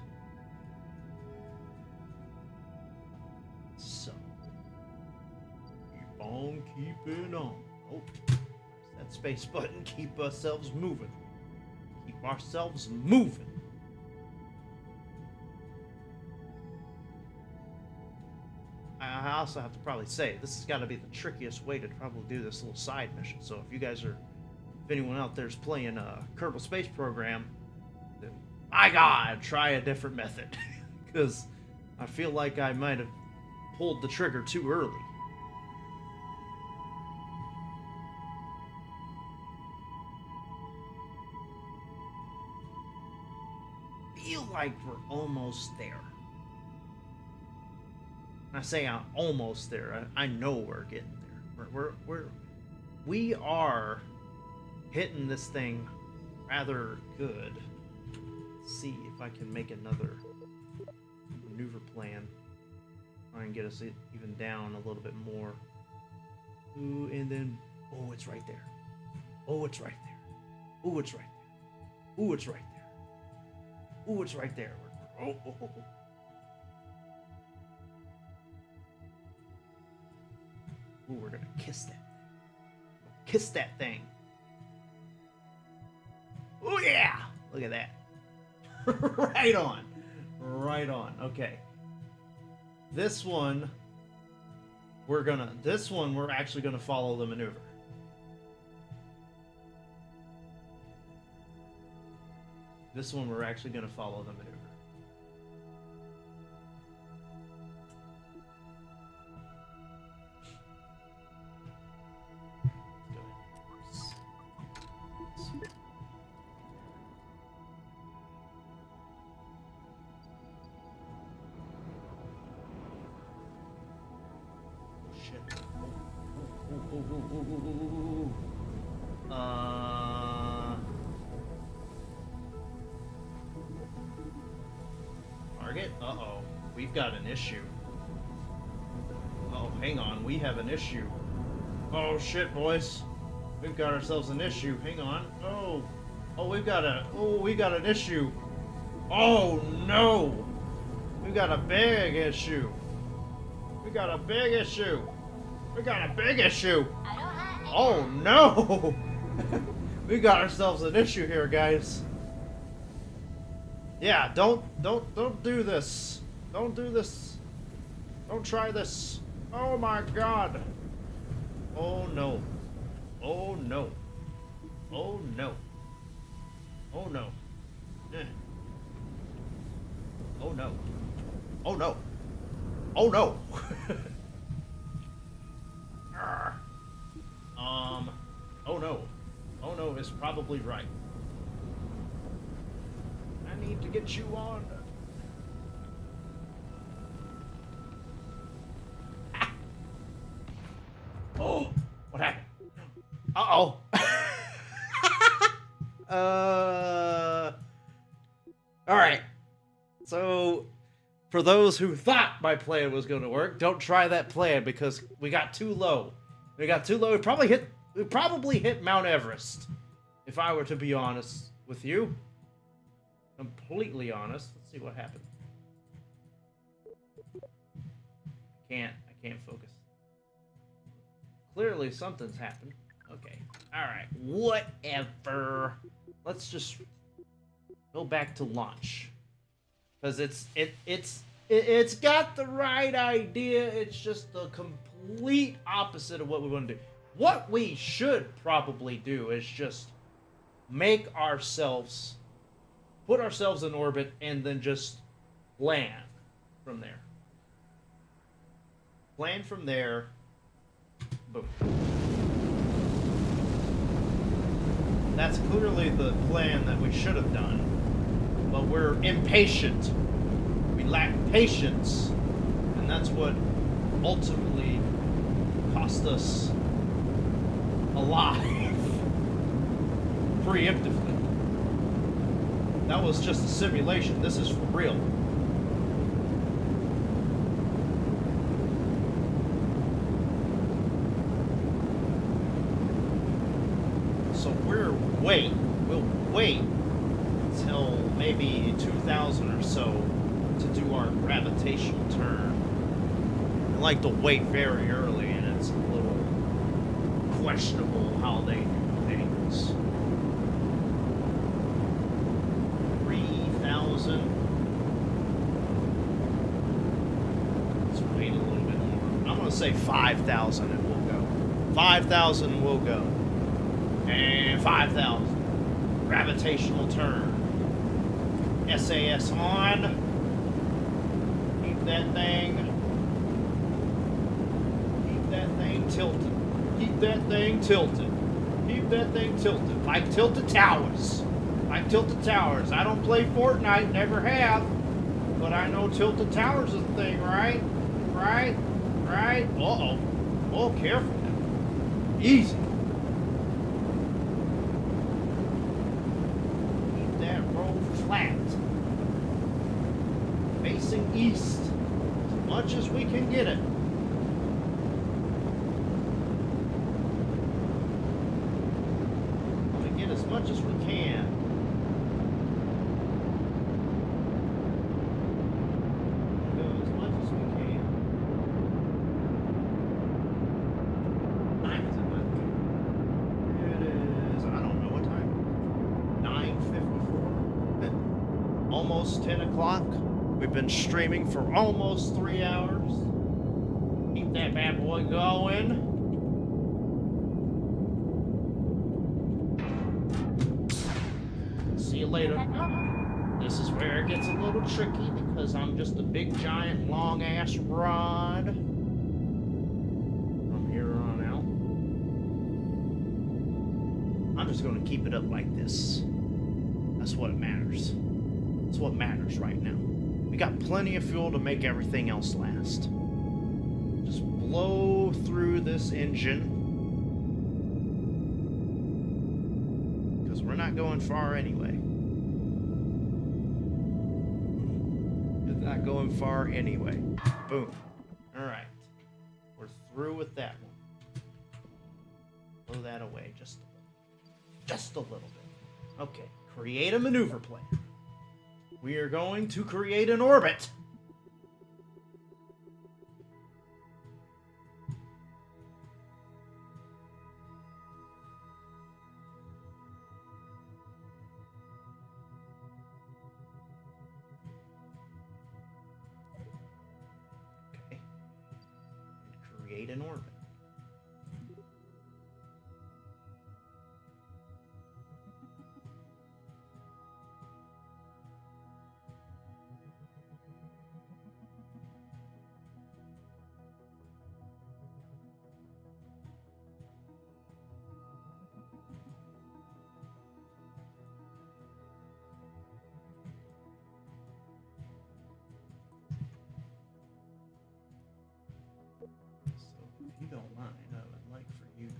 So keep on keeping on. Oh, that space button. Keep ourselves moving. Keep ourselves moving. I also have to probably say this has got to be the trickiest way to probably do this little side mission. So if you guys are, if anyone out there is playing a Kerbal Space Program, then my God, try a different method, because I feel like I might have pulled the trigger too early. Feel like we're almost there. When I say I'm almost there, I know we're getting there. We are hitting this thing rather good. Let's see if I can make another maneuver plan. Try and get us even down a little bit more. Ooh, and then, oh, it's right there. Oh, it's right there. Ooh, it's right there. Ooh, it's right there. Ooh, it's right there. Oh, oh, oh, oh. Ooh, we're gonna kiss that. Kiss that thing. Oh yeah! Look at that. Right on. Right on. Okay. This one we're actually gonna follow the maneuver. This one we're actually gonna follow the maneuver. Target? Uh-oh. We've got an issue. Oh, hang on. We have an issue. Oh, shit, boys. We've got ourselves an issue. Hang on. Oh, we got an issue. Oh no! We got a big issue. We got a big issue. We got a big issue. Oh no! We got ourselves an issue here, guys. Yeah, don't do this. Don't do this. Don't try this. Oh my god. Oh no. Oh no. Oh no. Oh no. Eh. Oh no. Oh no. Oh no. Oh no. Oh no is probably right. I need to get you on. Ah. Oh, what happened? Uh-oh. All right. So, for those who thought my plan was going to work, don't try that plan because we got too low. We got too low. We probably hit Mount Everest. If I were to be honest with you. Completely honest. Let's see what happened. I can't focus. Clearly something's happened. Okay. Alright. Whatever. Let's just go back to launch. Because it's got the right idea. It's just the complete opposite of what we want to do. What we should probably do is just make ourselves, put ourselves in orbit, and then just land from there. Land from there. Boom. That's clearly the plan that we should have done. But we're impatient. We lack patience. And that's what ultimately cost us alive. Preemptively. That was just a simulation. This is for real. So we'll wait until maybe 2000 or so to do our gravitational turn. I like to wait very early, and it's a little questionable how they do things. 3,000. Let's wait a little bit more. I'm gonna say 5,000 and we'll go. 5,000 and we'll go. And 5,000. Gravitational turn. SAS on. Keep that thing. Keep that thing tilted. Keep that thing tilted. Keep that thing tilted. Like tilted towers. Like tilted towers. I don't play Fortnite, never have. But I know tilted towers is a thing, right? Right? Right? Uh-oh. Oh, careful now. Easy. Keep that roll flat. Facing east. As much as we can get it. As much as we can. Go as much as we can. Time is it? It is, I don't know what time. 9:54. Almost 10 o'clock. We've been streaming for almost 3 hours. Keep that bad boy going. Later. This is where it gets a little tricky because I'm just a big giant long ass rod from here on out. I'm just going to keep it up like this. That's what matters. That's what matters right now. We got plenty of fuel to make everything else last. Just blow through this engine because we're not going far anyway. Not going far anyway. Boom. Alright. We're through with that one. blow that away just a little bit. Okay, create a maneuver plan. We are going to create an orbit. Okay. Create an orbit. So, if you don't mind, I would like for you to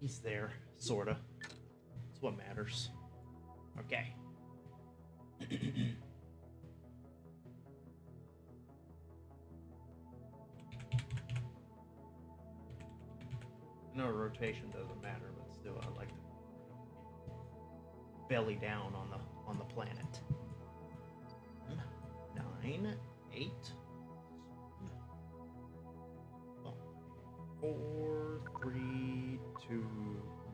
he's there, sorta. That's what matters. Okay. No, rotation doesn't matter, but still, I like to belly down on the planet. 9, 8, 4, 3, 2,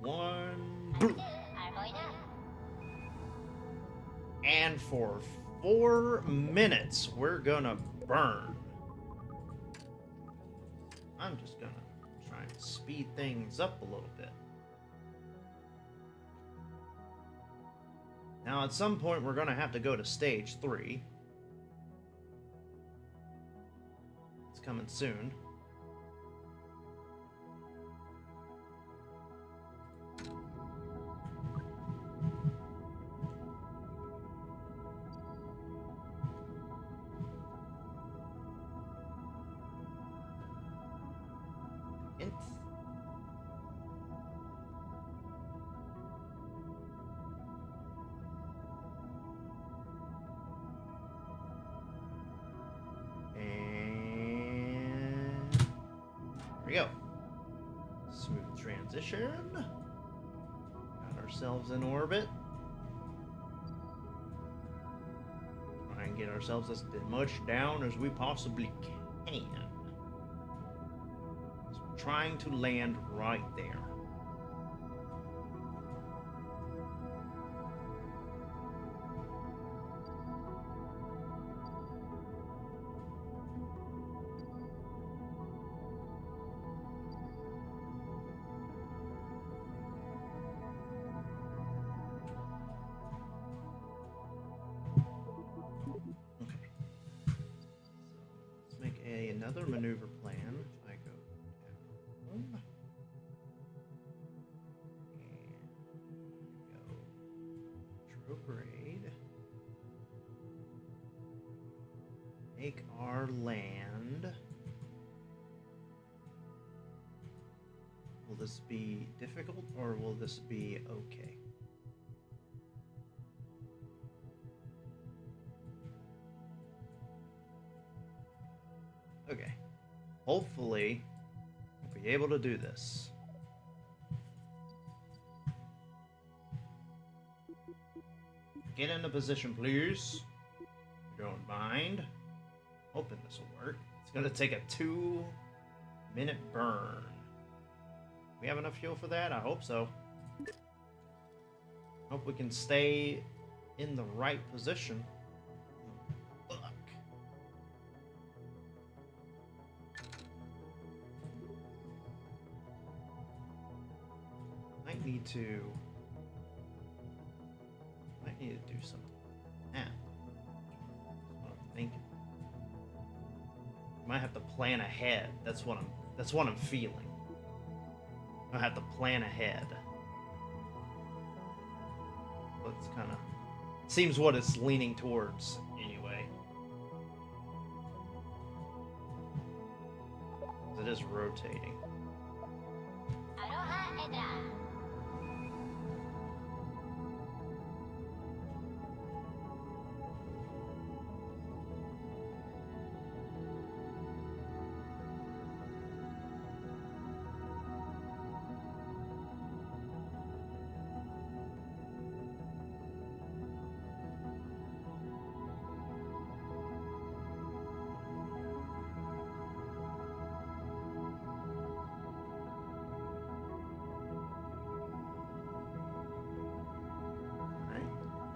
1. Boom. And for 4 minutes, we're gonna burn. I'm just gonna try and speed things up a little bit. Now, at some point, we're gonna have to go to stage 3. It's coming soon. There we go. Smooth transition. Got ourselves in orbit. Try and get ourselves as much down as we possibly can. So we're trying to land right there. Another maneuver plan. I go down and go retrograde. Make our land. Will this be difficult or will this be okay? Okay. Hopefully, we'll be able to do this. Get into position, please. If you don't mind. Hoping this will work. It's gonna take a 2-minute burn. We have enough fuel for that? I hope so. Hope we can stay in the right position. Might need to do some math. That's what I'm thinking. Might have to plan ahead. That's what I'm feeling. I have to plan ahead. That's kind of seems what it's leaning towards anyway. It is rotating.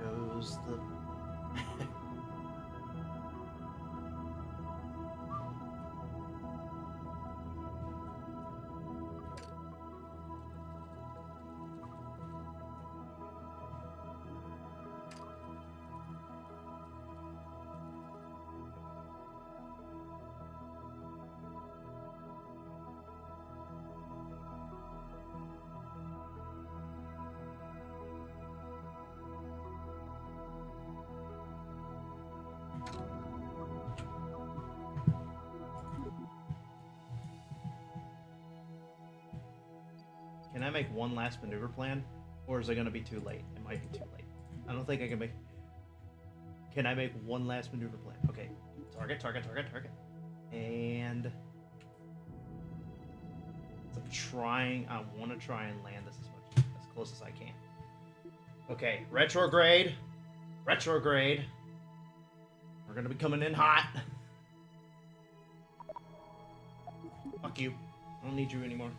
Goes the Can I make one last maneuver plan? Or is it going to be too late? It might be too late. I don't think I can make... Can I make one last maneuver plan? Okay. Target, target, target, target. And... I'm trying... I want to try and land this as close as I can. Okay. Retrograde. Retrograde. We're going to be coming in hot. Fuck you. I don't need you anymore.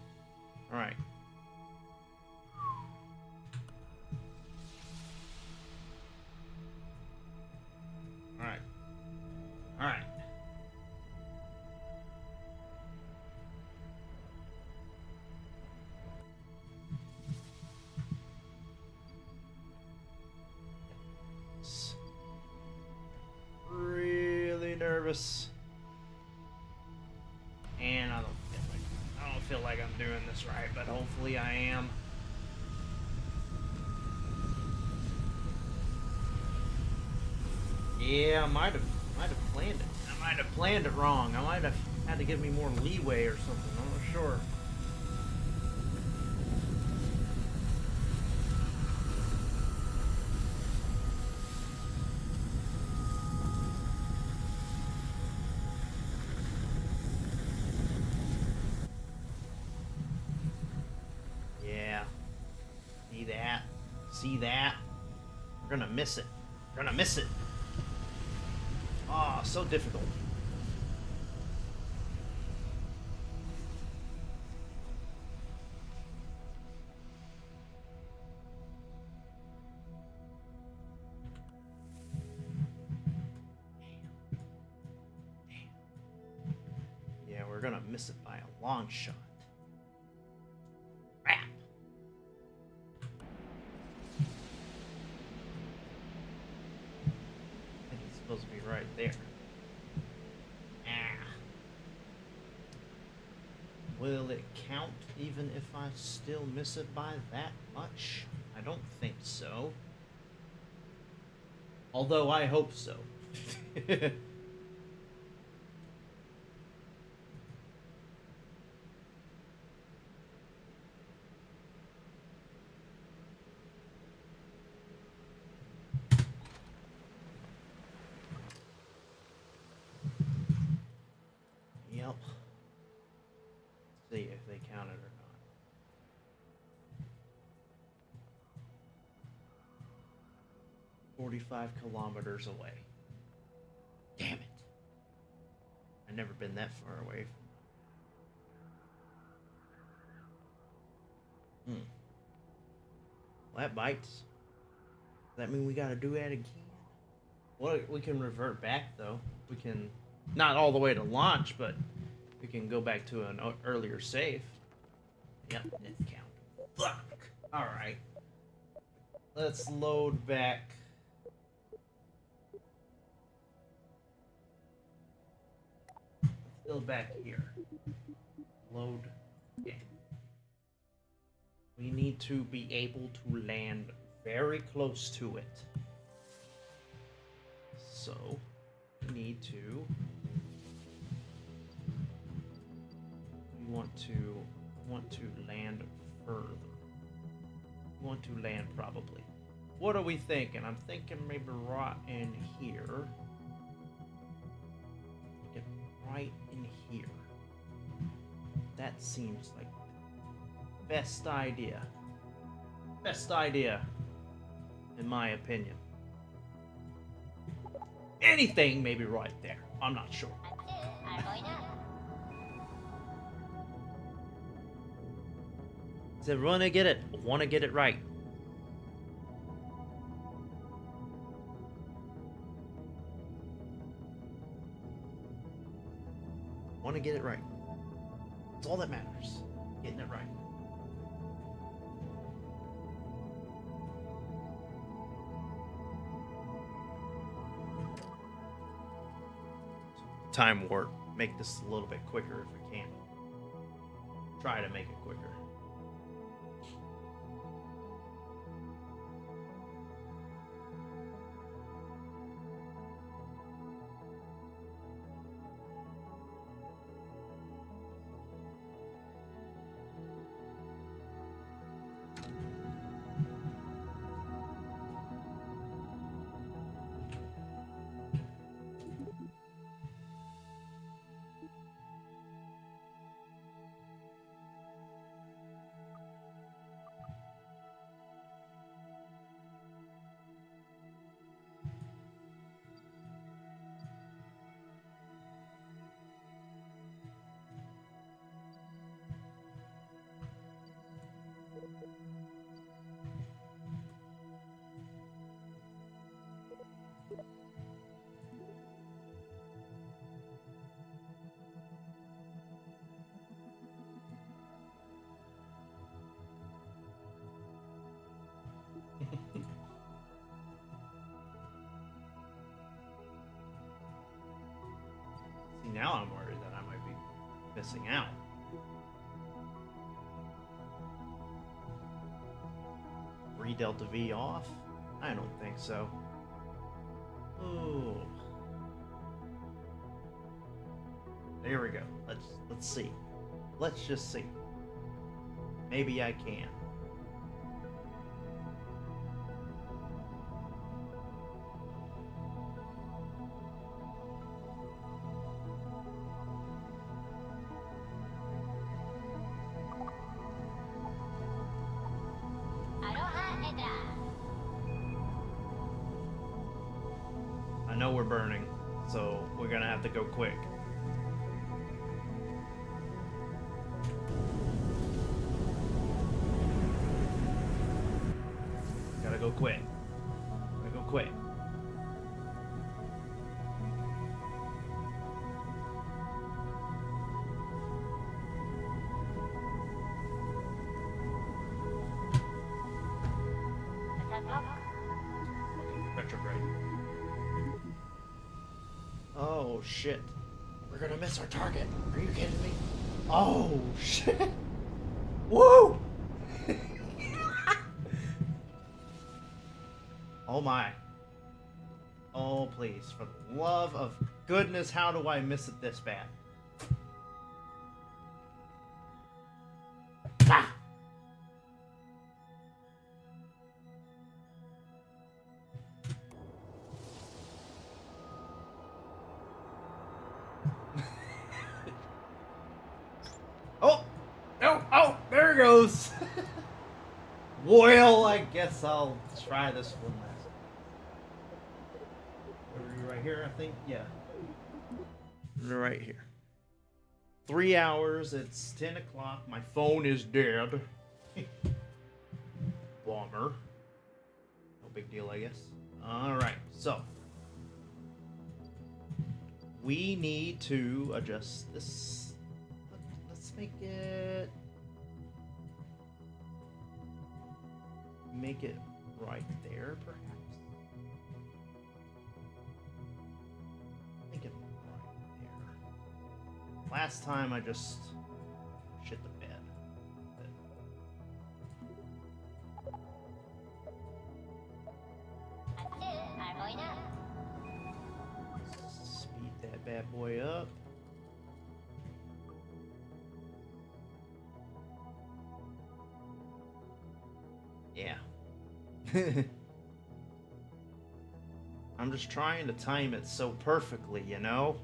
Alright. Alright. Alright. Really nervous. And I don't feel like I'm doing this right, but hopefully I am. Yeah, I might have planned it. I might have planned it wrong. I might have had to give me more leeway or something. I'm not sure. Yeah. See that? See that? We're gonna miss it. We're gonna miss it. Ah, oh, so difficult. Damn. Yeah, we're gonna miss it by a long shot. Crap. I think it's supposed to be right there. Ah. Will it count even if I still miss it by that much? I don't think so. Although I hope so. Yep. See if they count it or not. "45 kilometers away. Damn it. I've never been that far away from... Well, that bites. Does that mean we gotta do that again? Well, we can revert back, though. We can... Not all the way to launch, but we can go back to an earlier save. Yep, it count. Fuck! Alright. Let's load back. Still back here. Load in. We need to be able to land very close to it. So, we need to want to land further. Want to land probably. What are we thinking? I'm thinking maybe right in here. Get right in here. That seems like best idea. Best idea, in my opinion. Anything maybe right there. I'm not sure. Said, wanna get it right. Want to get it right. It's all that matters. Getting it right. Time warp. Make this a little bit quicker if I can. Try to make it quicker. Now I'm worried that I might be missing out. Delta V off? I don't think so. Ooh. There we go. Let's see. Let's just see. Maybe I can. I know we're burning, so we're gonna have to go quick. Gotta go quick. Gotta go quick. Retrograde. Oh shit. We're gonna miss our target. Are you kidding me? Oh shit. Woo! Oh my. Oh please, for the love of goodness, how do I miss it this bad? Ah! Oh! No! Oh! There it goes! Well, I guess I'll try this one last. Right here, I think? Yeah. Right here. 3 hours, it's 10 o'clock. My phone is dead. Bummer. No big deal, I guess. Alright, so. We need to adjust this. Let's make it right there, perhaps. Make it right there. Last time I just shit the bed. Speed that bad boy up. Yeah. I'm just trying to time it so perfectly, you know?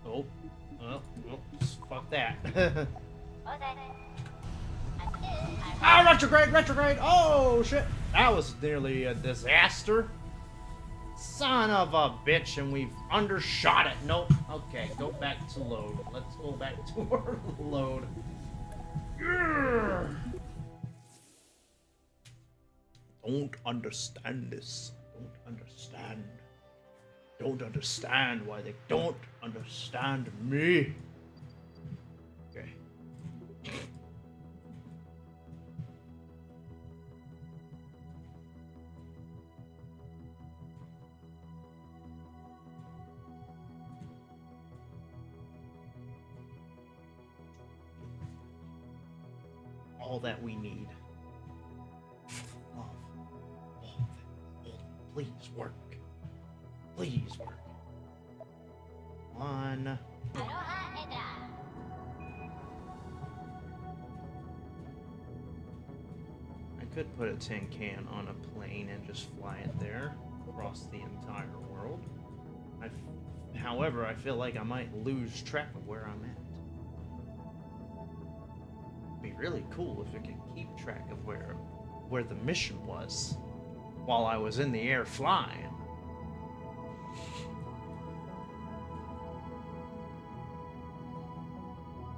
Oh, well, fuck that. Ah, retrograde! Oh, shit! That was nearly a disaster. Son of a bitch, and we've undershot it. Nope. Okay, go back to load. Let's go back to our load. Don't understand this. Don't understand why they don't understand me. Okay. All that we need. Love. Please work. Please work. One. I could put a tin can on a plane and just fly it there across the entire world. However, I feel like I might lose track of where I'm at. It'd be really cool if it could keep track of where the mission was while I was in the air flying.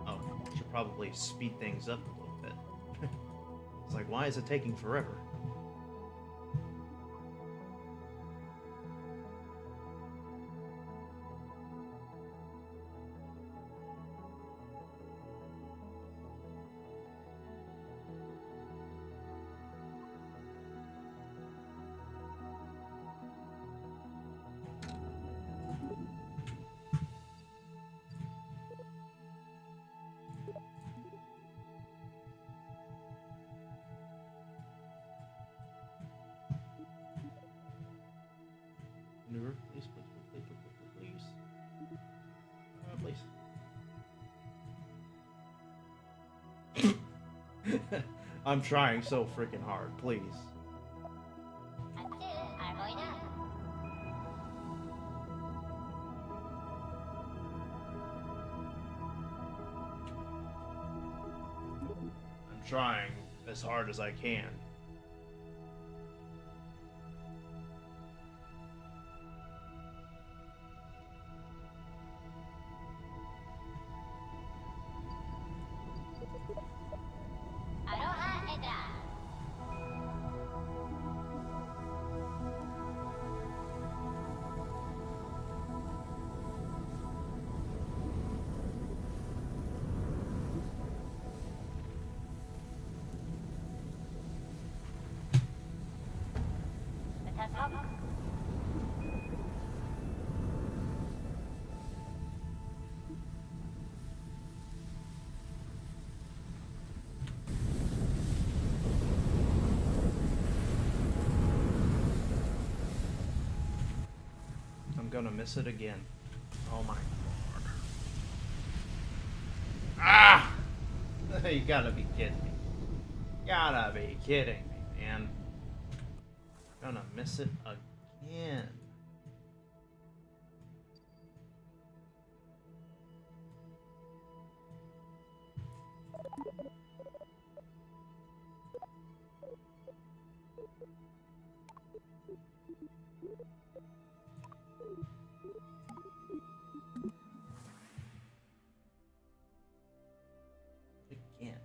Oh, I should probably speed things up a little bit. It's like, why is it taking forever? Please. I'm trying so freaking hard, please. I'm trying as hard as I can. I'm gonna miss it again. Oh my lord. Ah! You gotta be kidding me. Gotta be kidding me, man. Gonna miss it again. Again.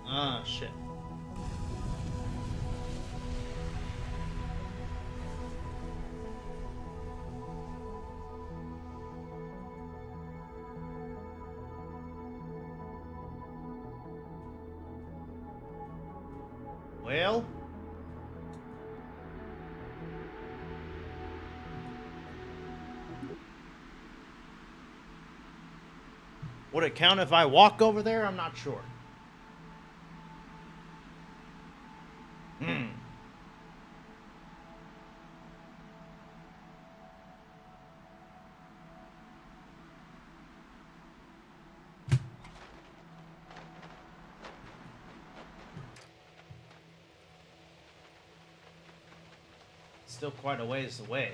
Ah, shit. Well, would it count if I walk over there? I'm not sure. Still quite a ways away.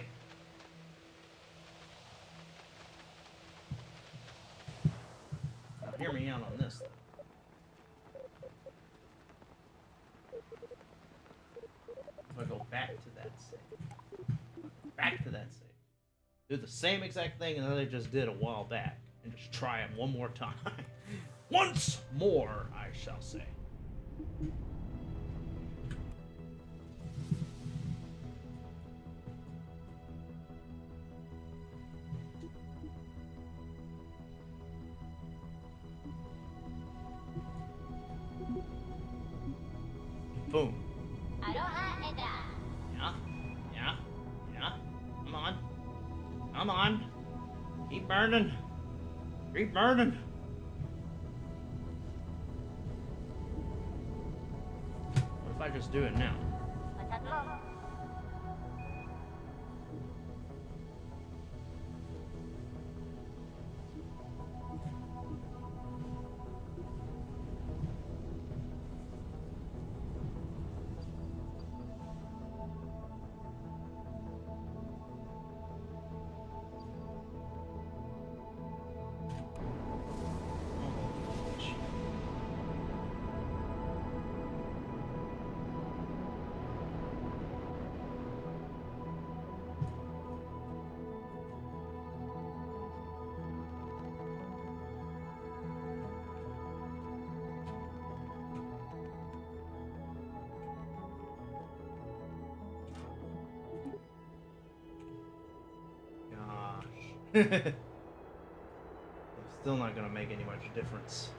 Now, hear me out on this. If I go back to that save. Back to that save. Do the same exact thing that I just did a while back. And just try it one more time. Once more, I shall say. Boom. Yeah. Yeah. Yeah. Come on. Come on. Keep burning. Keep burning. What if I just do it now? It's still not gonna make any much difference.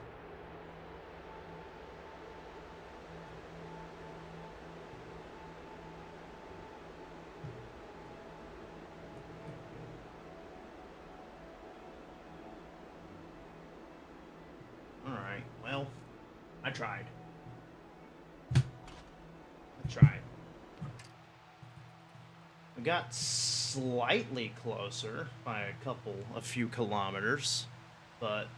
Alright, well, I tried. We got slightly closer by a few kilometers, but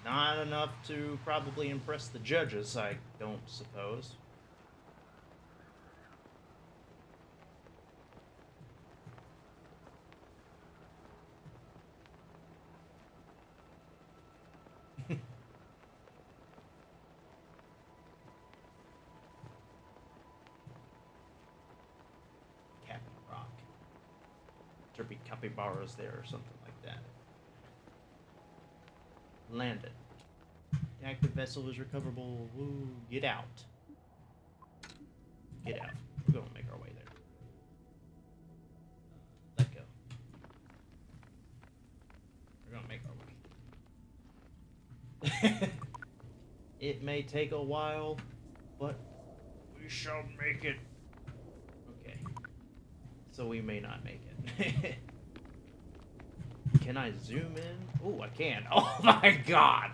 not enough to probably impress the judges, I don't suppose. be capybaras there or something like that. Landed. The active vessel is recoverable. Woo, get out. Get out. We're gonna make our way there. Let go. We're gonna make our way. It may take a while, but we shall make it. Okay. So we may not make it. Can I zoom in? Oh, I can. Oh my god!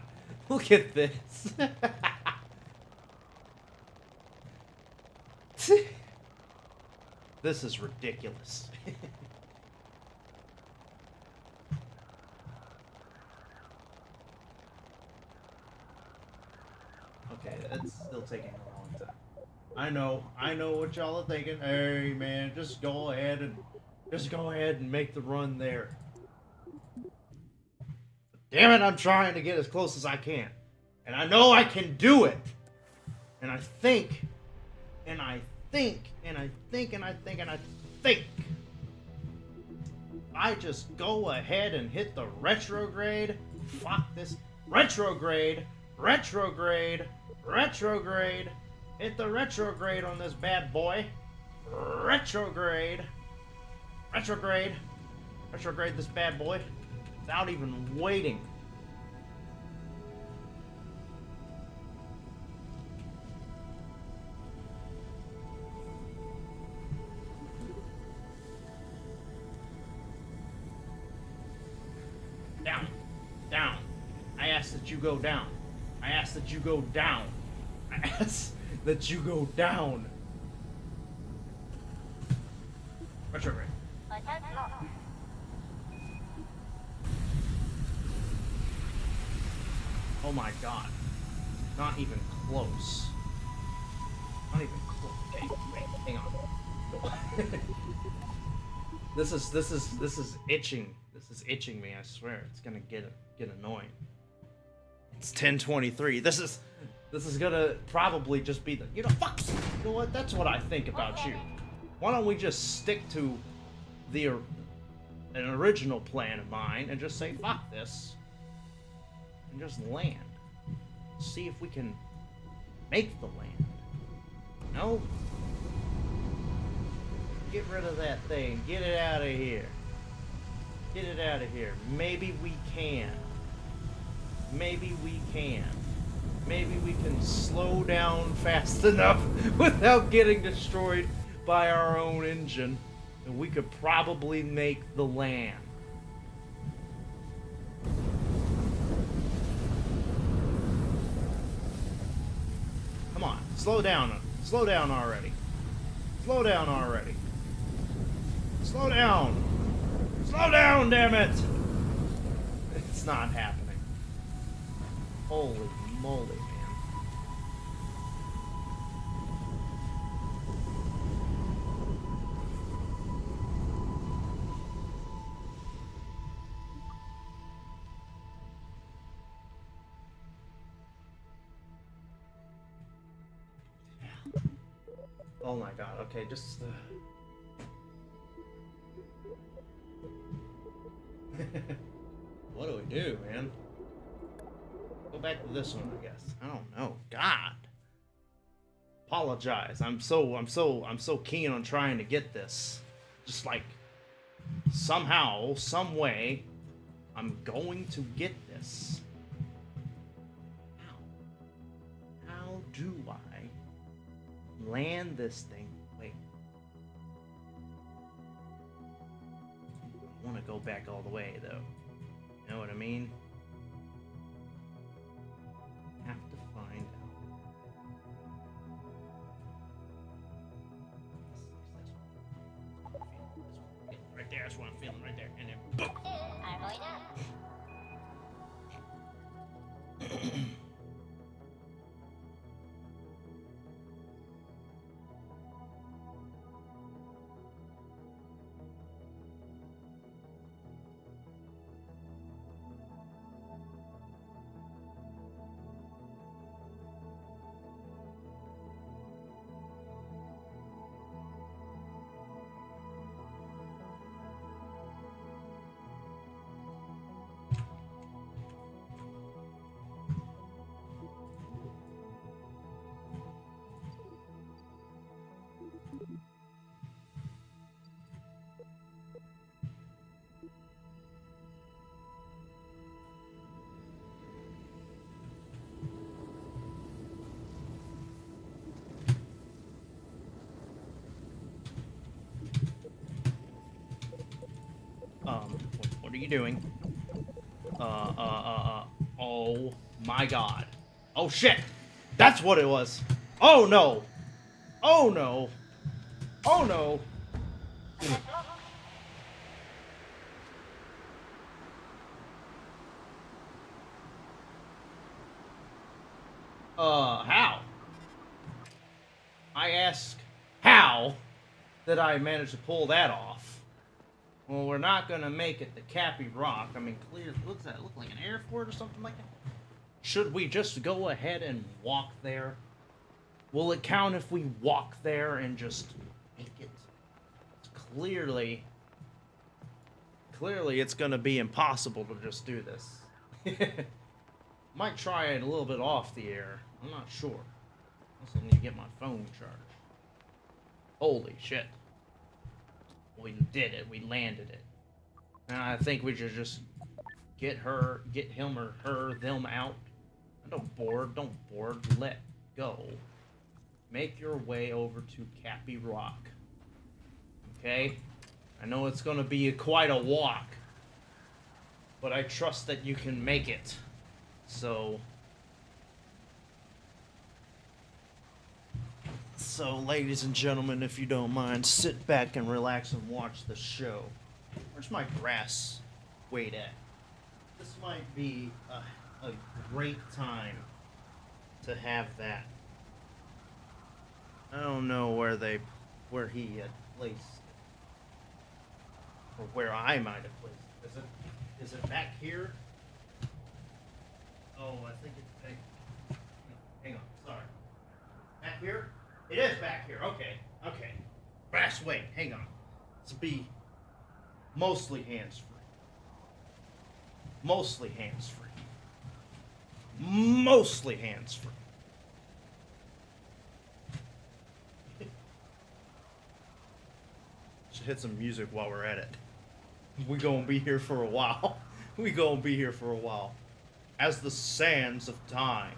Look at this. This is ridiculous. Okay, that's still taking a long time. I know what y'all are thinking. Hey man, just go ahead and make the run there. Damn it, I'm trying to get as close as I can. And I know I can do it. And I think. I just go ahead and hit the retrograde. Fuck this. Retrograde. Hit the retrograde on this bad boy. Retrograde this bad boy. Without even waiting. Down. I ask that you go down. I ask that you go down. Retrograde. Oh my god. Not even close. Okay, wait, hang on. This is itching. This is itching me, I swear. It's gonna get annoying. It's 10:23. This is gonna probably just be the fuck. You know what? That's what I think about you. Why don't we just stick to an original plan of mine and just say fuck this and just land. See if we can make the land. No? Get rid of that thing. Get it out of here. Maybe we can. Maybe we can slow down fast enough without getting destroyed by our own engine, and we could probably make the land. Come on, slow down already. Slow down, damn it! It's not happening. Holy moly, man. Oh my god, okay, just... What do we do, man? Go back to this one, I guess. I don't know. God. Apologize. I'm so keen on trying to get this. Just like somehow, some way, I'm going to get this. How do I land this thing? Wait. I want to go back all the way, though. You know what I mean? Have to find out. Right there, that's what I'm feeling right there. And then boom! you doing? Oh my god. Oh shit! That's what it was! Oh no! Oh no! Oh no! How? I ask, how did I manage to pull that off? Well, we're not gonna make it to Cappy Rock. I mean, clear. What's that? Look like an airport or something like that? Should we just go ahead and walk there? Will it count if we walk there and just make it? Clearly, it's gonna be impossible to just do this. Might try it a little bit off the air. I'm not sure. Also need to get my phone charged. Holy shit. We did it. We landed it. And I think we should just get him or her, them out. Don't board. Let go. Make your way over to Cappy Rock. Okay? I know it's gonna be quite a walk. But I trust that you can make it. So, ladies and gentlemen, if you don't mind, sit back and relax and watch the show. Where's my grass weight at? This might be a great time to have that. I don't know where he had placed it. Or where I might have placed it. Is it back here? Oh, I think it's back. Hang on, sorry. Back here? It is back here. Okay. Brass weight. Hang on. Let's be mostly hands-free. Should hit some music while we're at it. We gonna be here for a while. As the sands of time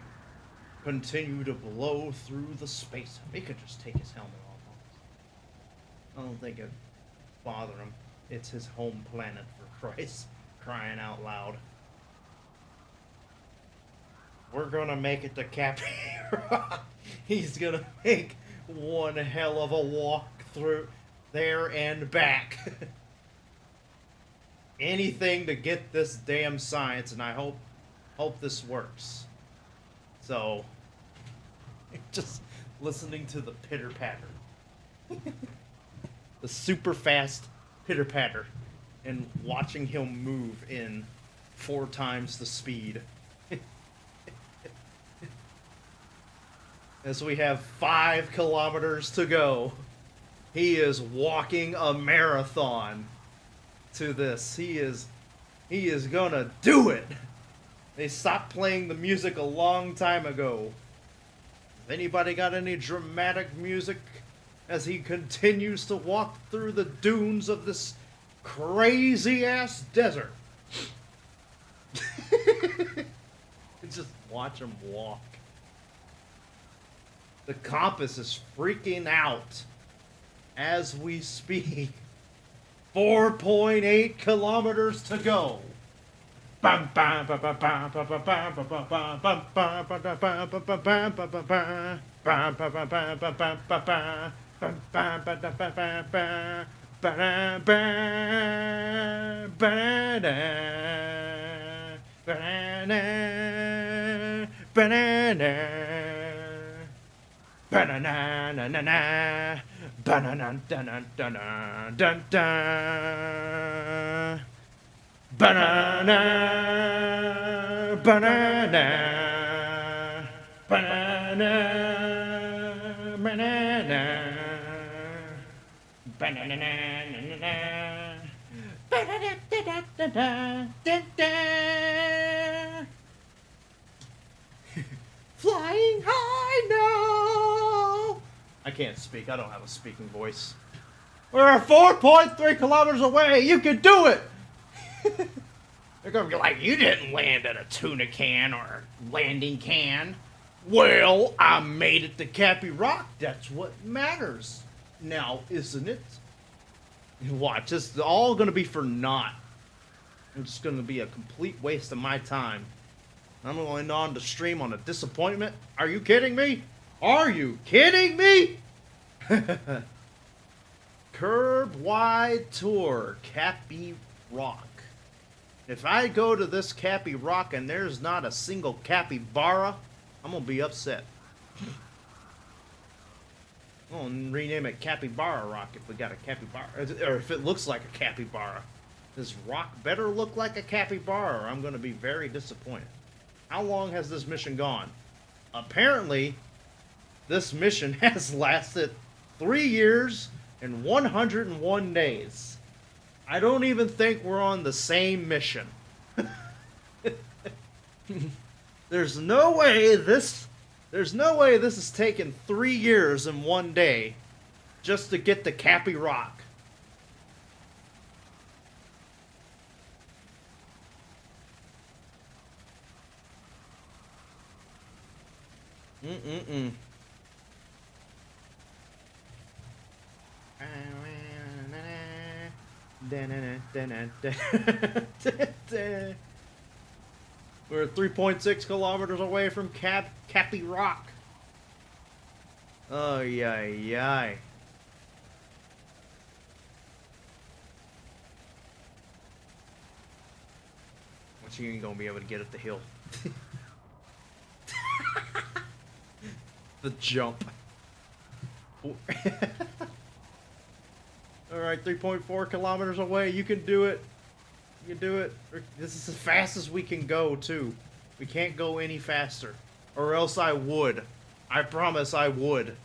continue to blow through the space. He could just take his helmet off. I don't think it'd bother him. It's his home planet, for Christ crying out loud. We're gonna make it to Cappy Rock. He's gonna make one hell of a walk through there and back. Anything to get this damn science, and I hope this works. So, just listening to the pitter-patter. The super fast pitter-patter. And watching him move in 4 times the speed. As we have 5 kilometers to go. He is walking a marathon to this. He is gonna do it. They stopped playing the music a long time ago. Has anybody got any dramatic music as he continues to walk through the dunes of this crazy-ass desert? Just watch him walk. The compass is freaking out as we speak. 4.8 kilometers to go. Bam bam bam bam bam bam bam bam bam bam bam bam bam bam Banana, banana, banana, banana, banana, flying high now. I can't speak. I don't have a speaking voice. We're 4.3 kilometers away. You can do it. They're gonna be like, you didn't land at a tuna can or a landing can. Well, I made it to Cappy Rock. That's what matters now, isn't it? Watch, this is all gonna be for naught. It's just gonna be a complete waste of my time. I'm going on to stream on a disappointment. Are you kidding me? Are you kidding me? Curb Wide Tour, Cappy Rock. If I go to this Cappy Rock and there's not a single capybara, I'm gonna be upset. I'm gonna rename it Capybara Rock if we got a capybara, or if it looks like a capybara. This rock better look like a capybara, or I'm gonna be very disappointed. How long has this mission gone? Apparently, this mission has lasted 3 years and 101 days. I don't even think we're on the same mission. There's no way this has taken 3 years and 1 day just to get the Cappy Rock. We're 3.6 kilometers away from Cappy Rock. Oh, yeah. Once you ain't gonna be able to get up the hill. The jump. Alright, 3.4 kilometers away. You can do it. You can do it. This is as fast as we can go, too. We can't go any faster. Or else I would. I promise I would.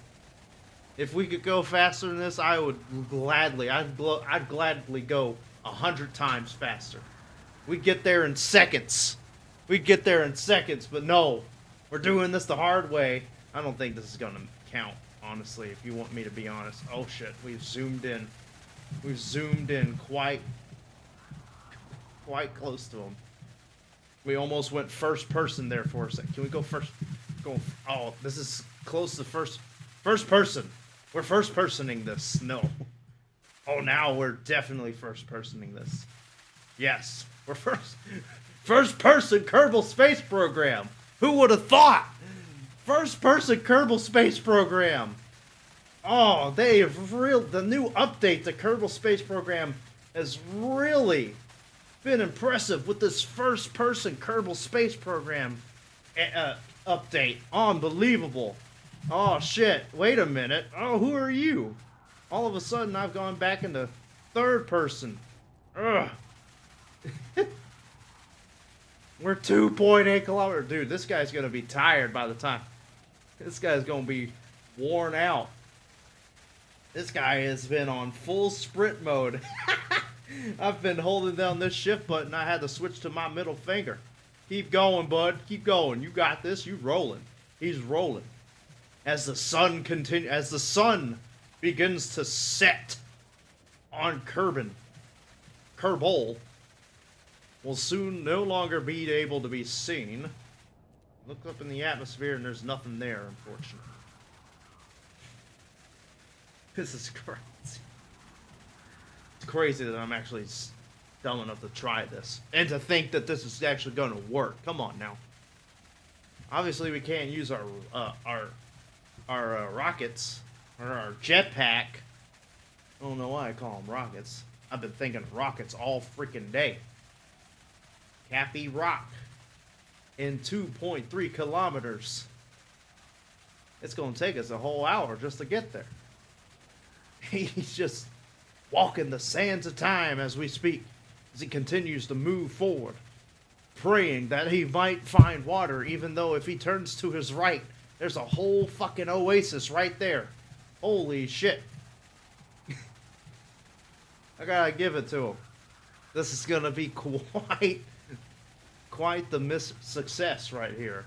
If we could go faster than this, I would gladly. I'd gladly go 100 times faster. We'd get there in seconds. We'd get there in seconds, but no. We're doing this the hard way. I don't think this is going to count, honestly, if you want me to be honest. Oh, shit. We've zoomed in. We've zoomed in quite close to him. We almost went first person there for a second. Can we go first? Oh, this is close to first person. We're first personing this. No. Oh, now we're definitely first personing this. Yes. We're first person Kerbal Space Program. Who would have thought? First person Kerbal Space Program. Oh, the new update to Kerbal Space Program has really been impressive with this first person Kerbal Space Program update. Unbelievable. Oh shit, wait a minute. Oh, who are you? All of a sudden I've gone back into third person. Ugh. We're 2.8 kilometers. Dude, this guy's gonna be tired by the time. This guy's gonna be worn out. This guy has been on full sprint mode. I've been holding down this shift button. I had to switch to my middle finger. Keep going, bud. Keep going. You got this. You rolling. He's rolling. As the sun begins to set on Kerbal will soon no longer be able to be seen. Look up in the atmosphere and there's nothing there, unfortunately. This is crazy. It's crazy that I'm actually dumb enough to try this. And to think that this is actually going to work. Come on now. Obviously we can't use our rockets. Or our jetpack. I don't know why I call them rockets. I've been thinking rockets all freaking day. Cappy Rock. In 2.3 kilometers. It's going to take us a whole hour just to get there. He's just walking the sands of time as we speak, as he continues to move forward, praying that he might find water, even though if he turns to his right, there's a whole fucking oasis right there. Holy shit. I gotta give it to him. This is gonna be quite the success right here.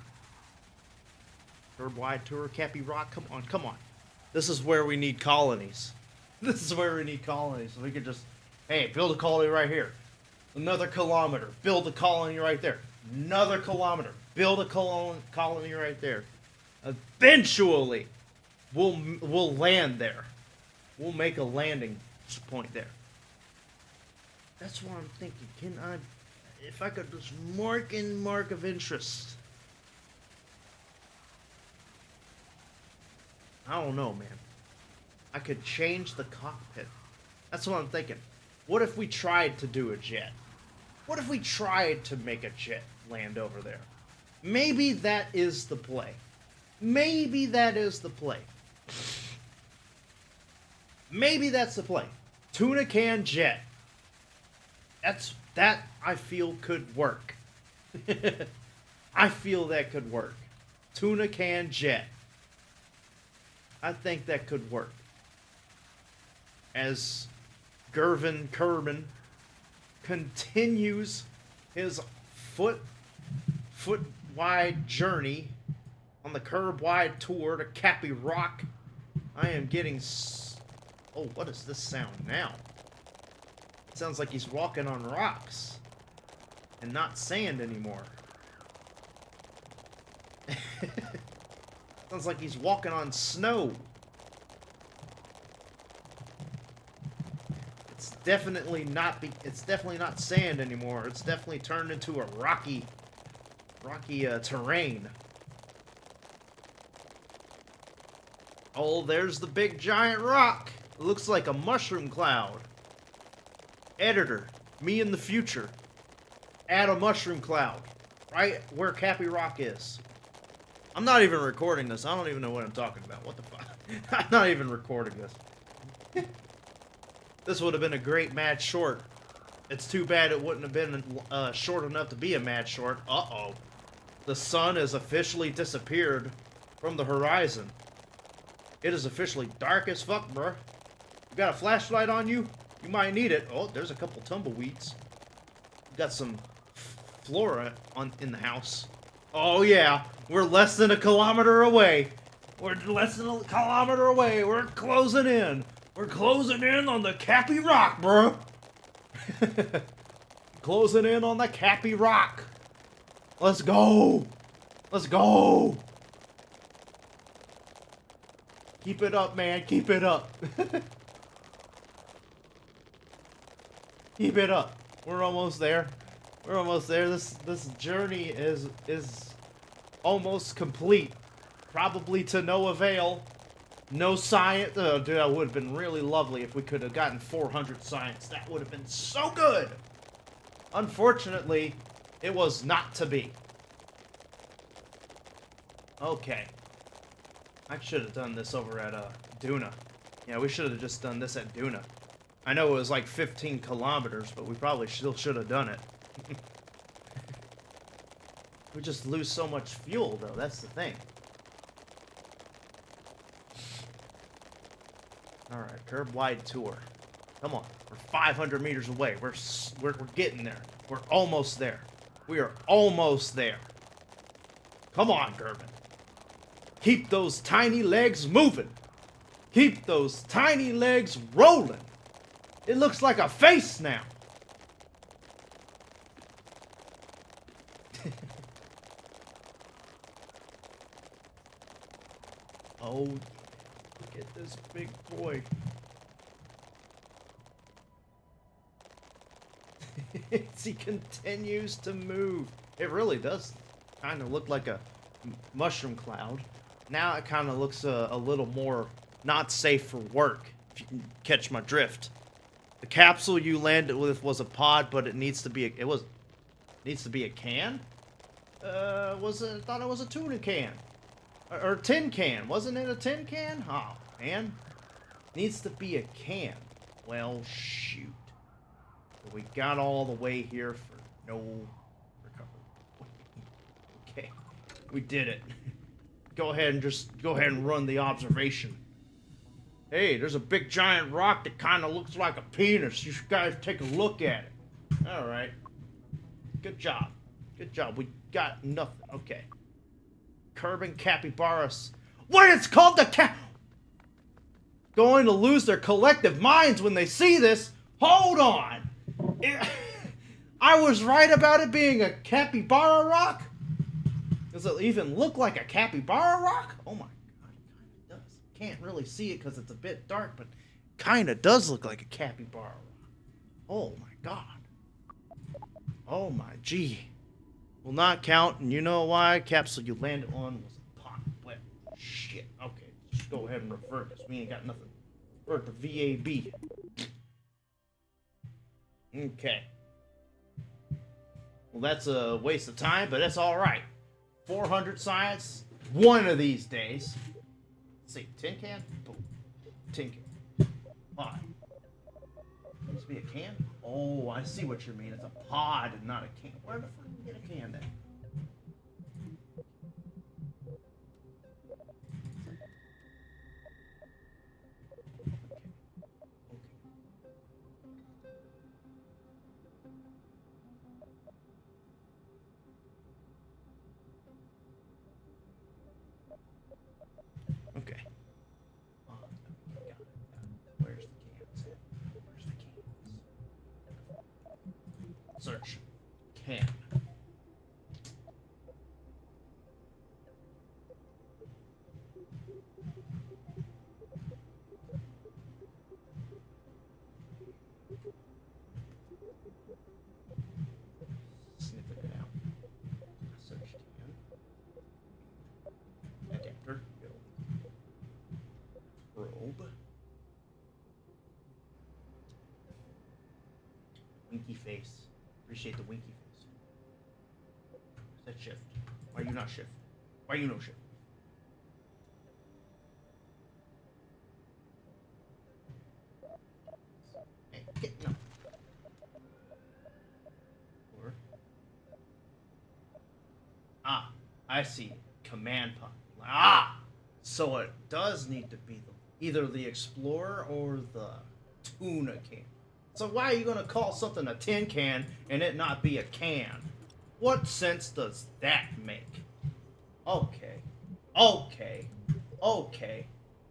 Curb Wide Tour, Cappy Rock, come on. This is where we need colonies. This is where we need colonies. So we could just, hey, build a colony right here. Another kilometer, build a colony right there. Another kilometer, build a colony right there. Eventually, we'll land there. We'll make a landing point there. That's what I'm thinking. if I could just mark of interest. I don't know, man. I could change the cockpit. That's what I'm thinking. What if we tried to do a jet? What if we tried to make a jet land over there? Maybe that is the play. Maybe that is the play. Maybe that's the play. Tuna can jet. That I feel could work. I feel that could work. Tuna can jet. I think that could work. As Kerbal continues his foot wide journey on the curb wide tour to Cappy Rock, I am getting. Oh, what is this sound now? It sounds like he's walking on rocks and not sand anymore. Sounds like he's walking on snow. It's definitely not sand anymore. It's definitely turned into a rocky terrain. Oh, there's the big giant rock. It looks like a mushroom cloud. Editor, me in the future. Add a mushroom cloud. Right where Cappy Rock is. I'm not even recording this. I don't even know what I'm talking about. What the fuck? I'm not even recording this. This would have been a great mad short. It's too bad it wouldn't have been short enough to be a mad short. Uh-oh. The sun has officially disappeared from the horizon. It is officially dark as fuck, bruh. You got a flashlight on you? You might need it. Oh, there's a couple tumbleweeds. Got some flora in the house. Oh yeah, we're less than a kilometer away. We're less than a kilometer away. We're closing in. We're closing in on the Cappy Rock, bro. Closing in on the Cappy Rock. Let's go. Let's go. Keep it up, man. Keep it up. Keep it up. We're almost there. We're almost there. This journey is almost complete. Probably to no avail. No science. Oh, dude, that would have been really lovely if we could have gotten 400 science. That would have been so good. Unfortunately, it was not to be. Okay. I should have done this over at DUNA. Yeah, we should have just done this at DUNA. I know it was like 15 kilometers, but we probably still should have done it. We just lose so much fuel, though. That's the thing. Alright, curb wide tour. Come on. We're 500 meters away. We're getting there. We're almost there. We are almost there. Come on, Kerbal. Keep those tiny legs moving. Keep those tiny legs rolling. It looks like a face now. Oh, look at this big boy. He continues to move. It really does kind of look like a mushroom cloud. Now it kind of looks a little more not safe for work, if you can catch my drift. The capsule you landed with was a pod, but it needs to be needs to be a can? I thought it was a tuna can. Or tin can. Wasn't it a tin can? Oh, man. Needs to be a can. Well, shoot. We got all the way here for no recovery. Okay. We did it. Go ahead and run the observation. Hey, there's a big giant rock that kind of looks like a penis. You guys take a look at it. All right. Good job. Good job. We got nothing. Okay. Kerbal capybaras. What? It's called the going to lose their collective minds when they see this. Hold on. I was right about it being a capybara rock? Does it even look like a capybara rock? Oh my god, it does. Can't really see it because it's a bit dark, but kind of does look like a capybara rock. Oh my god. Oh my gee. Will not count, and you know why? Capsule you landed on was a pot wet. Shit. Okay, just go ahead and revert this. We ain't got nothing. Revert to VAB. Okay. Well, that's a waste of time, but that's alright. 400 science, one of these days. Let's see, tin can? Boom. Tin can. Pod. Needs to be a can? Oh, I see what you mean. It's a pod and not a can. Where the fuck did you get a can then? Okay. Got it. Where's the cans at? Where's the cans? Search. Can. Sniff it out. Search can. Adapter. Go. Probe. Winky face. Appreciate the winky face. Is that shift? Why are you not shift? Why are you no shift? Hey, get no. Or I see. Command pod. Ah, so it does need to be either the Explorer or the tuna can. So why are you gonna call something a tin can and it not be a can? What sense does that make? Okay.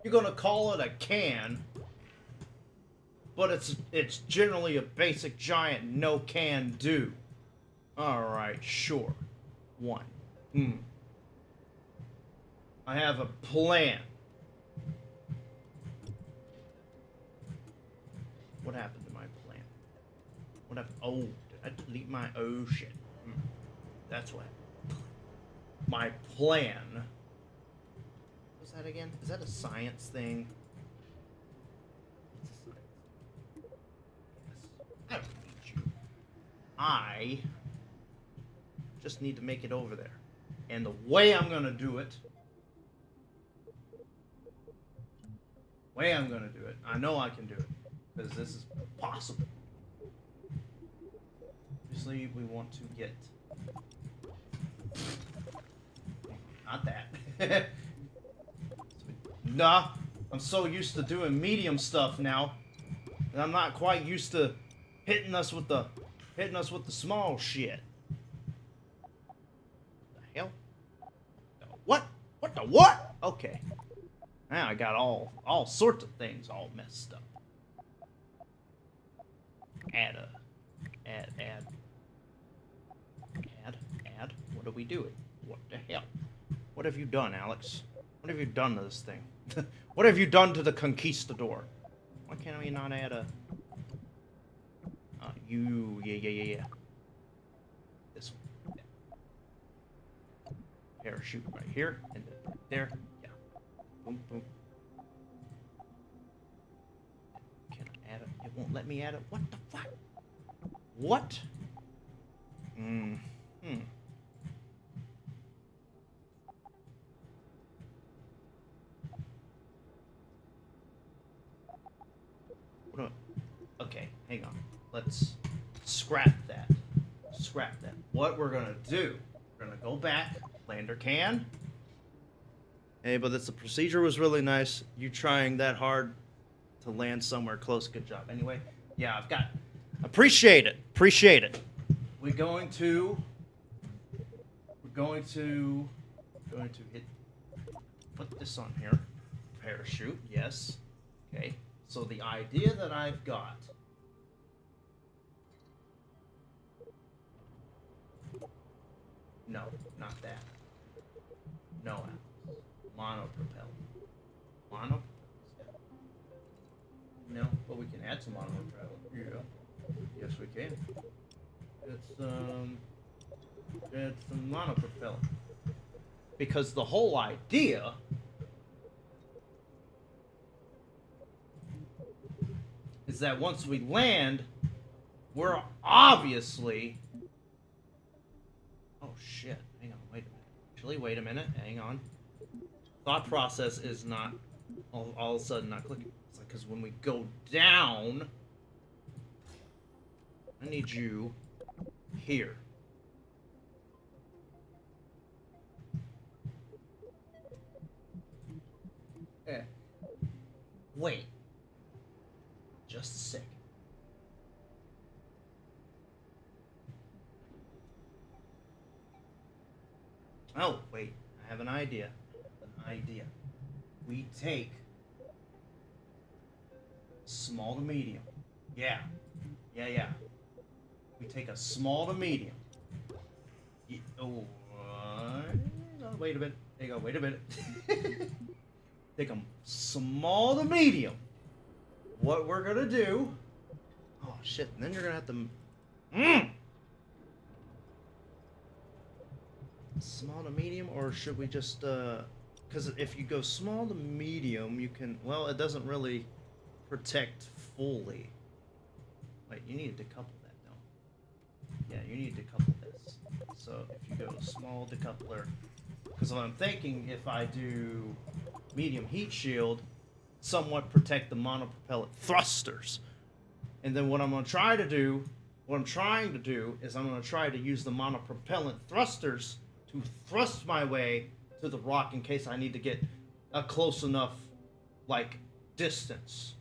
You're gonna call it a can, but it's generally a basic giant no can do. Alright, sure. One. I have a plan. What happened to my plan? What happened? Oh, did I delete my... Oh, shit. That's what happened. My plan... What's that again? Is that a science thing? Yes. I don't need you. I just need to make it over there. And the way I'm gonna do it... I know I can do it. Because this is possible. Obviously, we want to get... Not that. Nah, I'm so used to doing medium stuff now. And I'm not quite used to hitting us with the small shit. What the hell? What? What the what? Okay. Now I got all sorts of things all messed up. Add. What are we doing? What the hell? What have you done, Alex? What have you done to this thing? What have you done to the conquistador? Why can't we not add a... Yeah. This one. Parachute right here, and then right there. Yeah. Boom, boom. Can I add it? It won't let me add it. What the fuck? What? Okay, hang on. Let's scrap that. What we're gonna do, we're gonna go back, lander can. Hey, but the procedure was really nice. You trying that hard to land somewhere close, good job. Anyway, yeah, I've got... Appreciate it. We're going to hit... Put this on here. Parachute, yes. Okay. So the idea that I've got... No, not that. No, monopropel. No, but we can add some monopropel. Yeah. Yes, we can. It's a monopropellant. Because the whole idea is that once we land, we're obviously... Oh shit, hang on, wait a minute. Actually, wait a minute, hang on. Thought process is not all of a sudden not clicking. It's like, because when we go down, I need you here. Wait. Just a second. Oh, wait. I have an idea. We take small to medium. Yeah. We take a small to medium. Oh, wait a minute. There you go. Wait a minute. Take them small to medium. What we're gonna do... Oh shit! And then you're gonna have to... Small to medium, or should we just... Because if you go small to medium, you can... Well, it doesn't really protect fully. Wait, you need to decouple that, though. Yeah, you need to decouple this. So if you go small decoupler... Because what I'm thinking, if I do medium heat shield, somewhat protect the monopropellant thrusters. And then what I'm trying to do is I'm going to try to use the monopropellant thrusters to thrust my way to the rock in case I need to get a close enough, like, distance.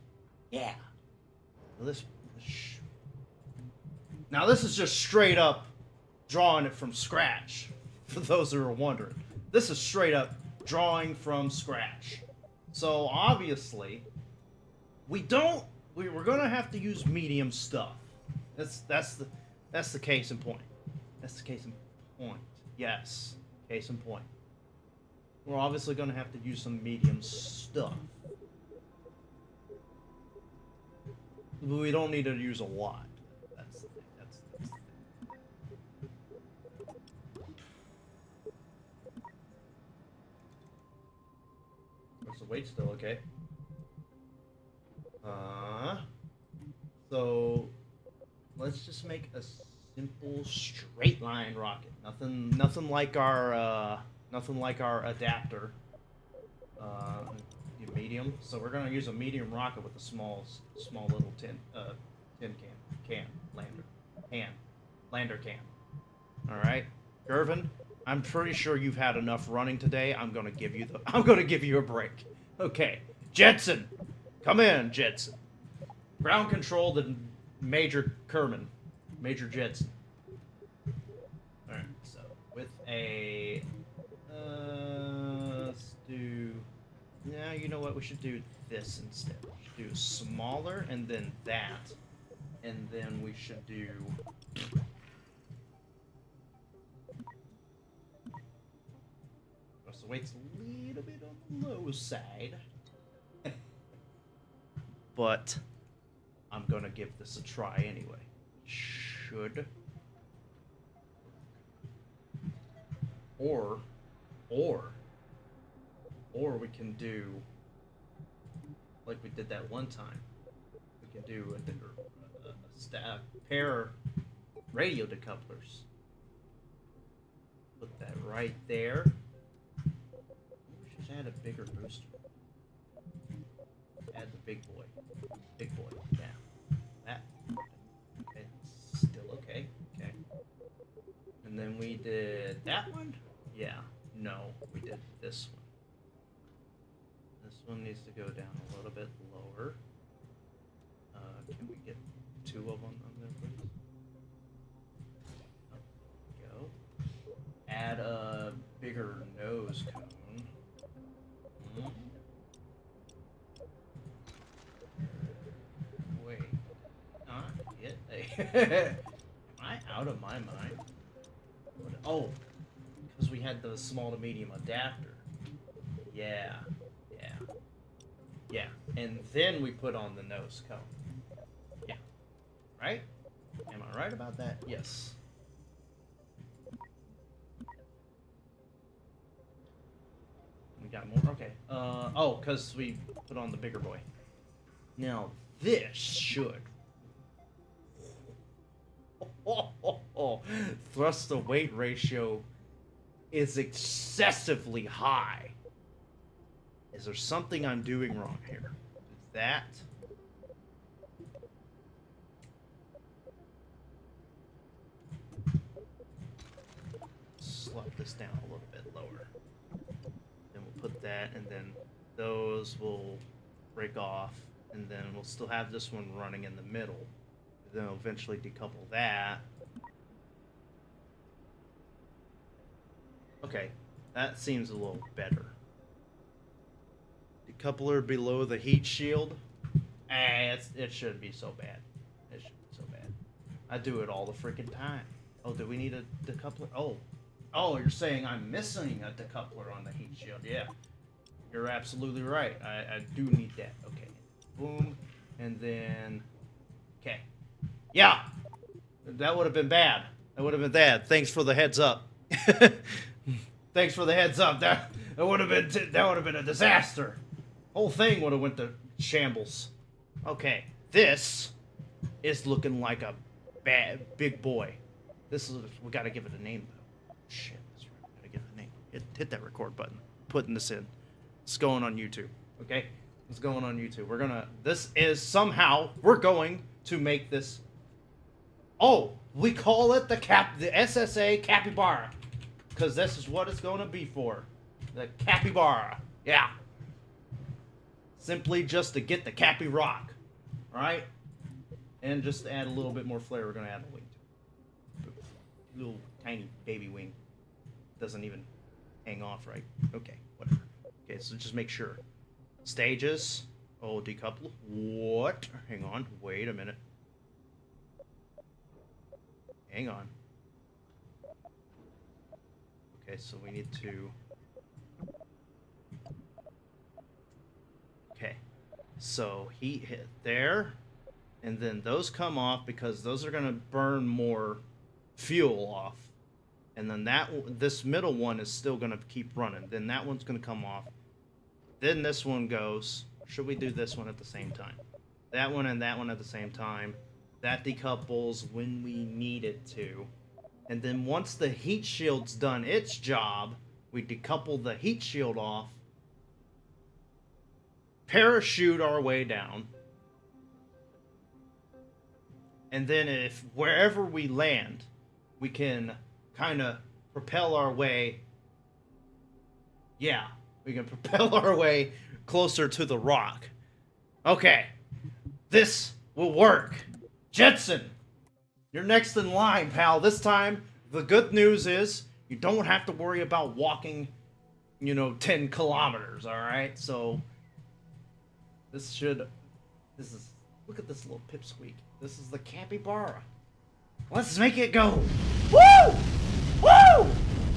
Yeah. Now this is just straight up drawing it from scratch, for those who are wondering. This is straight up drawing from scratch. So obviously, we're gonna have to use medium stuff. That's the case in point. That's the case in point. Yes, case in point. We're obviously gonna have to use some medium stuff. But we don't need to use a lot. That's the thing. Where's the weight still okay? So let's just make a simple straight line rocket. Nothing like our adapter. Medium. So we're gonna use a medium rocket with a small little tin lander can. All right, Gervin, I'm pretty sure you've had enough running today. I'm gonna give you a break. Okay, Jetson, come in, Jetson. Ground control to Major Kerman, Major Jetson. All right, so with a let's do. Now you know what, we should do this instead. We should do smaller and then that, and then we should do. So weight's a little bit on the low side. But I'm gonna give this a try anyway. Should. Or we can do like we did that one time. We can do a pair radio decouplers. Put that right there. Just add a bigger booster. Add the big boy. Yeah. That. Okay. Still okay. Okay. And then we did that one? Yeah. No, we did this one. This one needs to go down a little bit lower. Can we get two of them on there, please? Oh, go. Add a bigger nose cone. Wait. Not yet. Am I out of my mind? Oh, because we had the small to medium adapter. Yeah. And then we put on the nose cone. Yeah. Right? Am I right about that? Yes. We got more? Okay. Oh, because we put on the bigger boy. Now, this should... Thrust to weight ratio is excessively high. Is there something I'm doing wrong here? Is that... Slump this down a little bit lower. Then we'll put that, and then those will break off, and then we'll still have this one running in the middle. Then we'll eventually decouple that. Okay, that seems a little better. Decoupler below the heat shield. It shouldn't be so bad. It shouldn't be so bad. I do it all the freaking time. Oh, do we need a decoupler? Oh, you're saying I'm missing a decoupler on the heat shield. Yeah, you're absolutely right. I do need that. Okay, boom, and then, okay. Yeah, that would have been bad. That would have been bad. Thanks for the heads up. Thanks for the heads up. That would have been a disaster. Whole thing would have went to shambles. Okay, this is looking like a big boy. We gotta give it a name though. Shit, that's right. We gotta give it a name. Hit that record button. Putting this in. It's going on YouTube. Okay, it's going on YouTube. We're going to make this. Oh, we call it the SSA Capybara, because this is what it's going to be for. The Capybara. Yeah. Simply just to get the Cappy Rock. Right? And just to add a little bit more flair, we're going to add a wing to it. Little tiny baby wing. Doesn't even hang off right. Okay, whatever. Okay, so just make sure. Stages. Oh, decouple. What? Hang on. Wait a minute. Hang on. Okay, so we need to... Okay. So heat hit there. And then those come off because those are going to burn more fuel off. And then this middle one is still going to keep running. Then that one's going to come off. Then this one goes. Should we do this one at the same time? That one and that one at the same time. That decouples when we need it to. And then once the heat shield's done its job, we decouple the heat shield off. Parachute our way down. And then if wherever we land, we can kind of propel our way. Yeah, we can propel our way closer to the rock. Okay, this will work. Jetson, you're next in line, pal. This time, the good news is you don't have to worry about walking, 10 kilometers, all right? So, look at this little pipsqueak. This is the Capybara. Let's make it go. Woo! Woo!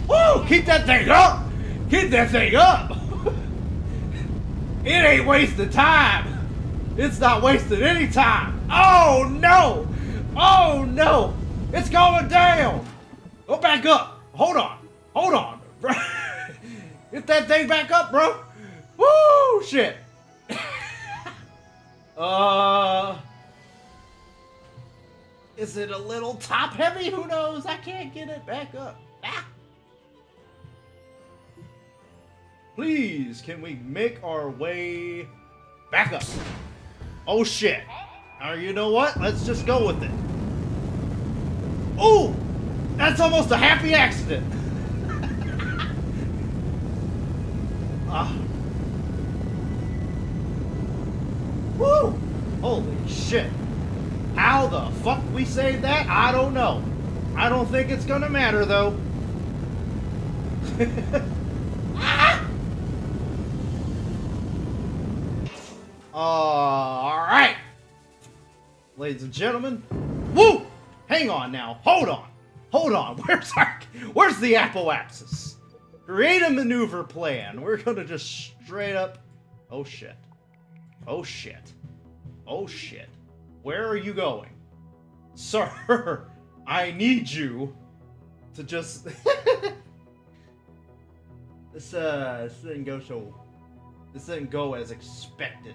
Woo! Keep that thing up! Keep that thing up! It ain't wasting time. It's not wasting any time. Oh, no! Oh, no! It's going down! Go back up. Hold on. Hold on. Get that thing back up, bro. Woo! Shit. Is it a little top heavy? Who knows? I can't get it back up. Ah! Please, can we make our way back up? Oh shit. You know what? Let's just go with it. Ooh! That's almost a happy accident. Woo! Holy shit. How the fuck we saved that? I don't know. I don't think it's gonna matter though. Alright. Ladies and gentlemen. Woo! Hang on now. Hold on. Hold on. Where's the Apple axis? Create a maneuver plan. We're gonna just straight up. Oh shit. Oh shit. Oh shit. Where are you going? Sir, I need you to just... This didn't go as expected.